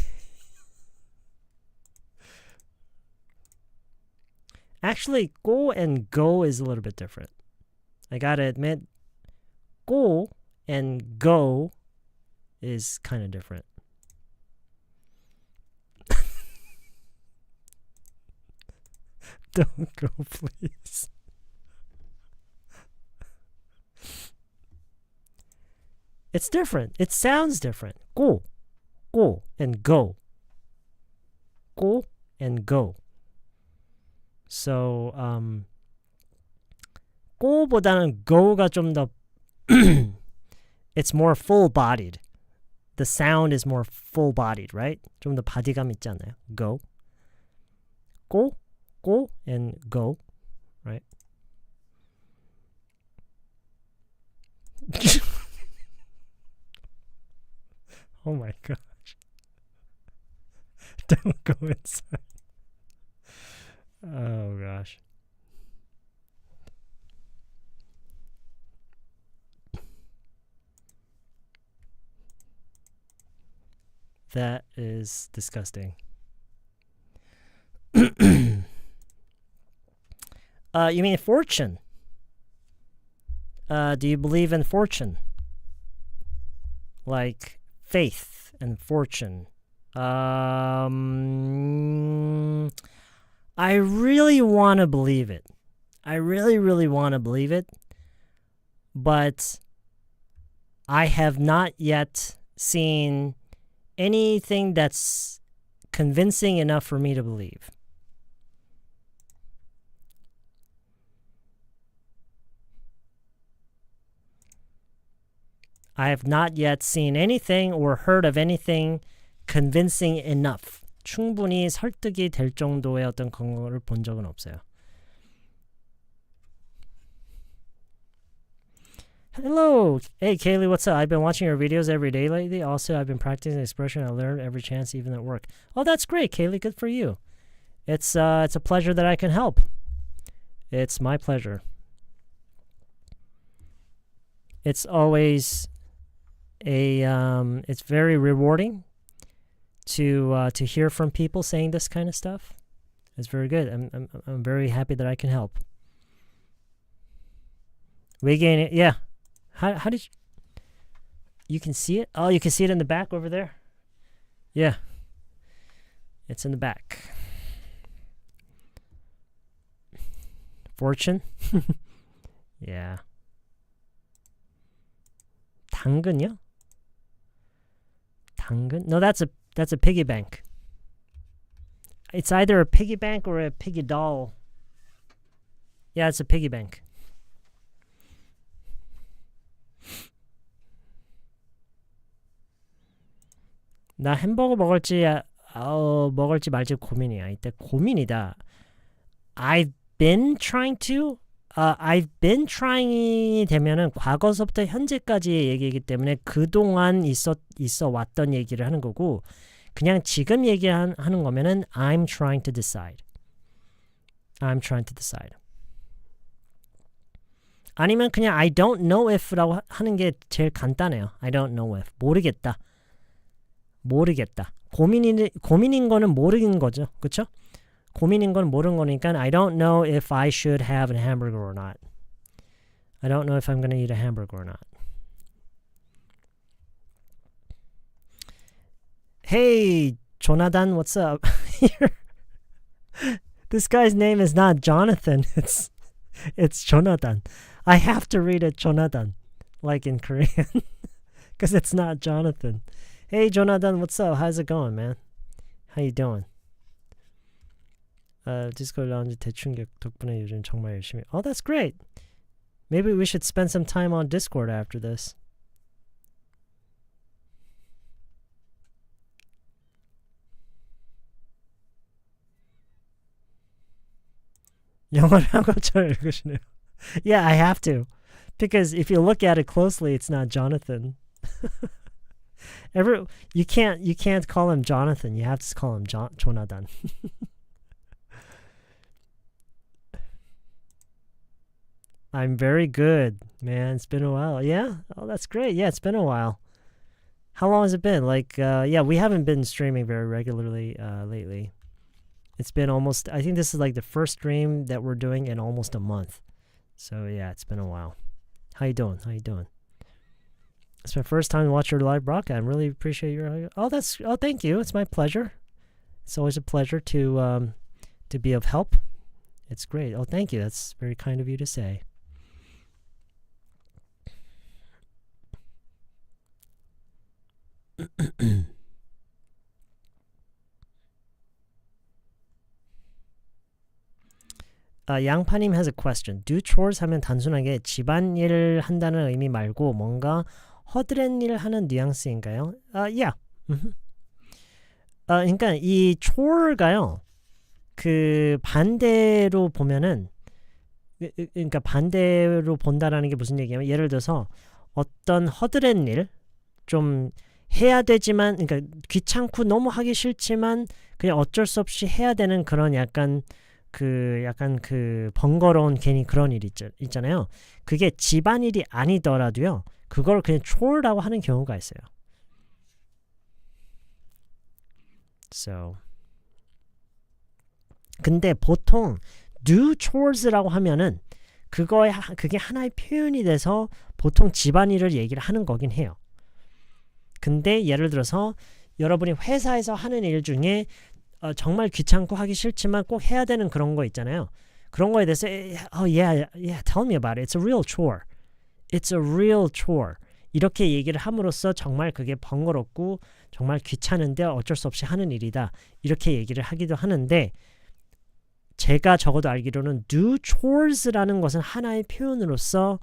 Actually, go and go is a little bit different. I gotta admit, go and go is kind of different. Don't go, please. It's different. It sounds different. Go and go. Go and go. So, go보다는 go가 좀 더 it's more full-bodied. The sound is more full-bodied, right? 좀 더 바디감 있지 않나요? Go. Go and go, right? Oh my gosh. Don't go inside. Oh gosh. That is disgusting. You mean fortune? Do you believe in fortune? Like faith and fortune. I really want to believe it. I really want to believe it. But I have not yet seen anything that's convincing enough for me to believe. I have not yet seen anything or heard of anything convincing enough. 충분히 설득이 될 정도의 어떤 근거를 본 적은 없어요. Hello! Hey Kaylee, what's up? I've been watching your videos every day lately. Also, I've been practicing the expression I learned every chance, even at work. Oh, that's great, Kaylee. Good for you. It's a pleasure that I can help. It's my pleasure. It's always it's very rewarding to hear from people saying this kind of stuff. It's very good. I'm very happy that I can help. We gain it, yeah. How did you can see it? Oh, you can see it in the back over there. Yeah, it's in the back. Fortune. Yeah. 당근요? 당근? No, that's a piggy bank. It's either a piggy bank or a piggy doll. Yeah, it's a piggy bank. 나 햄버거 먹을지 말지 고민이야. 이때 고민이다. I've been trying 되면은 과거서부터 현재까지의 얘기이기 때문에 그동안 있어 왔던 얘기를 하는 거고, 그냥 지금 얘기하는 거면은 I'm trying to decide. 아니면 그냥 I don't know if라고 하는 게 제일 간단해요. I don't know if. 모르겠다. 고민인 거는 모르는 거죠. 그쵸? 고민인 건 모르는 거니까 I don't know if I should have a hamburger or not. I don't know if I'm going to eat a hamburger or not. Hey, Jonathan, what's up? This guy's name is not Jonathan. It's Jonathan. I have to read it Jonathan, like in Korean, because it's not Jonathan. Hey, Jonathan, what's up? How's it going, man? How you doing? 디스코드 라운지 대충 덕분에 요즘 정말 열심히. Oh, that's great. Maybe we should spend some time on Discord after this. 영어를 한국어처럼 읽으시네요. Yeah, I have to. Because if you look at it closely, it's not Jonathan. You can't call him Jonathan. You have to call him Jonathan. I'm very good, man. It's been a while. Yeah? Oh, that's great. Yeah, it's been a while. How long has it been? Yeah, we haven't been streaming very regularly lately. It's been almost, I think this is like the first stream that we're doing in almost a month. So yeah, it's been a while. How you doing? It's my first time to watch your live broadcast. I really appreciate your. Oh, thank you. It's my pleasure. It's always a pleasure to be of help. It's great. Oh, thank you. That's very kind of you to say. 양파님 has a question. Do chores 하면 단순하게 집안일을 한다는 의미 말고 뭔가 허드렛 일을 하는 뉘앙스인가요? Yeah. 그러니까 이 chore가요. 그 반대로 보면은 그러니까 반대로 본다라는 게 무슨 얘기냐면 예를 들어서 어떤 허드렛 일 좀 해야 되지만 그러니까 귀찮고 너무 하기 싫지만 그냥 어쩔 수 없이 해야 되는 그런 약간 그 번거로운 괜히 그런 일 있잖아요. 그게 집안일이 아니더라도요. 그걸 그냥 chore라고 하는 경우가 있어요. So 근데 보통 do chores라고 하면은 그게 하나의 표현이 돼서 보통 집안일을 얘기를 하는 거긴 해요. 근데 예를 들어서 여러분이 회사에서 하는 일 중에 정말 귀찮고 하기 싫지만 꼭 해야 되는 그런 거 있잖아요. 그런 거에 대해서 yeah, tell me about it. It's a real chore. It's a real chore. 이렇게 얘기를 함으로써 정말 그게 번거롭고 정말 귀찮은데 어쩔 수 없이 하는 일이다. 이렇게 얘기를 하기도 하는데 제가 적어도 알기로는 do chores라는 것은 하나의 표현으로서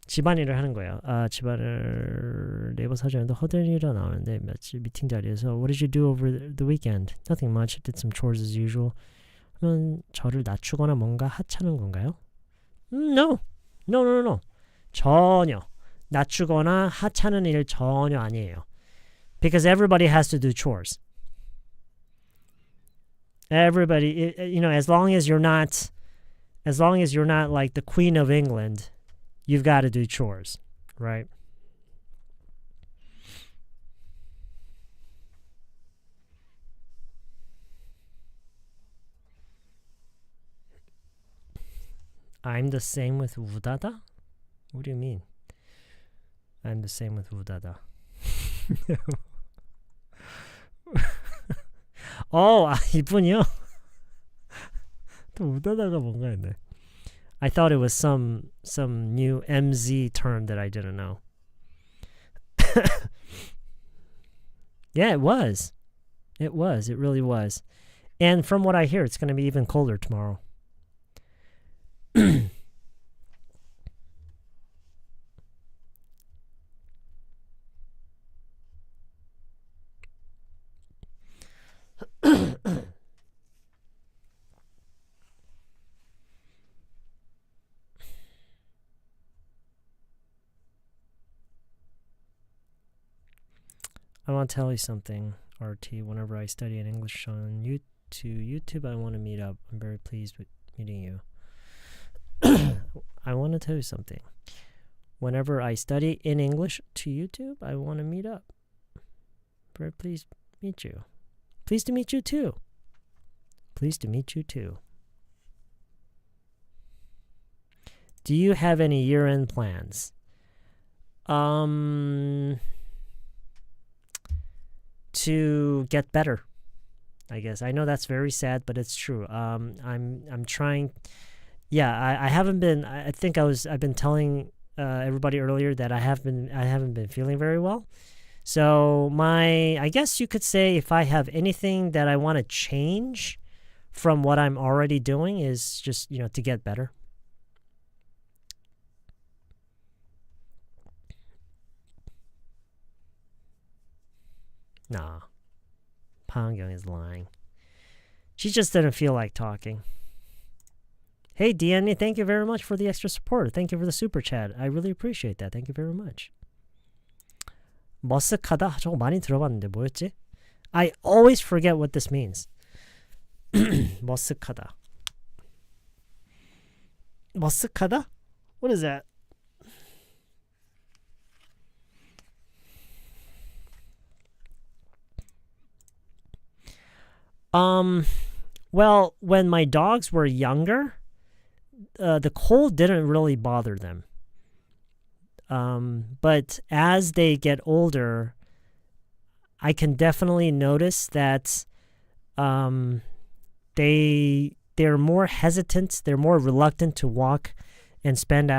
집안일을 하는 거예요. 집안일 네이버 사전에도 허들이라 나오는데 미팅 자리에서 What did you do over the weekend? Nothing much. Did some chores as usual. 하면 저를 낮추거나 뭔가 하찮은 건가요? No. 전혀 낮추거나 하찮은 일 전혀 아니에요. Because everybody has to do chores. Everybody, as long as you're not like the Queen of England, you've got to do chores, right? I'm the same with 우다다? What do you mean? I'm the same with 우다다. 이분이요? 또 우다다가 뭔가 했네. I thought it was some new MZ term that I didn't know. Yeah, it was. It really was. And from what I hear, it's going to be even colder tomorrow. I want to tell you something, RT. Whenever I study in English on YouTube, I want to meet up. I'm very pleased with meeting you. I want to tell you something. Whenever I study in English to YouTube, I want to meet up. Very pleased to meet you. Pleased to meet you too. Pleased to meet you too. Do you have any year-end plans? To get better, I guess. I know that's very sad, but it's true. I'm trying. Yeah, I haven't been. I think I've been telling everybody earlier that I haven't been feeling very well. So I guess you could say if I have anything that I want to change from what I'm already doing is just to get better. Nah, Pangyung is lying. She just didn't feel like talking. Hey, Deanne, thank you very much for the extra support. Thank you for the super chat. I really appreciate that. Thank you very much. 머쓱하다? 저거 많이 들어봤는데 뭐였지? I always forget what this means. 머쓱하다. 머쓱하다? What is that? Well, when my dogs were younger, the cold didn't really bother them. But as they get older, I can definitely notice that they're more hesitant, they're more reluctant to walk and spend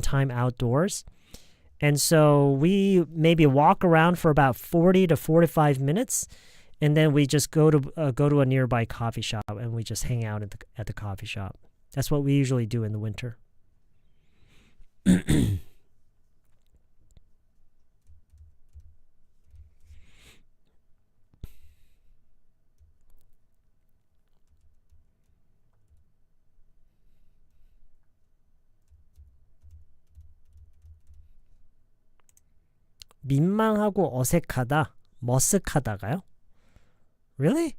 time outdoors. And so we maybe walk around for about 40 to 45 minutes. And then we just go to a nearby coffee shop and we just hang out at the coffee shop. That's what we usually do in the winter. 민망하고 어색하다, 머쓱하다가요? Really?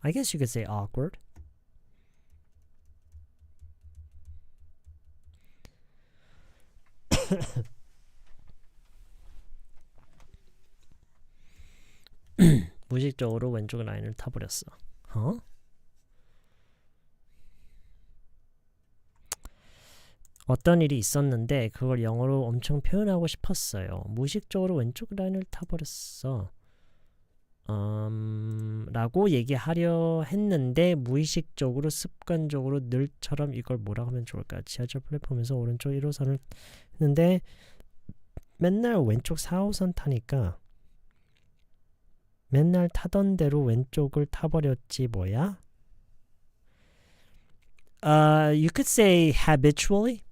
I guess you could say awkward. 무의식적으로 왼쪽 라인을 타버렸어. 어? 어떤 일이 있었는데 그걸 영어로 엄청 표현하고 싶었어요. 무의식적으로 왼쪽 라인을 타버렸어. 라고 얘기하려 했는데 무의식적으로 습관적으로 늘처럼 이걸 뭐라 하면 좋을까? 지하철 플랫폼에서 오른쪽 1호선을 했는데 맨날 왼쪽 4호선 타니까 맨날 타던 대로 왼쪽을 타버렸지 뭐야? You could say habitually.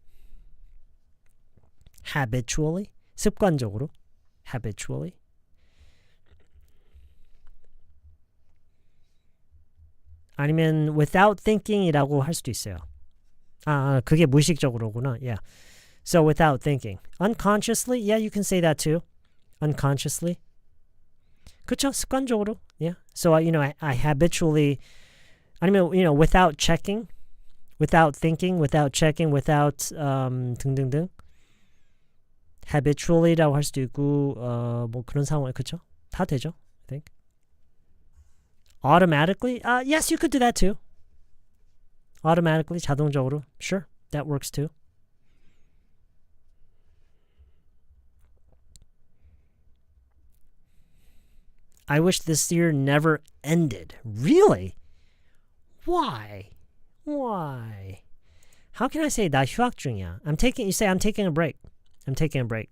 Habitually. 습관적으로. Habitually. 아니면 without thinking이라고 할 수도 있어요. 그게 무의식적으로구나. Yeah. So without thinking. Unconsciously, yeah, you can say that too. Unconsciously. 그쵸? 습관적으로. Yeah. So, I habitually, 아니면, without checking, without thinking, without checking, without, 등등등. habitually라고 할 수도 있고, 뭐 그런 상황, 그쵸? 다 되죠? I think. Automatically? Yes, you could do that too. Automatically, 자동적으로. Sure, that works too. I wish this year never ended. Really? Why? Why? How can I say 나 휴학 중이야? You say I'm taking a break. I'm taking a break.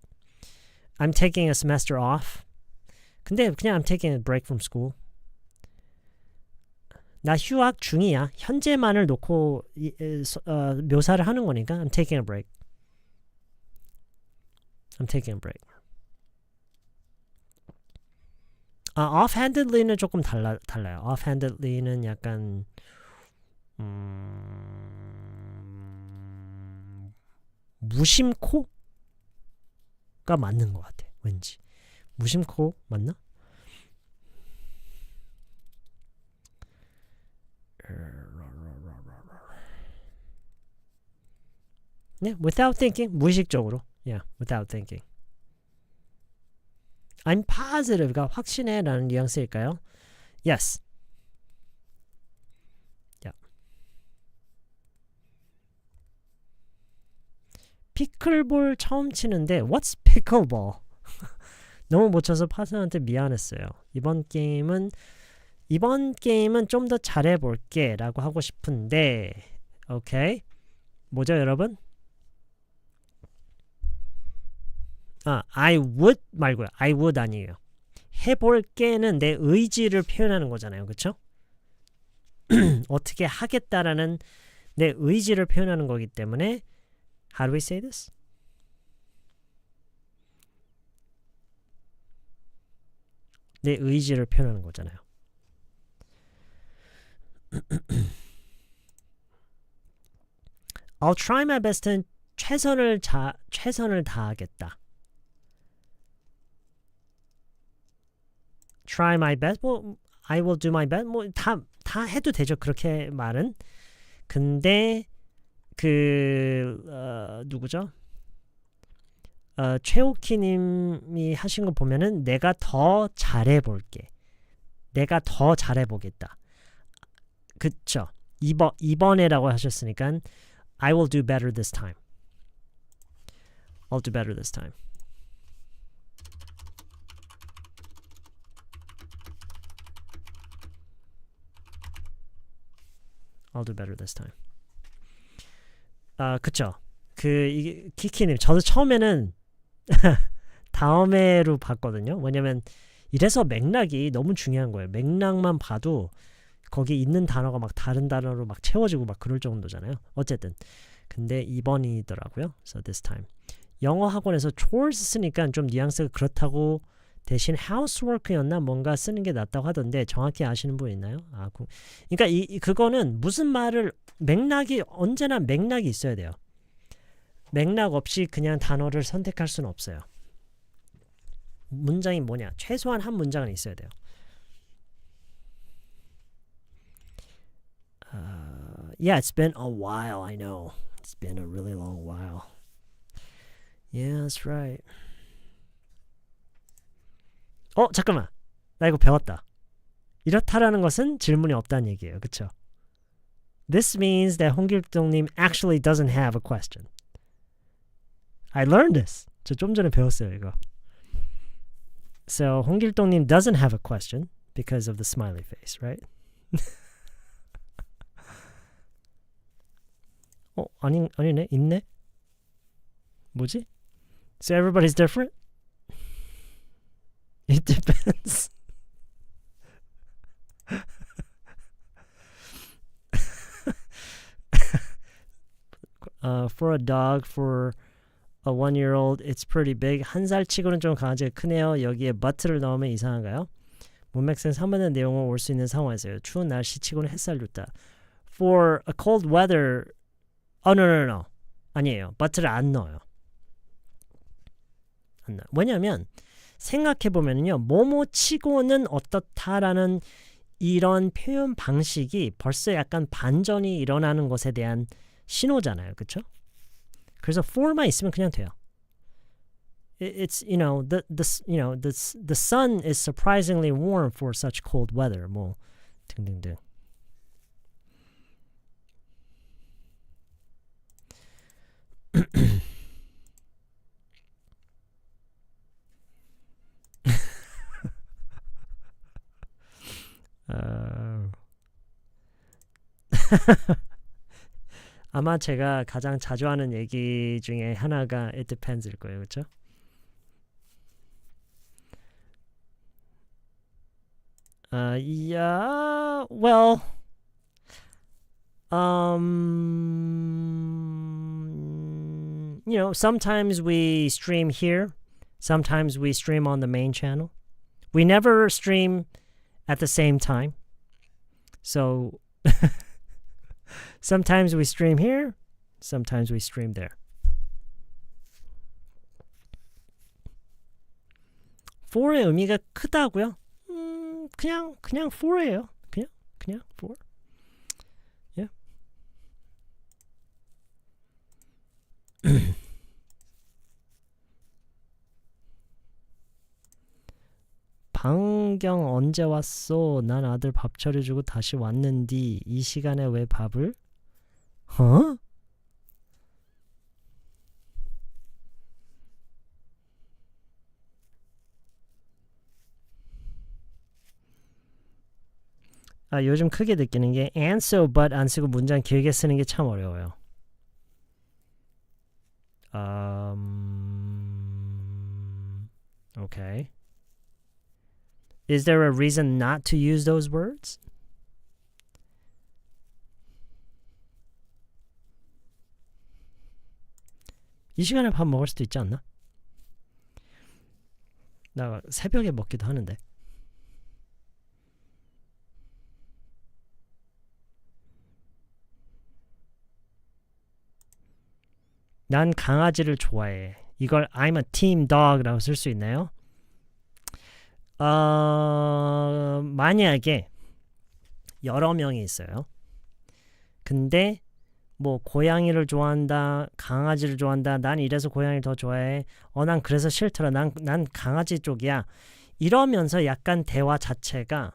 I'm taking a semester off. 근데 그냥 I'm taking a break from school. 나 휴학 중이야. 현재만을 놓고 묘사를 하는 거니까 I'm taking a break. I'm taking a break. offhandedly는 조금 달라요. offhandedly는 약간 무심코가 맞는 것 같아. 왠지. 무심코 맞나? Yeah, without thinking. 무의식적으로. Yeah, without thinking. I'm positive가 확신해 라는 뉘앙스일까요? Yes. Yeah. 피클볼 처음 치는데 What's pickleball? 너무 못 쳐서 파슨한테 미안했어요. 이번 게임은 좀 더 잘해볼게 라고 하고 싶은데 오케이. 뭐죠 여러분? I would 말고요. I would 아니에요. 해볼게는 내 의지를 표현하는 거잖아요. 그쵸? 어떻게 하겠다라는 내 의지를 표현하는 거기 때문에 How do we say this? 내 의지를 표현하는 거잖아요. I'll try my best는 최선을 다하겠다. Try my best. 뭐 I will do my best. 뭐 다 해도 되죠. 그렇게 말은. 근데 누구죠? 최옥희님이 하신 거 보면은 내가 더 잘해볼게. 내가 더 잘해보겠다. 그쵸? 이번에라고 하셨으니까 I will do better this time. I'll do better this time. I'll do better this time. 그쵸? 이게 키키님, 저도 처음에는 다음에로 봤거든요. 왜냐면 이래서 맥락이 너무 중요한 거예요. 맥락만 봐도 거기 있는 단어가 막 다른 단어로 막 채워지고 막 그럴 정도잖아요. 어쨌든 근데 2번이더라고요. So this time 영어 학원에서 chores 쓰니까 좀 뉘앙스가 그렇다고 대신 housework였나 뭔가 쓰는 게 낫다고 하던데 정확히 아시는 분 있나요? 그러니까 그거는 무슨 말을 맥락이 언제나 맥락이 있어야 돼요. 맥락 없이 그냥 단어를 선택할 수는 없어요. 문장이 뭐냐? 최소한 한 문장은 있어야 돼요. Yeah, it's been a while. I know. It's been a really long while. Yeah, that's right. 잠깐만. 나 이거 배웠다. 이렇다라는 것은 질문이 없다는 얘기예요. 그쵸? This means that 홍길동님 actually doesn't have a question. I learned this. 저 좀 전에 배웠어요, 이거. So, 홍길동님 doesn't have a question because of the smiley face, right? 아니네. 있네. 뭐지? So everybody's different? It depends. For a dog, for a 1-year-old, it's pretty big. 한 살 치고는 좀 강아지가 크네요. 여기에 but를 넣으면 이상한가요? 문맥상 상반된 내용은 올 수 있는 상황에서요. 추운 날씨 치고는 햇살 좋다. For a cold weather, no. 아니에요. but를 안 넣어요. 안 넣어요. 왜냐면 생각해보면요. 뭐뭐 치고는 어떻다라는 이런 표현 방식이 벌써 약간 반전이 일어나는 것에 대한 신호잖아요. 그렇죠? 그래서 for만 있으면 그냥 돼요. It's the sun is surprisingly warm for such cold weather. 뭐 등등등. 아마 제가 가장 자주 하는 얘기 중에 하나가 it depends일 거예요. 그렇죠? Yeah, well, sometimes we stream here, sometimes we stream on the main channel. We never stream at the same time. So sometimes we stream here, sometimes we stream there. for의 의미가 크다고요? 그냥 for예요. 그냥 for. Yeah. 방경 언제 왔어? 난 아들 밥 차려주고 다시 왔는디 이 시간에 왜 밥을? 요즘 크게 느끼는 게 and so but 안 쓰고 문장 길게 쓰는 게 참 어려워요. Okay. Is there a reason not to use those words? 이 시간에 밥 먹을 수도 있지 않나? 나 새벽에 먹기도 하는데. 난 강아지를 좋아해. 이걸 I'm a team dog라고 쓸 수 있나요? 만약에 여러 명이 있어요. 근데 뭐 고양이를 좋아한다, 강아지를 좋아한다, 난 이래서 고양이를 더 좋아해. 난 그래서 싫더라. 난 강아지 쪽이야. 이러면서 약간 대화 자체가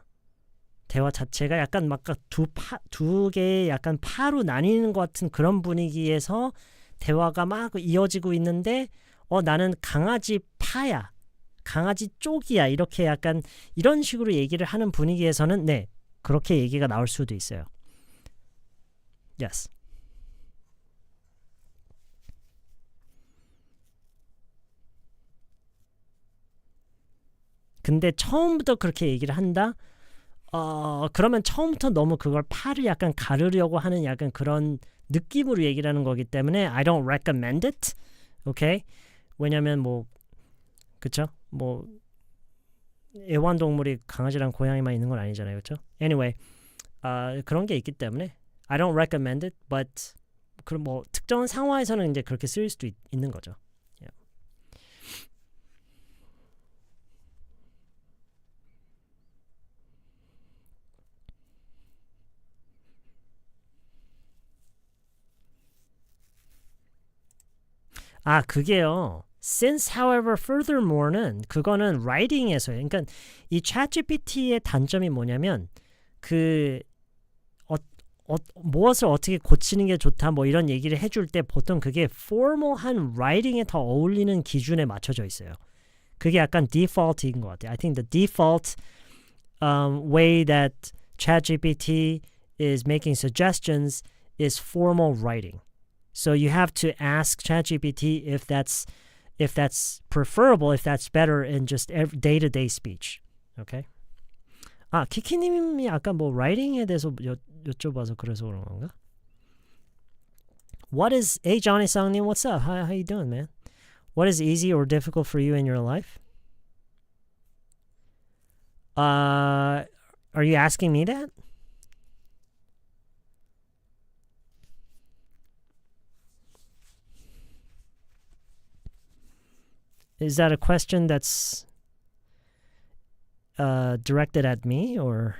약간 막 두 개의 약간 파로 나뉘는 것 같은 그런 분위기에서 대화가 막 이어지고 있는데 나는 강아지 파야. 강아지 쪽이야. 이렇게 약간 이런 식으로 얘기를 하는 분위기에서는 네. 그렇게 얘기가 나올 수도 있어요. Yes. 근데 처음부터 그렇게 얘기를 한다? 그러면 처음부터 너무 그걸 팔을 약간 가르려고 하는 약간 그런 느낌으로 얘기를 하는 거기 때문에 I don't recommend it. 오케이? 왜냐면 뭐 그쵸? 뭐 애완동물이 강아지랑 고양이만 있는 건 아니잖아요. 그쵸? Anyway, 그런 게 있기 때문에 I don't recommend it, but 그럼 뭐 특정한 상황에서는 이제 그렇게 쓰일 수도 있는 거죠. Yeah. 그게요. Since, however, furthermore는 그거는 writing에서요. 그러니까 이 ChatGPT의 단점이 뭐냐면 무엇을 어떻게 고치는 게 좋다 뭐 이런 얘기를 해줄 때 보통 그게 formal한 writing에 더 어울리는 기준에 맞춰져 있어요. 그게 약간 default인 것 같아요. I think the default way that ChatGPT is making suggestions is formal writing. So you have to ask ChatGPT if that's preferable, if that's better in just day-to-day speech. Okay? 키키님이 아까 뭐 writing에 대해서 여쭤봐서 그래서 그런 건가? Hey Johnny Sang님, what's up? How you doing, man? What is easy or difficult for you in your life? Are you asking me that? Is that a question that's directed at me or?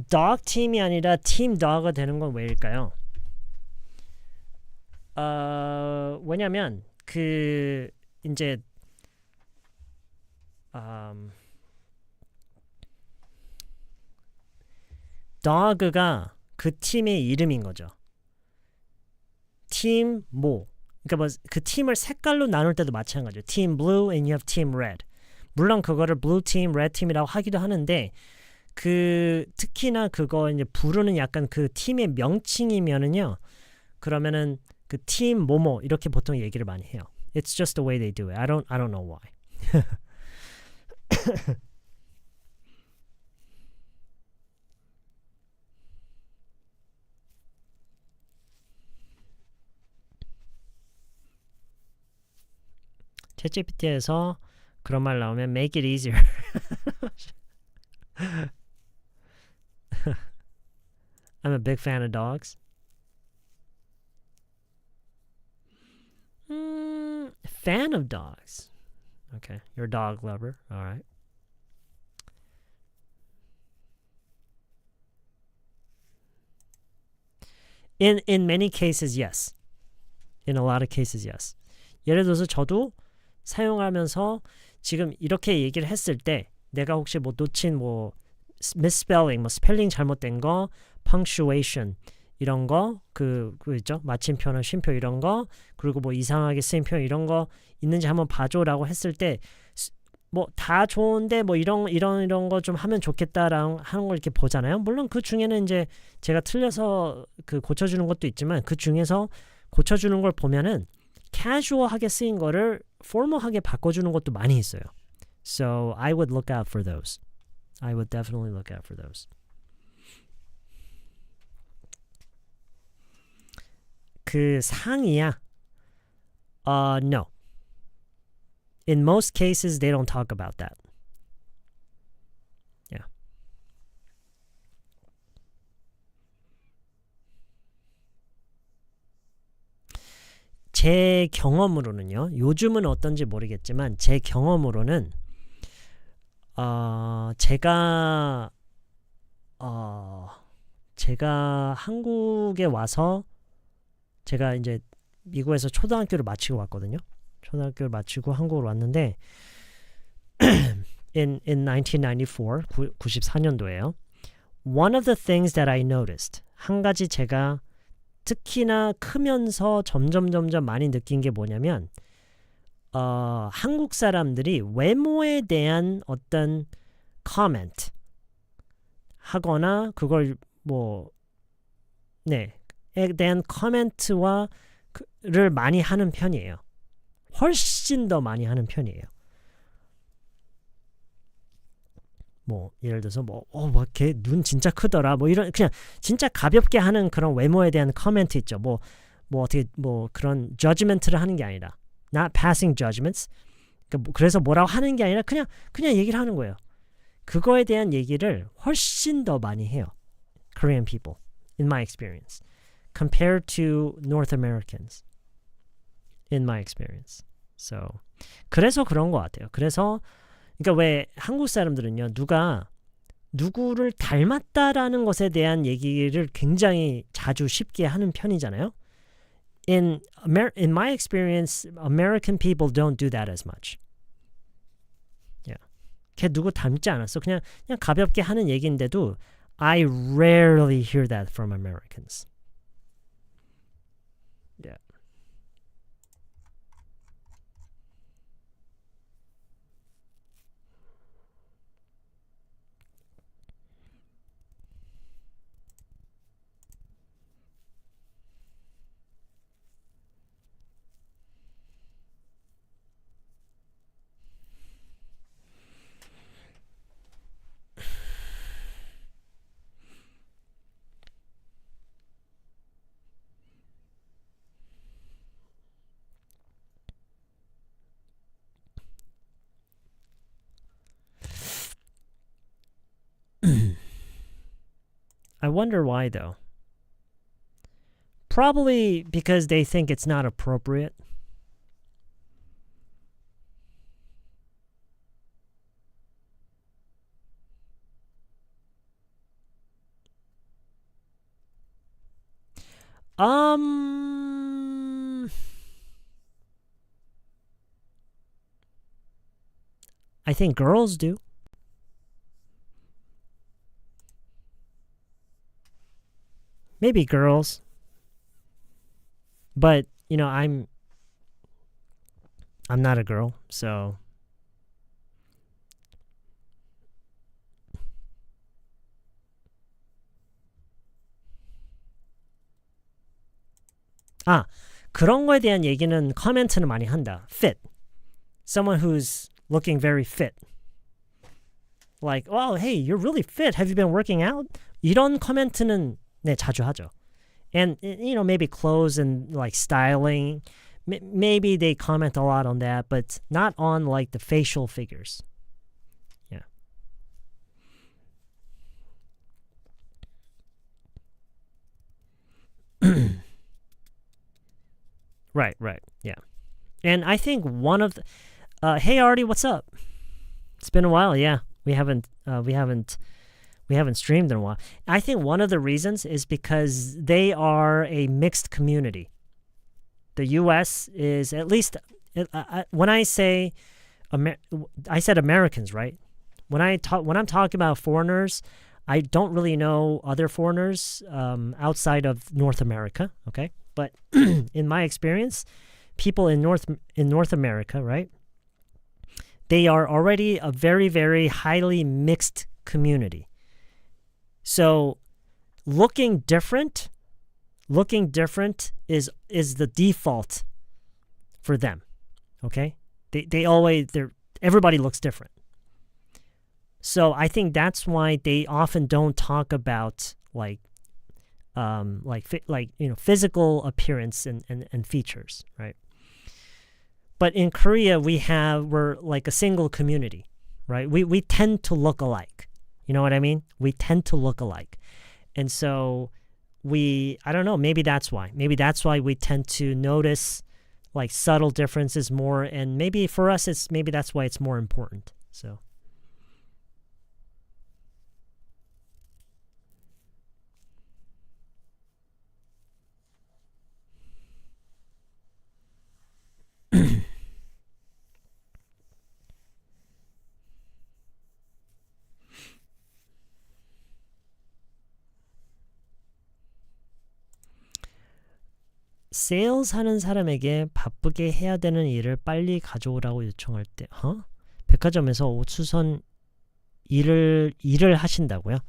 dog team이 아니라 team dog가 되는 건 왜일까요? 왜냐면 이제 dog가 그 팀의 이름인 거죠. 팀 뭐 그러니까 뭐 그 팀을 색깔로 나눌 때도 마찬가지죠. Team blue and you have team red. 물론 그거를 blue team, red team이라고 하기도 하는데 특히나 그거 이제 부르는 약간 그 팀의 명칭이면은요. 그러면은 그 팀 뭐뭐 이렇게 보통 얘기를 많이 해요. It's just the way they do it. I don't know why. 챗GPT에서 그런 말 나오면 make it easier. I'm a big fan of dogs. Fan of dogs. Okay, you're a dog lover. All right. In many cases, yes. In a lot of cases, yes. 예를 들어서 저도 사용하면서 지금 이렇게 얘기를 했을 때 내가 혹시 뭐 놓친 뭐 misspelling, 뭐 스펠링 잘못된 거, punctuation 이런 거, 그 있죠? 마침표나 쉼표 이런 거, 그리고 뭐 이상하게 쓰인 표현 이런 거 있는지 한번 봐줘라고 했을 때 뭐 다 좋은데 뭐 이런 거 좀 하면 좋겠다라는 하는 걸 이렇게 보잖아요. 물론 그 중에는 이제 제가 틀려서 그 고쳐주는 것도 있지만 그 중에서 고쳐주는 걸 보면은 casual하게 쓰인 거를 formal하게 바꿔주는 것도 많이 있어요. So I would look out for those. I would definitely look out for those. 그 상이야? No. In most cases, they don't talk about that. Yeah. 제 경험으로는요. 요즘은 어떤지 모르겠지만 제 경험으로는 제가 한국에 와서 제가 이제 미국에서 초등학교를 마치고 왔거든요. 초등학교를 마치고 한국으로 왔는데 in 1994, 94년도에요. One of the things that I noticed, 한 가지 제가 특히나 크면서 점점 많이 느낀 게 뭐냐면 한국 사람들이 외모에 대한 어떤 comment 하거나 그걸 뭐 에 대한 코멘트를 많이 하는 편이에요. 훨씬 더 많이 하는 편이에요. 뭐 예를 들어서 걔 눈 진짜 크더라. 뭐 이런 그냥 진짜 가볍게 하는 그런 외모에 대한 코멘트 있죠. 어떻게 그런 judgment를 하는 게 아니라 not passing judgments. 그래서 뭐라고 하는 게 아니라 그냥 얘기를 하는 거예요. 그거에 대한 얘기를 훨씬 더 많이 해요. Korean people, in my experience, compared to North Americans, in my experience. So 그래서 그런 것 같아요. 그래서 그러니까 왜 한국 사람들은요, 누구를 닮았다라는 것에 대한 얘기를 굉장히 자주 쉽게 하는 편이잖아요. In my experience, American people don't do that as much. 걔 누구 닮지 않았어. 그냥 가볍게 하는 얘기인데도 I rarely hear that from Americans. Yeah. I wonder why, though. Probably because they think it's not appropriate. I think girls do. Maybe girls. But, I'm not a girl, so 그런 거에 대한 얘기는 코멘트는 많이 한다. Fit. Someone who's looking very fit. Like, oh, hey, you're really fit. Have you been working out? 이런 코멘트는 자주 하죠. And, maybe clothes and, like, styling. Maybe they comment a lot on that, but not on, like, the facial figures. Yeah. Right. Yeah. And I think one of the... hey, Artie, what's up? It's been a while. Yeah. We haven't streamed in a while. I think one of the reasons is because they are a mixed community. The U.S. is, at least when I say I said Americans, right? When I'm talking about foreigners, I don't really know other foreigners outside of North America. Okay, but in my experience, people in North America, right? They are already a very, very highly mixed community. So looking different is the default for them. Okay? Everybody looks different. So I think that's why they often don't talk about physical appearance and features, right? But in Korea we're like a single community, right? We tend to look alike. You know what I mean? We tend to look alike. And so I don't know, maybe that's why. Maybe that's why we tend to notice like subtle differences more, and maybe for us maybe that's why it's more important. So 세일즈 하는 사람에게 바쁘게 해야 되는 일을 빨리 가져오라고 요청할 때 백화점에서 오추선 일을 하신다고요?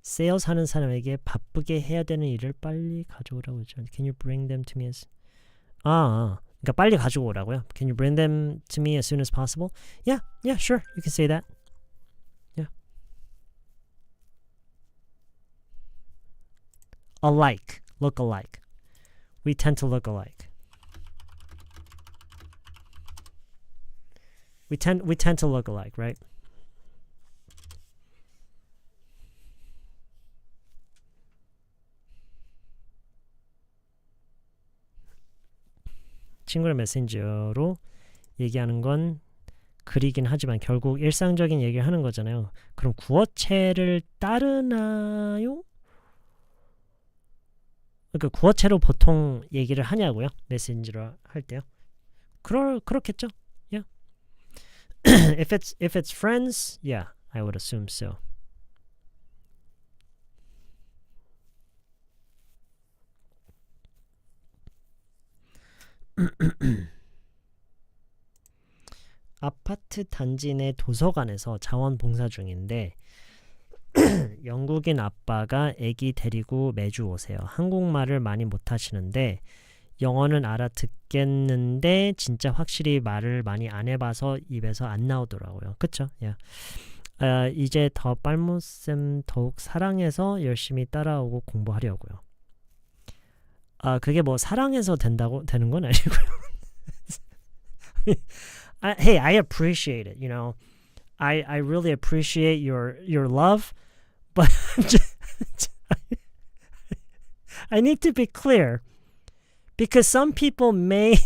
sales 하는 사람에게 바쁘게 해야 되는 일을 빨리 가져오라고 했죠. Can you bring them to me as 그러니까 빨리 가지고 오라고요. Can you bring them to me as soon as possible? Yeah, sure. You can say that. Yeah. Alike, look alike. We tend to look alike. We tend to look alike, right? 친구의 메신저로 얘기하는 건 글이긴 하지만 결국 일상적인 얘기를 하는 거잖아요. 그럼 구어체를 따르나요? 그러니까 구어체로 보통 얘기를 하냐고요? 메신저로 할 때요? 그렇겠죠? Yeah. if it's friends, yeah, I would assume so. 아파트 단지 내 도서관에서 자원봉사 중인데 영국인 아빠가 아기 데리고 매주 오세요. 한국말을 많이 못하시는데 영어는 알아듣겠는데 진짜 확실히 말을 많이 안 해봐서 입에서 안 나오더라고요. 그쵸? Yeah. 이제 더 빨무쌤 더욱 사랑해서 열심히 따라오고 공부하려고요. 그게 뭐 사랑해서 되는 건 아니고요. Hey, I appreciate it, you know. I really appreciate your love, but I need to be clear because some people may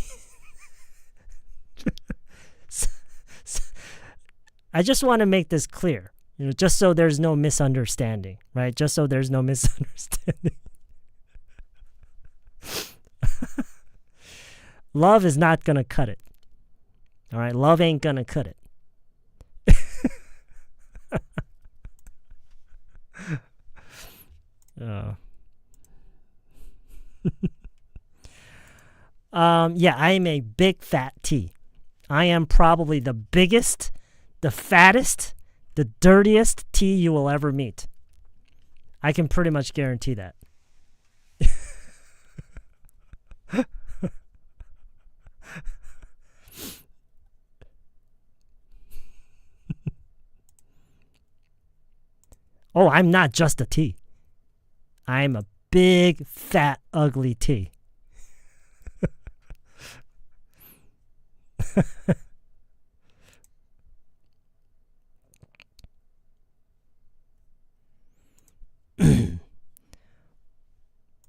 I just want to make this clear, you know, just so there's no misunderstanding, right? Just so there's no misunderstanding. Love is not going to cut it. All right, love ain't gonna cut it. Yeah, I'm a big fat T. I am probably the biggest, the fattest, the dirtiest T you will ever meet. I can pretty much guarantee that. Oh, I'm not just a T. I'm a big, fat, ugly T.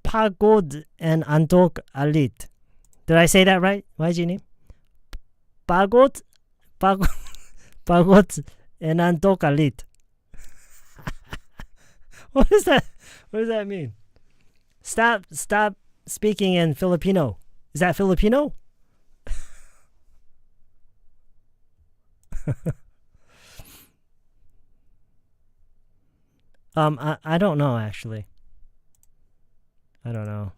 Pagod and Antok Alit. Did I say that right? YG님? Pagod and Antok Alit. What is that? What does that mean? Stop speaking in Filipino. Is that Filipino? I don't know actually. I don't know.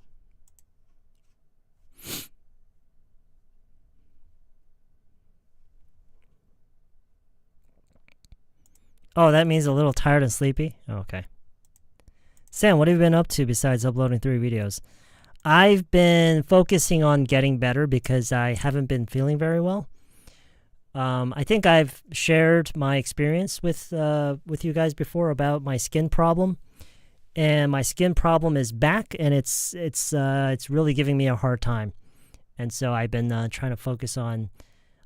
Oh, that means a little tired and sleepy? Okay. Sam, what have you been up to besides uploading 3 videos? I've been focusing on getting better because I haven't been feeling very well. I think I've shared my experience with you guys before about my skin problem, and my skin problem is back, and it's really giving me a hard time. And so I've been trying to focus on.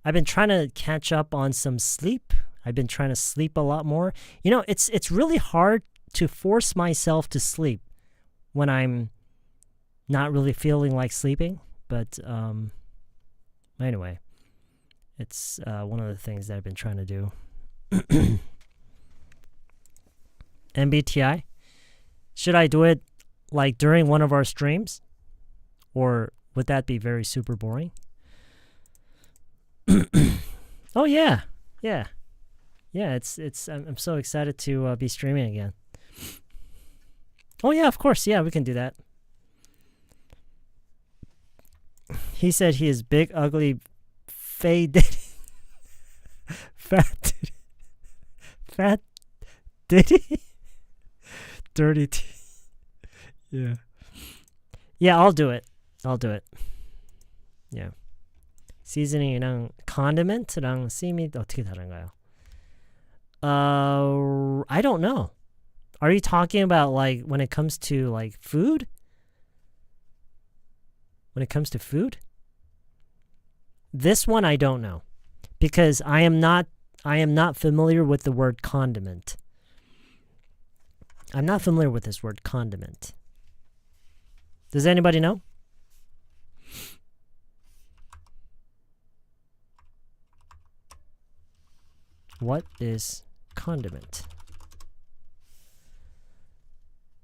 I've been trying to catch up on some sleep. I've been trying to sleep a lot more. You know, it's really hard to force myself to sleep when I'm not really feeling like sleeping. But anyway, it's one of the things that I've been trying to do. MBTI? Should I do it like during one of our streams? Or would that be very super boring? Oh yeah. Yeah, it's I'm so excited to be streaming again. Oh yeah, of course. Yeah, we can do that. He said he is big, ugly, faded, fat, diddy. dirty teeth. Yeah. Yeah, I'll do it. Yeah. seasoning이랑 condiment랑 쓰임이 어떻게 다른가요? I don't know. Are you talking about like when it comes to like food? When it comes to food? This one I don't know because I am not familiar with the word condiment. I'm not familiar with this word condiment. Does anybody know? What is condiment?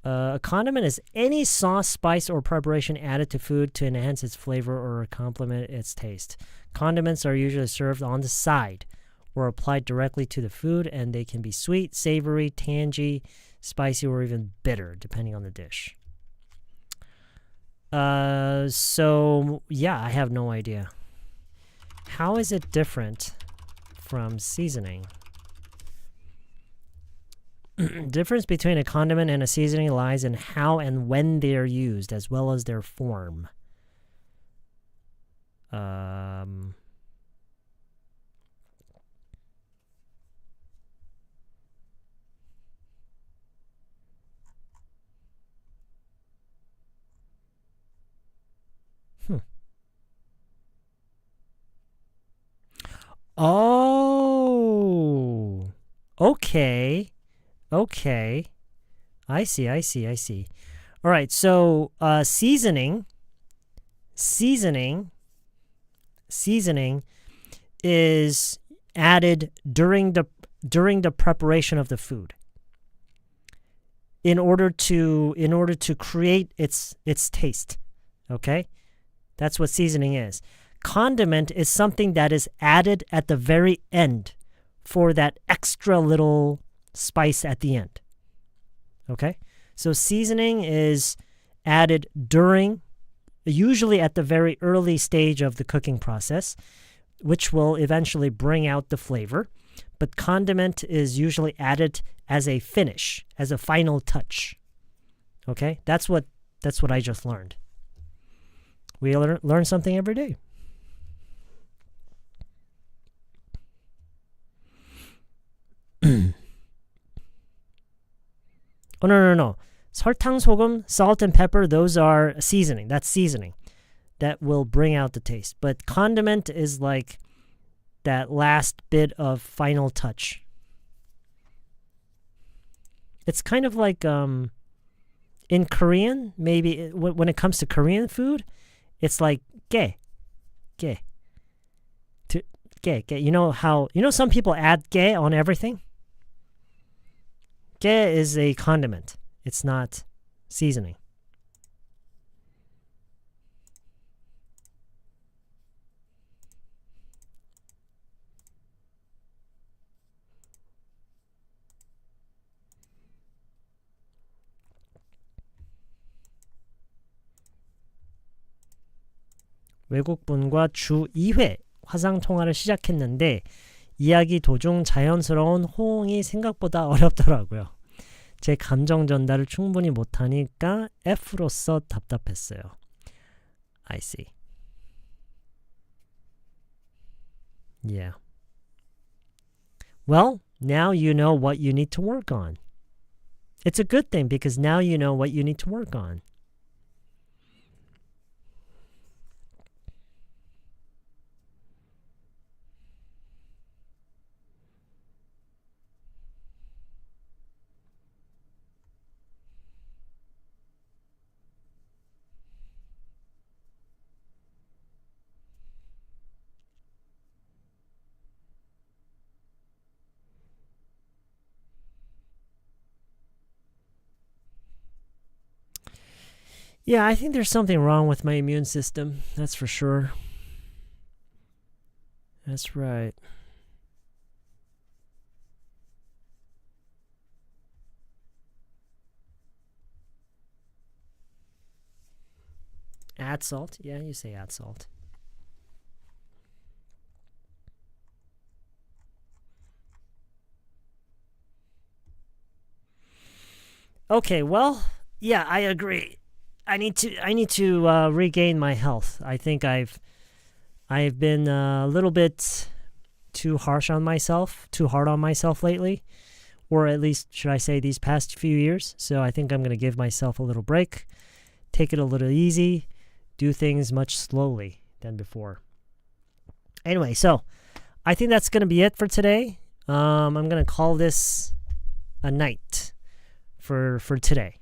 A condiment is any sauce, spice, or preparation added to food to enhance its flavor or complement its taste. Condiments are usually served on the side or applied directly to the food, and they can be sweet, savory, tangy, spicy, or even bitter, depending on the dish. So, yeah, I have no idea. How is it different from seasoning? Difference between a condiment and a seasoning lies in how and when they are used, as well as their form. Oh, okay. Okay. I see. All right, so seasoning is added during the preparation of the food in order to create its taste. Okay? That's what seasoning is. Condiment is something that is added at the very end for that extra little spice at the end. Okay? So seasoning is added usually at the very early stage of the cooking process, which will eventually bring out the flavor. But condiment is usually added as a finish, as a final touch. Okay? That's what I just learned. We learn something every day. Oh, no. 설탕, 소금, salt, and pepper, those are seasoning. That's seasoning. That will bring out the taste. But condiment is like that last bit of final touch. It's kind of like in Korean, maybe when it comes to Korean food, it's like ge. You know some people add ge on everything? Ge is a condiment. It's not seasoning. 외국분과 주 2회 화상 통화를 시작했는데 이야기 도중 자연스러운 호응이 생각보다 어렵더라고요. 제 감정 전달을 충분히 못하니까 F로서 답답했어요. I see. Yeah. Well, now you know what you need to work on. It's a good thing because now you know what you need to work on. Yeah, I think there's something wrong with my immune system. That's for sure. That's right. Add salt? Yeah, you say add salt. Okay, well, yeah, I agree. I need to regain my health. I think I've been a little bit too hard on myself lately, or at least should I say these past few years. So I think I'm going to give myself a little break, take it a little easy, do things much slowly than before. Anyway, so I think that's going to be it for today. I'm going to call this a night for today.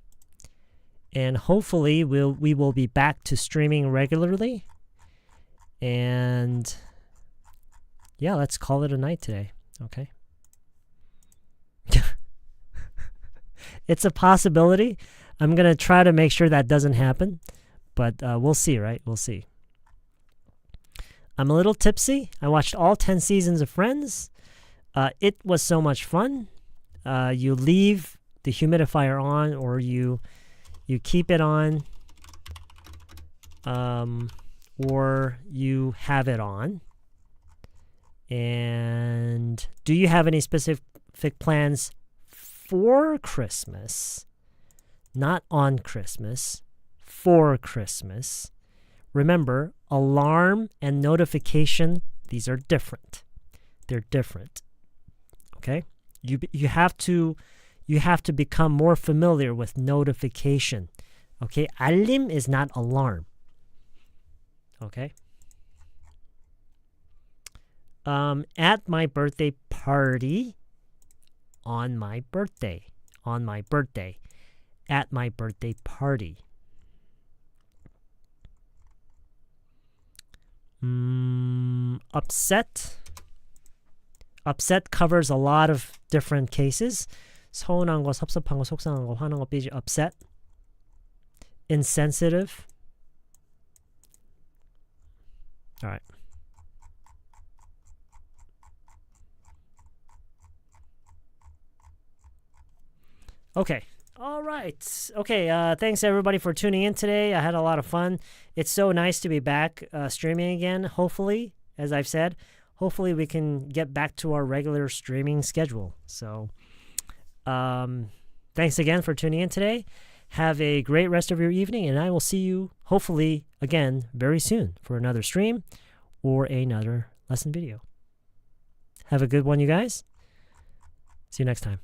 And hopefully we will be back to streaming regularly. And yeah, let's call it a night today. Okay. It's a possibility. I'm going to try to make sure that doesn't happen. But we'll see, right? We'll see. I'm a little tipsy. I watched all 10 seasons of Friends. It was so much fun. You leave the humidifier on, or you keep it on, or you have it on. And do you have any specific plans for Christmas? Not on Christmas, for Christmas. Remember, alarm and notification, these are different. They're different. Okay? You have to become more familiar with notification. Okay? 알림 is not alarm. Okay? At my birthday party, on my birthday, at my birthday party. Upset. Upset covers a lot of different cases. 서운한 거, 섭섭한 거, 속상한 거, 화난 거, 삐지. Upset. Insensitive. All right. Okay. All right. Okay. Thanks everybody for tuning in today. I had a lot of fun. It's so nice to be back streaming again. Hopefully, as I've said, hopefully we can get back to our regular streaming schedule. So, thanks again for tuning in today. Have a great rest of your evening, and I will see you hopefully again very soon for another stream or another lesson video. Have a good one, you guys. See you next time.